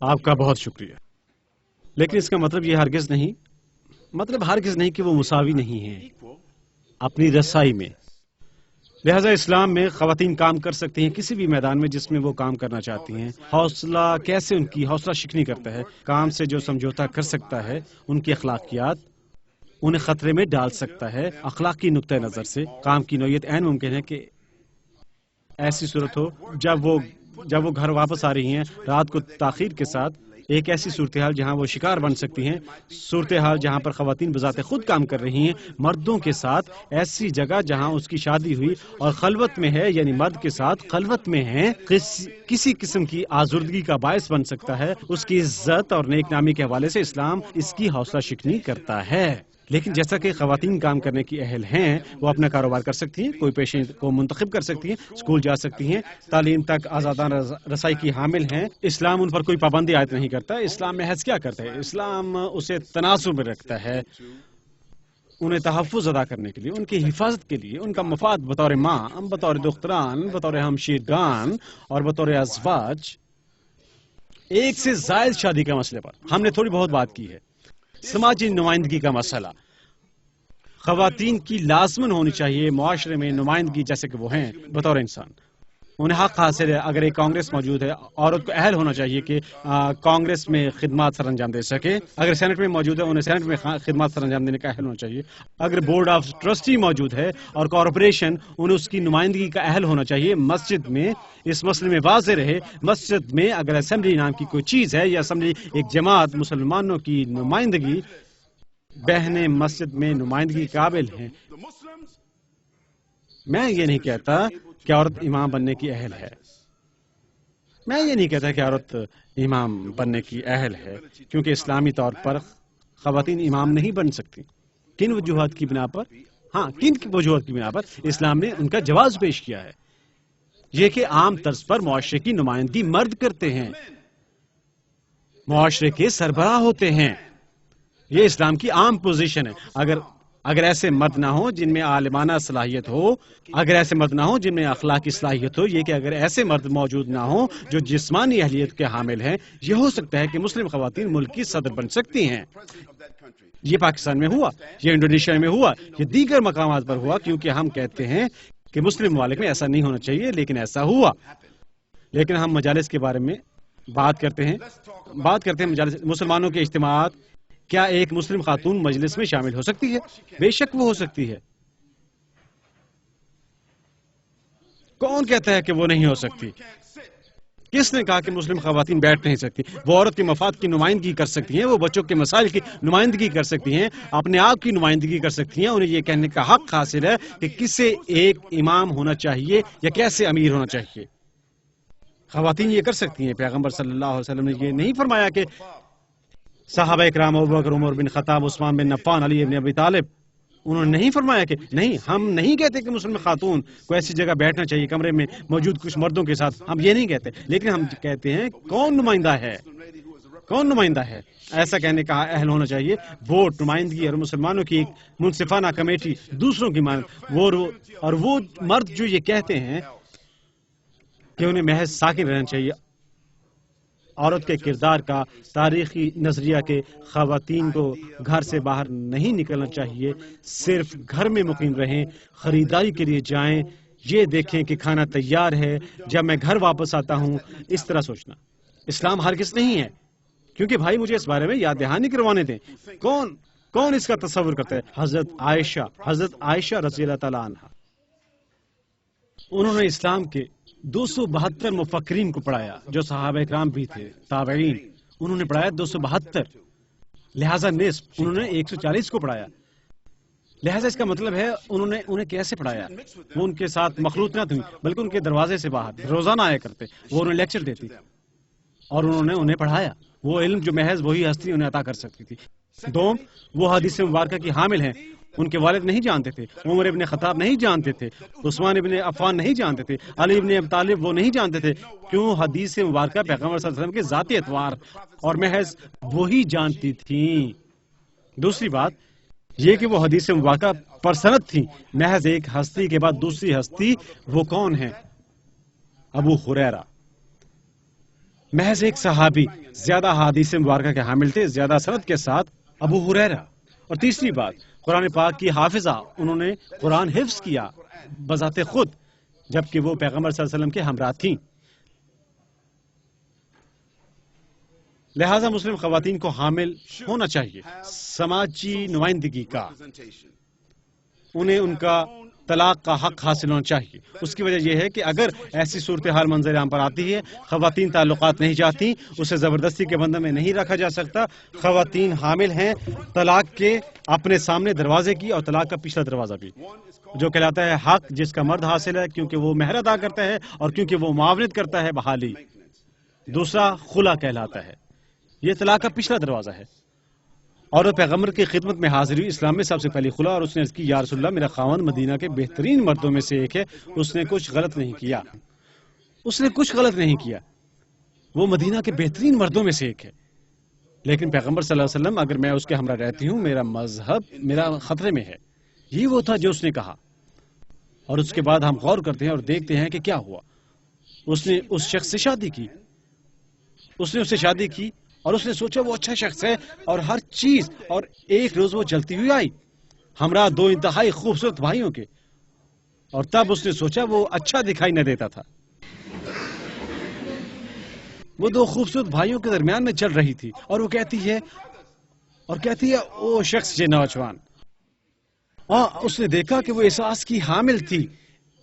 S2: آپ کا بہت شکریہ، لیکن اس کا مطلب یہ ہرگز نہیں کہ وہ مساوی نہیں ہیں اپنی رسائی میں۔ لہذا اسلام میں خواتین کام کر سکتی ہیں کسی بھی میدان میں جس میں وہ کام کرنا چاہتی ہیں۔ حوصلہ کیسے ان کی حوصلہ شکنی کرتا ہے، کام سے جو سمجھوتا کر سکتا ہے، ان کی اخلاقیات انہیں خطرے میں ڈال سکتا ہے۔ اخلاقی نقطۂ نظر سے کام کی نوعیت عین ممکن ہے کہ ایسی صورت ہو جب وہ گھر واپس آ رہی ہیں رات کو تاخیر کے ساتھ، ایک ایسی صورتحال جہاں وہ شکار بن سکتی ہیں، صورتحال جہاں پر خواتین بذات خود کام کر رہی ہیں مردوں کے ساتھ، ایسی جگہ جہاں اس کی شادی ہوئی اور خلوت میں ہے، یعنی مرد کے ساتھ خلوت میں ہیں، کسی قسم کی آزردگی کا باعث بن سکتا ہے۔ اس کی عزت اور نیک نامی کے حوالے سے اسلام اس کی حوصلہ شکنی کرتا ہے۔ لیکن جیسا کہ خواتین کام کرنے کی اہل ہیں، وہ اپنا کاروبار کر سکتی ہیں، کوئی پیشے کو منتخب کر سکتی ہیں، اسکول جا سکتی ہیں، تعلیم تک آزادانہ رسائی کی حامل ہیں۔ اسلام ان پر کوئی پابندی عائد نہیں کرتا۔ اسلام محض کیا کرتا ہے؟ اسلام اسے تناسب میں رکھتا ہے، انہیں تحفظ ادا کرنے کے لیے، ان کی حفاظت کے لیے، ان کا مفاد بطور ماں، بطور دختران، بطور ہمشیرگان اور بطور ازواج۔ ایک سے زائد شادی کے مسئلے پر ہم نے تھوڑی بہت بات کی ہے۔ سماجی نمائندگی کا مسئلہ، خواتین کی لازماً ہونی چاہیے معاشرے میں نمائندگی، جیسے کہ وہ ہیں بطور انسان، انہیں حق حاصل ہے۔ اگر ایک کانگریس موجود ہے، عورت کو اہل ہونا چاہیے کہ کانگریس میں خدمات سر انجام دے سکے۔ اگر سینٹ میں موجود ہے، انہیں سینٹ میں خدمات سر انجام دینے کا اہل ہونا چاہیے۔ اگر بورڈ آف ٹرسٹی موجود ہے اور کارپوریشن، انہیں اس کی نمائندگی کا اہل ہونا چاہیے۔ مسجد میں اس مسئلے میں واضح رہے، مسجد میں اگر اسمبلی نام کی کوئی چیز ہے، یا اسمبلی ایک جماعت مسلمانوں کی نمائندگی، بہنیں مسجد میں نمائندگی قابل ہیں۔ میں یہ نہیں کہتا کہ عورت امام بننے کی اہل ہے، میں یہ نہیں کہتا کہ عورت امام بننے کی اہل ہے، کیونکہ اسلامی طور پر خواتین امام نہیں بن سکتی۔ کن وجوہات کی بنا پر؟ کن وجوہات کی بنا پر اسلام نے ان کا جواز پیش کیا ہے؟ یہ کہ عام طرز پر معاشرے کی نمائندگی مرد کرتے ہیں، معاشرے کے سربراہ ہوتے ہیں، یہ اسلام کی عام پوزیشن ہے۔ اگر ایسے مرد نہ ہوں جن میں عالمانہ صلاحیت ہو، اگر ایسے مرد نہ ہوں جن میں اخلاقی صلاحیت ہو، یہ کہ اگر ایسے مرد موجود نہ ہوں جو جسمانی اہلیت کے حامل ہیں، یہ ہو سکتا ہے کہ مسلم خواتین ملک کی صدر بن سکتی ہیں۔ یہ پاکستان میں ہوا، یہ انڈونیشیا میں ہوا، یہ دیگر مقامات پر ہوا، کیونکہ ہم کہتے ہیں کہ مسلم ممالک میں ایسا نہیں ہونا چاہیے، لیکن ایسا ہوا۔ لیکن ہم مجالس کے بارے میں بات کرتے ہیں مجالس، مسلمانوں کے اجتماعات، کیا ایک مسلم خاتون مجلس میں شامل ہو سکتی ہے؟ بے شک وہ ہو سکتی ہے۔ کون کہتا ہے کہ وہ نہیں ہو سکتی؟ کس نے کہا کہ مسلم خواتین بیٹھ نہیں سکتی؟ وہ عورت کے مفاد کی نمائندگی کر سکتی ہیں، وہ بچوں کے مسائل کی نمائندگی کر سکتی ہیں، اپنے آپ کی نمائندگی کر سکتی ہیں۔ انہیں یہ کہنے کا حق حاصل ہے کہ کسے ایک امام ہونا چاہیے یا کیسے امیر ہونا چاہیے۔ خواتین یہ کر سکتی ہیں۔ پیغمبر صلی اللہ علیہ وسلم نے یہ نہیں فرمایا کہ صحابہ اکرام ابوبکر، عمر بن خطاب، عثمان بن عفان، علی بن ابی طالب، انہوں نے نہیں فرمایا کہ نہیں، ہم نہیں کہتے کہ مسلم خاتون کو ایسی جگہ بیٹھنا چاہیے کمرے میں موجود کچھ مردوں کے ساتھ، ہم یہ نہیں کہتے، لیکن ہم کہتے ہیں کون نمائندہ ہے، کون نمائندہ ہے؟ ایسا کہنے کا اہل ہونا چاہیے، ووٹ، نمائندگی، اور مسلمانوں کی ایک منصفانہ کمیٹی دوسروں کی اور وہ مرد جو یہ کہتے ہیں کہ انہیں محض ساکن رہنا چاہیے، عورت کے کردار کا تاریخی نظریہ کہ خواتین کو گھر سے باہر نہیں نکلنا چاہیے، صرف گھر میں مقیم رہیں، خریداری کے لیے جائیں، یہ دیکھیں کہ کھانا تیار ہے جب میں گھر واپس آتا ہوں، اس طرح سوچنا اسلام ہرگز نہیں ہے۔ کیونکہ بھائی مجھے اس بارے میں یاد دہانی کروانے دیں، کون اس کا تصور کرتا ہے؟ حضرت عائشہ رضی اللہ تعالیٰ عنہ، انہوں نے اسلام کے 272 مفکرین کو پڑھایا جو صحابہ اکرام بھی تھے، تابعین، انہوں نے پڑھایا 272، لہذا نصف انہوں نے 140 کو پڑھایا۔ لہذا اس کا مطلب ہے انہیں کیسے پڑھایا؟ وہ ان کے ساتھ مخلوط نہ تھی، بلکہ ان کے دروازے سے باہر روزانہ آیا کرتے، وہ انہیں لیکچر دیتی اور انہوں نے انہیں پڑھایا وہ علم جو محض وہی ہستی انہیں عطا کر سکتی تھی۔ دوم، وہ حدیث مبارکہ کی حامل ہیں، ان کے والد نہیں جانتے تھے، عمر ابن خطاب نہیں جانتے تھے، عثمان ابن عفان نہیں جانتے تھے، علی ابن ابی طالب وہ نہیں جانتے تھے، کیوں؟ حدیث مبارکہ پیغمبر صلی اللہ علیہ وسلم کے ذاتی اعتبار اور محض وہی جانتی تھیں۔ دوسری بات یہ کہ وہ حدیث مبارکہ پر سند تھی، محض ایک ہستی کے بعد دوسری ہستی، وہ کون ہے؟ ابو ہریرہ، محض ایک صحابی، زیادہ حدیث مبارکہ کے حامل تھے، زیادہ سند کے ساتھ، ابو ہریرہ۔ اور تیسری بات، قرآن پاک کی حافظہ، انہوں نے قرآن حفظ کیا بذات خود، جبکہ وہ پیغمبر صلی اللہ علیہ وسلم کے ہمراہ تھیں۔ لہذا مسلم خواتین کو حامل ہونا چاہیے سماجی نمائندگی کا، انہیں ان کا طلاق کا حق حاصل ہونا چاہیے۔ اس کی وجہ یہ ہے کہ اگر ایسی صورتحال منظر عام پر آتی ہے، خواتین تعلقات نہیں چاہتی، اسے زبردستی کے بندھن میں نہیں رکھا جا سکتا، خواتین حامل ہیں طلاق کے اپنے سامنے دروازے کی، اور طلاق کا پچھلا دروازہ بھی، جو کہلاتا ہے حق، جس کا مرد حاصل ہے کیونکہ وہ مہر ادا کرتا ہے اور کیونکہ وہ معاونت کرتا ہے بحالی۔ دوسرا خلا کہلاتا ہے، یہ طلاق کا پچھلا دروازہ ہے۔ اور پیغمبر کی خدمت میں حاضر ہوئی اسلام میں سب سے پہلی خلا، اور اس نے عرض کی یا رسول اللہ، میرا خاوند مدینہ کے بہترین مردوں میں سے ایک ہے، اس نے کچھ غلط نہیں کیا، وہ مدینہ کے بہترین مردوں میں سے ایک ہے، لیکن پیغمبر صلی اللہ علیہ وسلم، اگر میں اس کے ہمراہ رہتی ہوں، میرا مذہب میرا خطرے میں ہے۔ یہ وہ تھا جو اس نے کہا، اور اس کے بعد ہم غور کرتے ہیں اور دیکھتے ہیں کہ کیا ہوا۔ اس نے اس شخص سے شادی کی، اور اس نے سوچا وہ اچھا شخص ہے اور ہر چیز، اور ایک روز وہ چلتی ہوئی آئی ہمراہ 2 انتہائی خوبصورت بھائیوں کے، اور تب اس نے سوچا وہ اچھا دکھائی نہ دیتا تھا، وہ 2 خوبصورت بھائیوں کے درمیان میں چل رہی تھی، اور وہ کہتی ہے او شخص یہ نوجوان، اس نے دیکھا کہ وہ احساس کی حامل تھی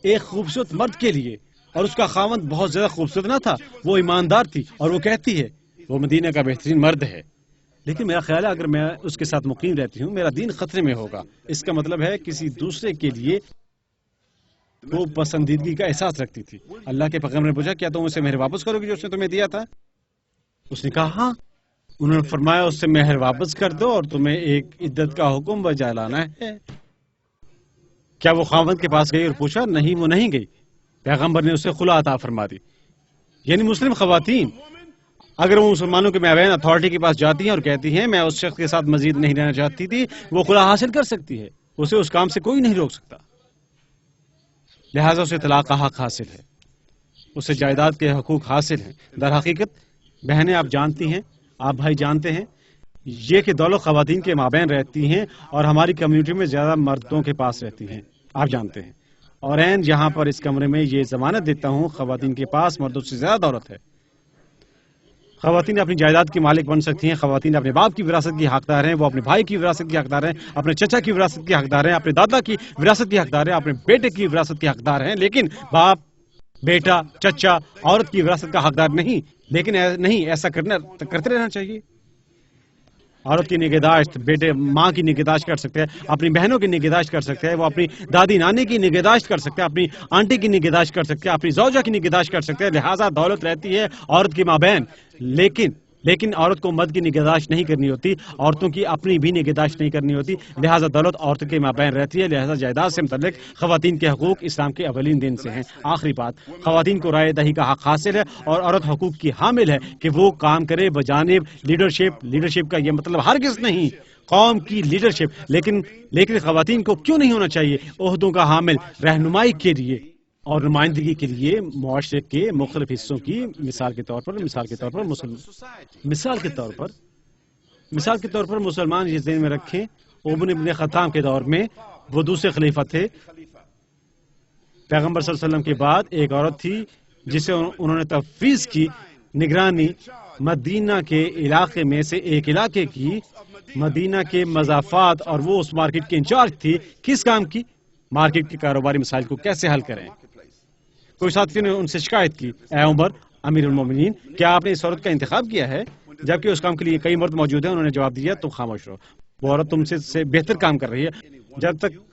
S2: ایک خوبصورت مرد کے لیے، اور اس کا خاوند بہت زیادہ خوبصورت نہ تھا، وہ ایماندار تھی، اور وہ کہتی ہے وہ مدینہ کا بہترین مرد ہے، لیکن میرا خیال ہے اگر میں اس کے ساتھ مقیم رہتی ہوں میرا دین خطرے میں ہوگا۔ اس کا مطلب ہے کسی دوسرے کے لیے وہ پسندیدگی کا احساس رکھتی تھی۔ اللہ کے پیغمبر نے پوچھا کیا تم اسے مہر واپس کرو گی جو اس نے تمہیں دیا تھا؟ اس نے کہا ہاں۔ انہوں نے فرمایا اس سے مہر واپس کر دو اور تمہیں ایک عدت کا حکم بجا لانا ہے۔ کیا وہ خاوند کے پاس گئی اور پوچھا؟ نہیں، وہ نہیں گئی، پیغمبر نے اسے خلا عطا فرما دی۔ یعنی مسلم خواتین اگر وہ مسلمانوں کے مابین اتھارٹی کے پاس جاتی ہیں اور کہتی ہیں میں اس شخص کے ساتھ مزید نہیں رہنا چاہتی تھی، وہ خلا حاصل کر سکتی ہے، اسے اس کام سے کوئی نہیں روک سکتا، لہٰذا اسے طلاق کا حق حاصل ہے، اسے جائیداد کے حقوق حاصل ہیں۔ در حقیقت بہنیں آپ جانتی ہیں، آپ بھائی جانتے ہیں، یہ کہ دولت خواتین کے مابین رہتی ہیں اور ہماری کمیونٹی میں زیادہ مردوں کے پاس رہتی ہیں، آپ جانتے ہیں،
S4: اور عین یہاں پر اس کمرے میں یہ ضمانت دیتا ہوں، خواتین کے پاس مردوں سے زیادہ دولت ہے۔ خواتین اپنی جائیداد کی مالک بن سکتی ہیں، خواتین اپنے باپ کی وراثت کی حقدار ہیں، وہ اپنے بھائی کی وراثت کی حقدار ہیں، اپنے چچا کی وراثت کی حقدار ہیں، اپنے دادا کی وراثت کی حقدار ہیں، اپنے بیٹے کی وراثت کی حقدار ہیں، لیکن باپ، بیٹا، چچا عورت کی وراثت کا حقدار نہیں۔ لیکن نہیں، ایسا کرتے رہنا چاہیے۔ عورت کی نگہداشت بیٹے ماں کی نگہداشت کر سکتے ہیں، اپنی بہنوں کی نگہداشت کر سکتے ہیں، وہ اپنی دادی نانی کی نگہداشت کر سکتے ہیں، اپنی آنٹی کی نگہداشت کر سکتے ہیں، اپنی زوجہ کی نگہداشت کر سکتے ہیں۔ لہٰذا دولت رہتی ہے عورت کی مابین، لیکن عورت کو مرد کی نگہداشت نہیں کرنی ہوتی، عورتوں کی اپنی بھی نگہداشت نہیں کرنی ہوتی، لہٰذا دولت عورتوں کے مابین رہتی ہے۔ لہٰذا جائیداد سے متعلق خواتین کے حقوق اسلام کے اولین دن سے ہیں۔ آخری بات، خواتین کو رائے دہی کا حق حاصل ہے اور عورت حقوق کی حامل ہے کہ وہ کام کرے بجانب لیڈرشپ کا یہ مطلب ہرگز نہیں قوم کی لیڈرشپ، لیکن خواتین کو کیوں نہیں ہونا چاہیے عہدوں کا حامل؟ رہنمائی کے لیے اور نمائندگی کے لیے معاشرے کے مختلف حصوں کی، مثال کے طور پر مسلمان یہ ذہن میں رکھیں، عمر ابن خطاب کے دور میں وہ دوسرے خلیفہ تھے، پیغمبر صلی اللہ علیہ وسلم کے بعد ایک عورت تھی جسے انہوں نے تفویض کی نگرانی مدینہ کے علاقے میں سے ایک علاقے کی، مدینہ کے مضافات، اور وہ اس مارکیٹ کی انچارج تھی۔ کس کام کی؟ مارکیٹ کے کاروباری مسائل کو کیسے حل کریں۔ کوئی ساتھی نے ان سے شکایت کی، اے عمر امیر المومنین، کیا آپ نے اس عورت کا انتخاب کیا ہے جبکہ اس کام کے لیے کئی مرد موجود ہیں؟ انہوں نے جواب دیا، تم خاموش رہو، وہ عورت تم سے بہتر کام کر رہی ہے،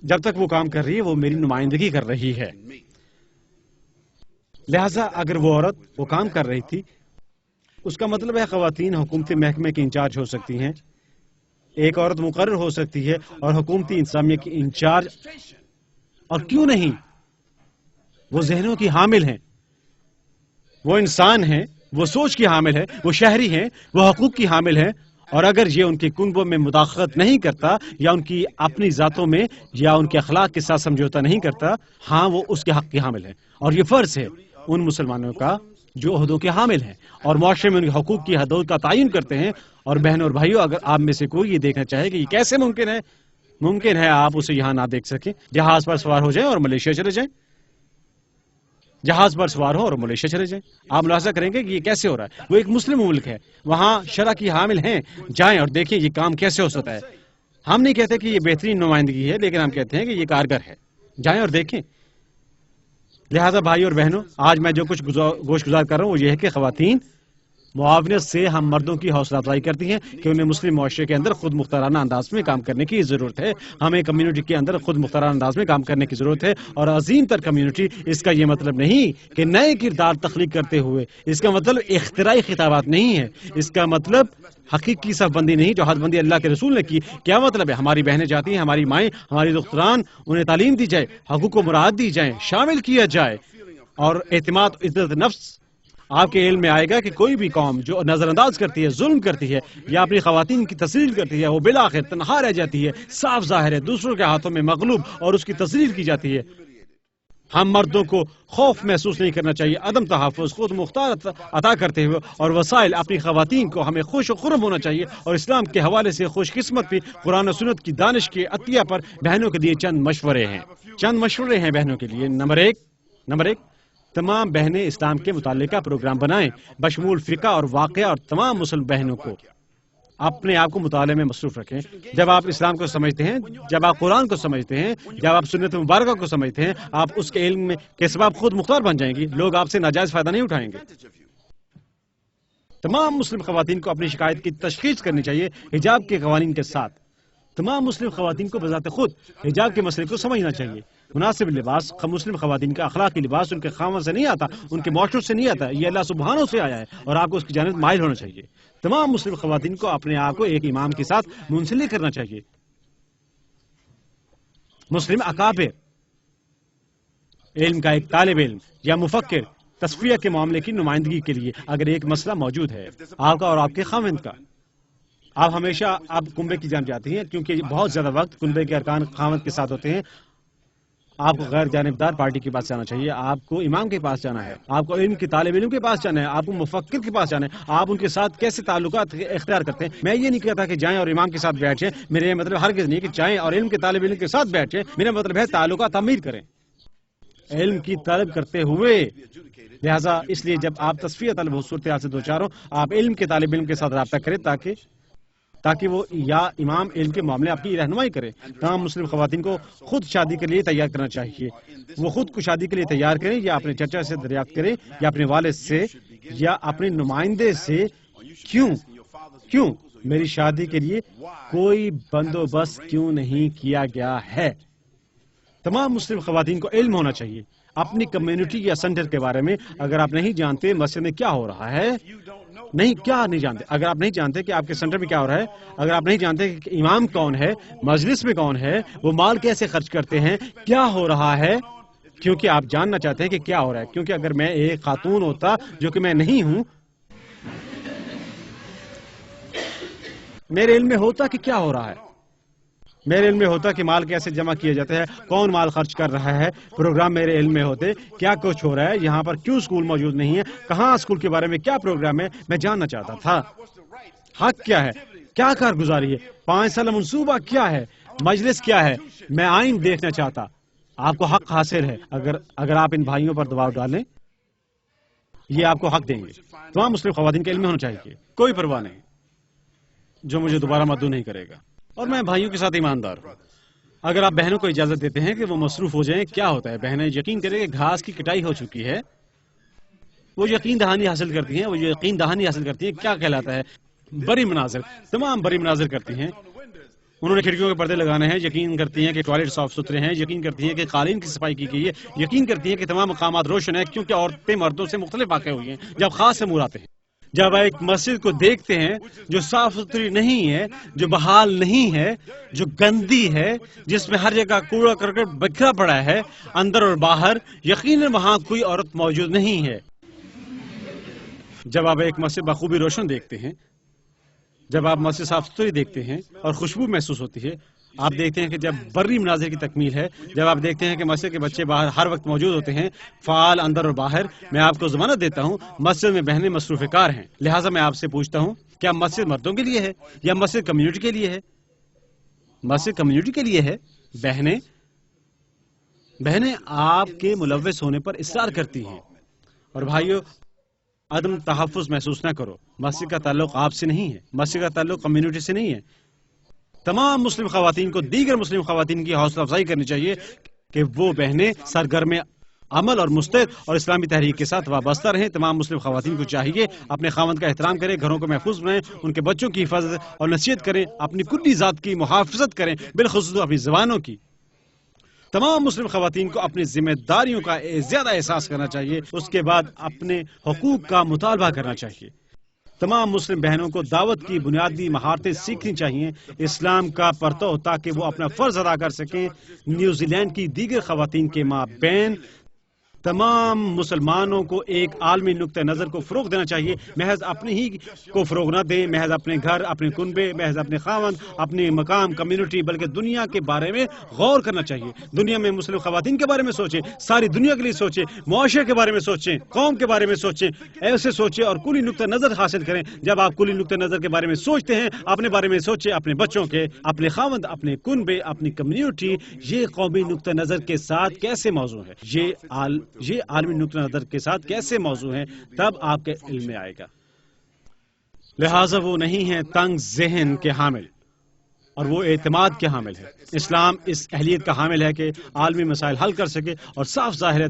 S4: جب تک وہ کام کر رہی ہے وہ میری نمائندگی کر رہی ہے۔ لہٰذا اگر وہ عورت وہ کام کر رہی تھی، اس کا مطلب ہے خواتین حکومتی محکمے کی انچارج ہو سکتی ہیں، ایک عورت مقرر ہو سکتی ہے اور حکومتی انتظامیہ کی انچارج، اور کیوں نہیں؟ وہ ذہنوں کی حامل ہیں، وہ انسان ہیں، وہ سوچ کی حامل ہے، وہ شہری ہیں، وہ حقوق کی حامل ہیں، اور اگر یہ ان کے کنبوں میں مداخلت نہیں کرتا یا ان کی اپنی ذاتوں میں یا ان کے اخلاق کے ساتھ سمجھوتا نہیں کرتا، ہاں وہ اس کے حق کی حامل ہے، اور یہ فرض ہے ان مسلمانوں کا جو عہدوں کے حامل ہیں اور معاشرے میں ان کے حقوق کی حدود کا تعین کرتے ہیں۔ اور بہنوں اور بھائیوں، اگر آپ میں سے کوئی یہ دیکھنا چاہے کہ یہ کیسے ممکن ہے آپ اسے یہاں نہ دیکھ سکیں، جہاز پر سوار ہو جائیں اور ملیشیا چلے جائیں، جہاز پر سوار ہو اور ملیشیا چلے جائیں، آپ ملاحظہ کریں گے کہ یہ کیسے ہو رہا ہے۔ وہ ایک مسلم ملک ہے، وہاں شرع کی حامل ہیں، جائیں اور دیکھیں یہ کام کیسے ہو سکتا ہے۔ ہم نہیں کہتے کہ یہ بہترین نمائندگی ہے، لیکن ہم کہتے ہیں کہ یہ کارگر ہے، جائیں اور دیکھیں۔ لہذا بھائی اور بہنوں، آج میں جو کچھ گوش گزار کر رہا ہوں وہ یہ ہے کہ خواتین معاونت سے ہم مردوں کی حوصلہ افزائی کرتی ہیں کہ انہیں مسلم معاشرے کے اندر خود مختارانہ انداز میں کام کرنے کی ضرورت ہے۔ ہمیں کمیونٹی کے اندر خود مختارانہ انداز میں کام کرنے کی ضرورت ہے، اور عظیم تر کمیونٹی، اس کا یہ مطلب نہیں کہ نئے کردار تخلیق کرتے ہوئے، اس کا مطلب اختراعی خطابات نہیں ہے، اس کا مطلب حقیقی صف بندی نہیں جو حد بندی اللہ کے رسول نے کی۔ کیا مطلب ہے؟ ہماری بہنیں چاہتی ہیں ہماری مائیں، ہماری دختران، انہیں تعلیم دی جائے، حقوق کو مراعات دی جائیں، شامل کیا جائے، اور اعتماد عزت نفس۔ آپ کے علم میں آئے گا کہ کوئی بھی قوم جو نظر انداز کرتی ہے، ظلم کرتی ہے یا اپنی خواتین کی تذلیل کرتی ہے، وہ بالآخر تنہا رہ جاتی ہے، صاف ظاہر ہے، دوسروں کے ہاتھوں میں مغلوب اور اس کی تذلیل کی جاتی ہے۔ ہم مردوں کو خوف محسوس نہیں کرنا چاہیے، عدم تحفظ، خود مختار عطا کرتے ہوئے اور وسائل اپنی خواتین کو ہمیں خوش و خرم ہونا چاہیے، اور اسلام کے حوالے سے خوش قسمت بھی قرآن و سنت کی دانش کے عطیہ پر بہنوں کے لیے چند مشورے ہیں بہنوں کے لیے۔ نمبر ایک، تمام بہنیں اسلام کے متعلقہ پروگرام بنائیں بشمول فقہ اور واقعہ، اور تمام مسلم بہنوں کو اپنے آپ کو مطالعے میں مصروف رکھیں۔ جب آپ اسلام کو سمجھتے ہیں، جب آپ قرآن کو سمجھتے ہیں، جب آپ سنت مبارکہ کو سمجھتے ہیں، آپ اس کے علم کے سبب خود مختار بن جائیں گی، لوگ آپ سے ناجائز فائدہ نہیں اٹھائیں گے۔ تمام مسلم خواتین کو اپنی شکایت کی تشخیص کرنی چاہیے حجاب کے قوانین کے ساتھ۔ تمام مسلم خواتین کو بذات خود حجاب کے مسئلے کو سمجھنا چاہیے۔ مناسب لباس، مسلم خواتین کا اخلاقی لباس ان کے خاوند سے نہیں آتا، ان کے معاشرے سے نہیں آتا، یہ اللہ سبحانہ سے آیا ہے، اور آپ کو اس کی جانب مائل ہونا چاہیے۔ تمام مسلم خواتین کو اپنے آپ کو ایک امام کے ساتھ منسلک کرنا چاہیے۔ مسلم اکابر، علم کا ایک طالب علم یا مفکر، تصفیہ کے معاملے کی نمائندگی کے لیے اگر ایک مسئلہ موجود ہے، آپ کا اور آپ کے خاوند کا، آپ ہمیشہ کنبے کی جانب جاتی ہیں، کیونکہ بہت زیادہ وقت کنبے کے ارکان خاوند کے ساتھ ہوتے ہیں۔ آپ کو غیر جانبدار پارٹی کے پاس جانا چاہیے، آپ کو امام کے پاس جانا ہے، آپ کو علم کے طالب علم کے پاس جانا ہے، آپ کو مفکر کے پاس جانا ہے۔ آپ ان کے ساتھ کیسے تعلقات اختیار کرتے ہیں؟ میں یہ نہیں کہتا کہ جائیں اور امام کے ساتھ بیٹھ جائیں، میرا یہ مطلب ہرگز نہیں کہ جائیں اور علم کے طالب علم کے ساتھ بیٹھ جائیں، میرا مطلب ہے تعلقات تعمیر کریں۔ علم کی طلب کرتے ہوئے. لہٰذا اس لیے جب آپ تصفیہ طلب ہو صورتحال سے دوچار ہو آپ علم کے طالب علم کے ساتھ رابطہ کریں تاکہ وہ یا امام علم کے معاملے آپ کی رہنمائی کرے. تمام مسلم خواتین کو خود شادی کے لیے تیار کرنا چاہیے. وہ خود کو شادی کے لیے تیار کریں یا اپنے چچا سے دریافت کریں یا اپنے والد سے یا اپنے نمائندے سے کیوں میری شادی کے لیے کوئی بندوبست کیوں نہیں کیا گیا ہے. تمام مسلم خواتین کو علم ہونا چاہیے اپنی کمیونٹی یا سینٹر کے بارے میں. اگر آپ نہیں جانتے مسجد میں کیا ہو رہا ہے نہیں جانتے, اگر آپ نہیں جانتے کہ آپ کے سینٹر میں کیا ہو رہا ہے, اگر آپ نہیں جانتے کہ امام کون ہے, مجلس میں کون ہے, وہ مال کیسے خرچ کرتے ہیں, کیا ہو رہا ہے, کیونکہ آپ جاننا چاہتے ہیں کہ کیا ہو رہا ہے. کیونکہ اگر میں ایک خاتون ہوتا جو کہ میں نہیں ہوں, میرے علم میں ہوتا کہ کیا ہو رہا ہے, میرے علم میں ہوتا کہ مال کیسے جمع کیا جاتا ہے, کون مال خرچ کر رہا ہے, پروگرام میرے علم میں ہوتے, کیا کچھ ہو رہا ہے, یہاں پر کیوں اسکول موجود نہیں ہے, کہاں اسکول کے بارے میں کیا پروگرام ہے, میں جاننا چاہتا تھا. حق کیا ہے, کیا کارگزاری ہے, 5 سال منصوبہ کیا ہے, مجلس کیا ہے, میں آئین دیکھنا چاہتا. آپ کو حق حاصل ہے اگر آپ ان بھائیوں پر دباؤ ڈالیں, یہ آپ کو حق دیں گے. تمام مسلم خواتین کے علم میں ہونا چاہیے, کوئی پرواہ نہیں جو مجھے دوبارہ مدعو نہیں کرے گا. اور میں بھائیوں کے ساتھ ایماندار ہوں. اگر آپ بہنوں کو اجازت دیتے ہیں کہ وہ مصروف ہو جائیں, کیا ہوتا ہے, بہنیں یقین کریں کہ گھاس کی کٹائی ہو چکی ہے, وہ یقین دہانی حاصل کرتی ہیں, کیا کہلاتا ہے, بڑی مناظر, تمام بڑی مناظر کرتی ہیں. انہوں نے کھڑکیوں کے پردے لگانے ہیں, یقین کرتی ہیں کہ ٹوائلٹ صاف ستھرے ہیں, یقین کرتی ہیں کہ قالین کی صفائی کی گئی ہے, یقین کرتی ہیں کہ تمام مقامات روشن ہیں, کیونکہ عورتیں مردوں سے مختلف واقع ہوئی ہیں جب خاص امور آتے ہیں. جب ایک مسجد کو دیکھتے ہیں جو صاف ستھری نہیں ہے, جو بحال نہیں ہے, جو گندی ہے, جس میں ہر جگہ کوڑا کرکٹ بکھرا پڑا ہے اندر اور باہر, یقیناً وہاں کوئی عورت موجود نہیں ہے. جب آپ ایک مسجد بخوبی روشن دیکھتے ہیں, جب آپ مسجد صاف ستھری دیکھتے ہیں اور خوشبو محسوس ہوتی ہے, آپ دیکھتے ہیں کہ جب بری مناظر کی تکمیل ہے, جب آپ دیکھتے ہیں کہ مسجد کے بچے باہر ہر وقت موجود ہوتے ہیں, فعال اندر اور باہر, میں آپ کو ضمانت دیتا ہوں مسجد میں بہنیں مصروف کار ہیں. لہٰذا میں آپ سے پوچھتا ہوں, کیا مسجد مردوں کے لیے ہے یا مسجد کمیونٹی کے لیے ہے؟ مسجد کمیونٹی کے لیے ہے. بہنیں آپ کے ملوث ہونے پر اصرار کرتی ہیں. اور بھائیو, عدم تحفظ محسوس نہ کرو. مسجد کا تعلق آپ سے نہیں ہے, مسجد کا تعلق کمیونٹی سے نہیں ہے. تمام مسلم خواتین کو دیگر مسلم خواتین کی حوصلہ افزائی کرنی چاہیے کہ وہ بہنیں سرگرم عمل اور مستعد اور اسلامی تحریک کے ساتھ وابستہ رہیں. تمام مسلم خواتین کو چاہیے اپنے خاوند کا احترام کریں, گھروں کو محفوظ بنائیں, ان کے بچوں کی حفاظت اور نصیحت کریں, اپنی کلی ذات کی محافظت کریں, بالخصوص اپنی زبانوں کی. تمام مسلم خواتین کو اپنی ذمہ داریوں کا زیادہ احساس کرنا چاہیے, اس کے بعد اپنے حقوق کا مطالبہ کرنا چاہیے. تمام مسلم بہنوں کو دعوت کی بنیادی مہارتیں سیکھنی چاہیے, اسلام کا پرتو, تاکہ وہ اپنا فرض ادا کر سکیں. نیوزی لینڈ کی دیگر خواتین کے مابین تمام مسلمانوں کو ایک عالمی نقطہ نظر کو فروغ دینا چاہیے. محض اپنے ہی کو فروغ نہ دیں, محض اپنے گھر, اپنے کنبے, محض اپنے خاوند, اپنے مقام, کمیونٹی, بلکہ دنیا کے بارے میں غور کرنا چاہیے. دنیا میں مسلم خواتین کے بارے میں سوچیں, ساری دنیا کے لیے سوچیں, معاشرے کے بارے میں سوچیں, قوم کے بارے میں سوچیں, ایسے سوچیں اور کلی نقطہ نظر حاصل کریں. جب آپ کلی نقطہ نظر کے بارے میں سوچتے ہیں, اپنے بارے میں سوچیں, اپنے بچوں کے, اپنے خاوند, اپنے کنبے, اپنی کمیونٹی, یہ قومی نقطہ نظر کے ساتھ کیسے موضوع ہے, یہ عالمی نقطہ نظر کے ساتھ کیسے موضوع ہیں, تب آپ کے علم میں آئے گا. لہٰذا وہ نہیں ہیں تنگ ذہن کے حامل, اور وہ اعتماد کے حامل ہے. اسلام اس اہلیت کا حامل ہے کہ عالمی مسائل حل کر سکے اور صاف ظاہر ہے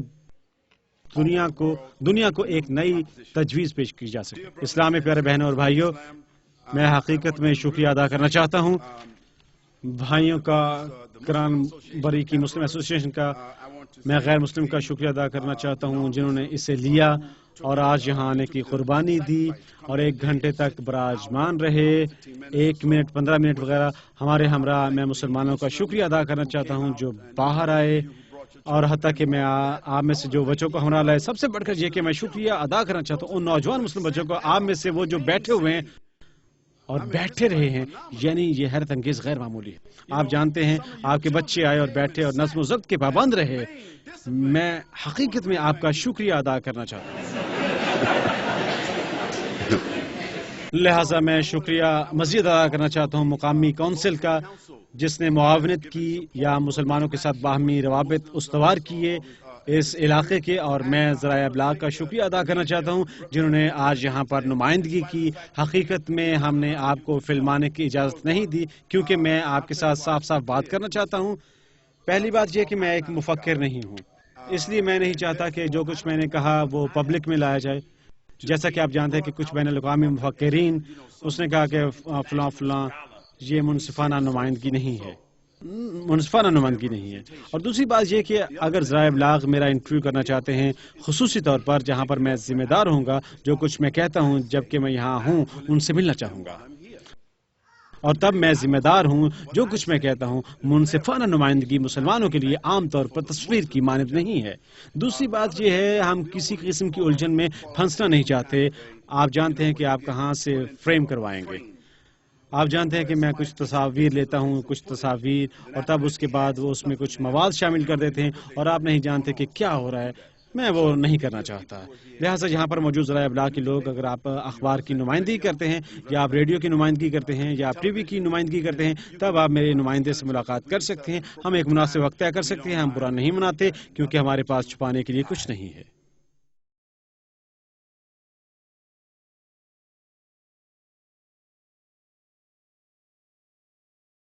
S4: دنیا کو ایک نئی تجویز پیش کی جا سکے. اسلام میں پیارے بہنوں اور بھائیوں, میں حقیقت میں شکریہ ادا کرنا چاہتا ہوں بھائیوں کا, کران بری کی مسلم ایسوسی ایشن کا, میں غیر مسلم کا شکریہ ادا کرنا چاہتا ہوں جنہوں نے اسے لیا اور آج یہاں آنے کی قربانی دی اور 1 گھنٹے تک براجمان رہے, 1 منٹ 15 منٹ وغیرہ ہمارے ہمراہ. میں مسلمانوں کا شکریہ ادا کرنا چاہتا ہوں جو باہر آئے, اور حتیٰ کہ میں آپ میں سے جو بچوں کو ہمراہ لائے. سب سے بڑھ کر یہ کہ میں شکریہ ادا کرنا چاہتا ہوں ان نوجوان مسلم بچوں کو, آپ میں سے وہ جو بیٹھے ہوئے ہیں اور بیٹھے رہے ہیں, یعنی یہ حیرت انگیز غیر معمولی ہے. آپ جانتے ہیں آپ کے بچے آئے اور بیٹھے اور نظم و ضبط کے پابند رہے. میں حقیقت میں آپ کا شکریہ ادا کرنا چاہتا ہوں. لہٰذا میں شکریہ مزید ادا کرنا چاہتا ہوں مقامی کونسل کا, جس نے معاونت کی یا مسلمانوں کے ساتھ باہمی روابط استوار کیے اس علاقے کے، اور میں ذرائع ابلاغ کا شکریہ ادا کرنا چاہتا ہوں جنہوں نے آج یہاں پر نمائندگی کی۔ حقیقت میں ہم نے آپ کو فلمانے کی اجازت نہیں دی کیونکہ میں آپ کے ساتھ صاف صاف بات کرنا چاہتا ہوں۔ پہلی بات یہ کہ میں ایک مفکر نہیں ہوں، اس لیے میں نہیں چاہتا کہ جو کچھ میں نے کہا وہ پبلک میں لایا جائے۔ جیسا کہ آپ جانتے ہیں کہ کچھ بین الاقوامی مفکرین اس نے کہا کہ فلاں فلاں، یہ منصفانہ نمائندگی نہیں ہے، اور دوسری بات یہ کہ اگر ذرائع ابلاغ میرا انٹرویو کرنا چاہتے ہیں خصوصی طور پر جہاں پر میں ذمہ دار ہوں گا، جو کچھ میں کہتا ہوں جبکہ میں یہاں ہوں ان سے ملنا چاہوں گا، اور تب میں ذمہ دار ہوں جو کچھ میں کہتا ہوں۔ منصفانہ نمائندگی مسلمانوں کے لیے عام طور پر تصویر کی مانند نہیں ہے۔ دوسری بات یہ ہے ہم کسی قسم کی الجھن میں پھنسنا نہیں چاہتے۔ آپ جانتے ہیں کہ آپ کہاں سے فریم کروائیں گے۔ آپ جانتے ہیں کہ میں کچھ تصاویر لیتا ہوں، کچھ تصاویر، اور تب اس کے بعد وہ اس میں کچھ مواد شامل کر دیتے ہیں اور آپ نہیں جانتے کہ کیا ہو رہا ہے۔ میں وہ نہیں کرنا چاہتا۔ لہٰذا یہاں پر موجود ذرائع ابلاغ کے لوگ، اگر آپ اخبار کی نمائندگی کرتے ہیں یا آپ ریڈیو کی نمائندگی کرتے ہیں یا آپ ٹی وی کی نمائندگی کرتے ہیں، تب آپ میرے نمائندے سے ملاقات کر سکتے ہیں۔ ہم ایک مناسب وقت طے کر سکتے ہیں۔ ہم برا نہیں مناتے کیونکہ ہمارے پاس چھپانے کے لیے کچھ نہیں ہے۔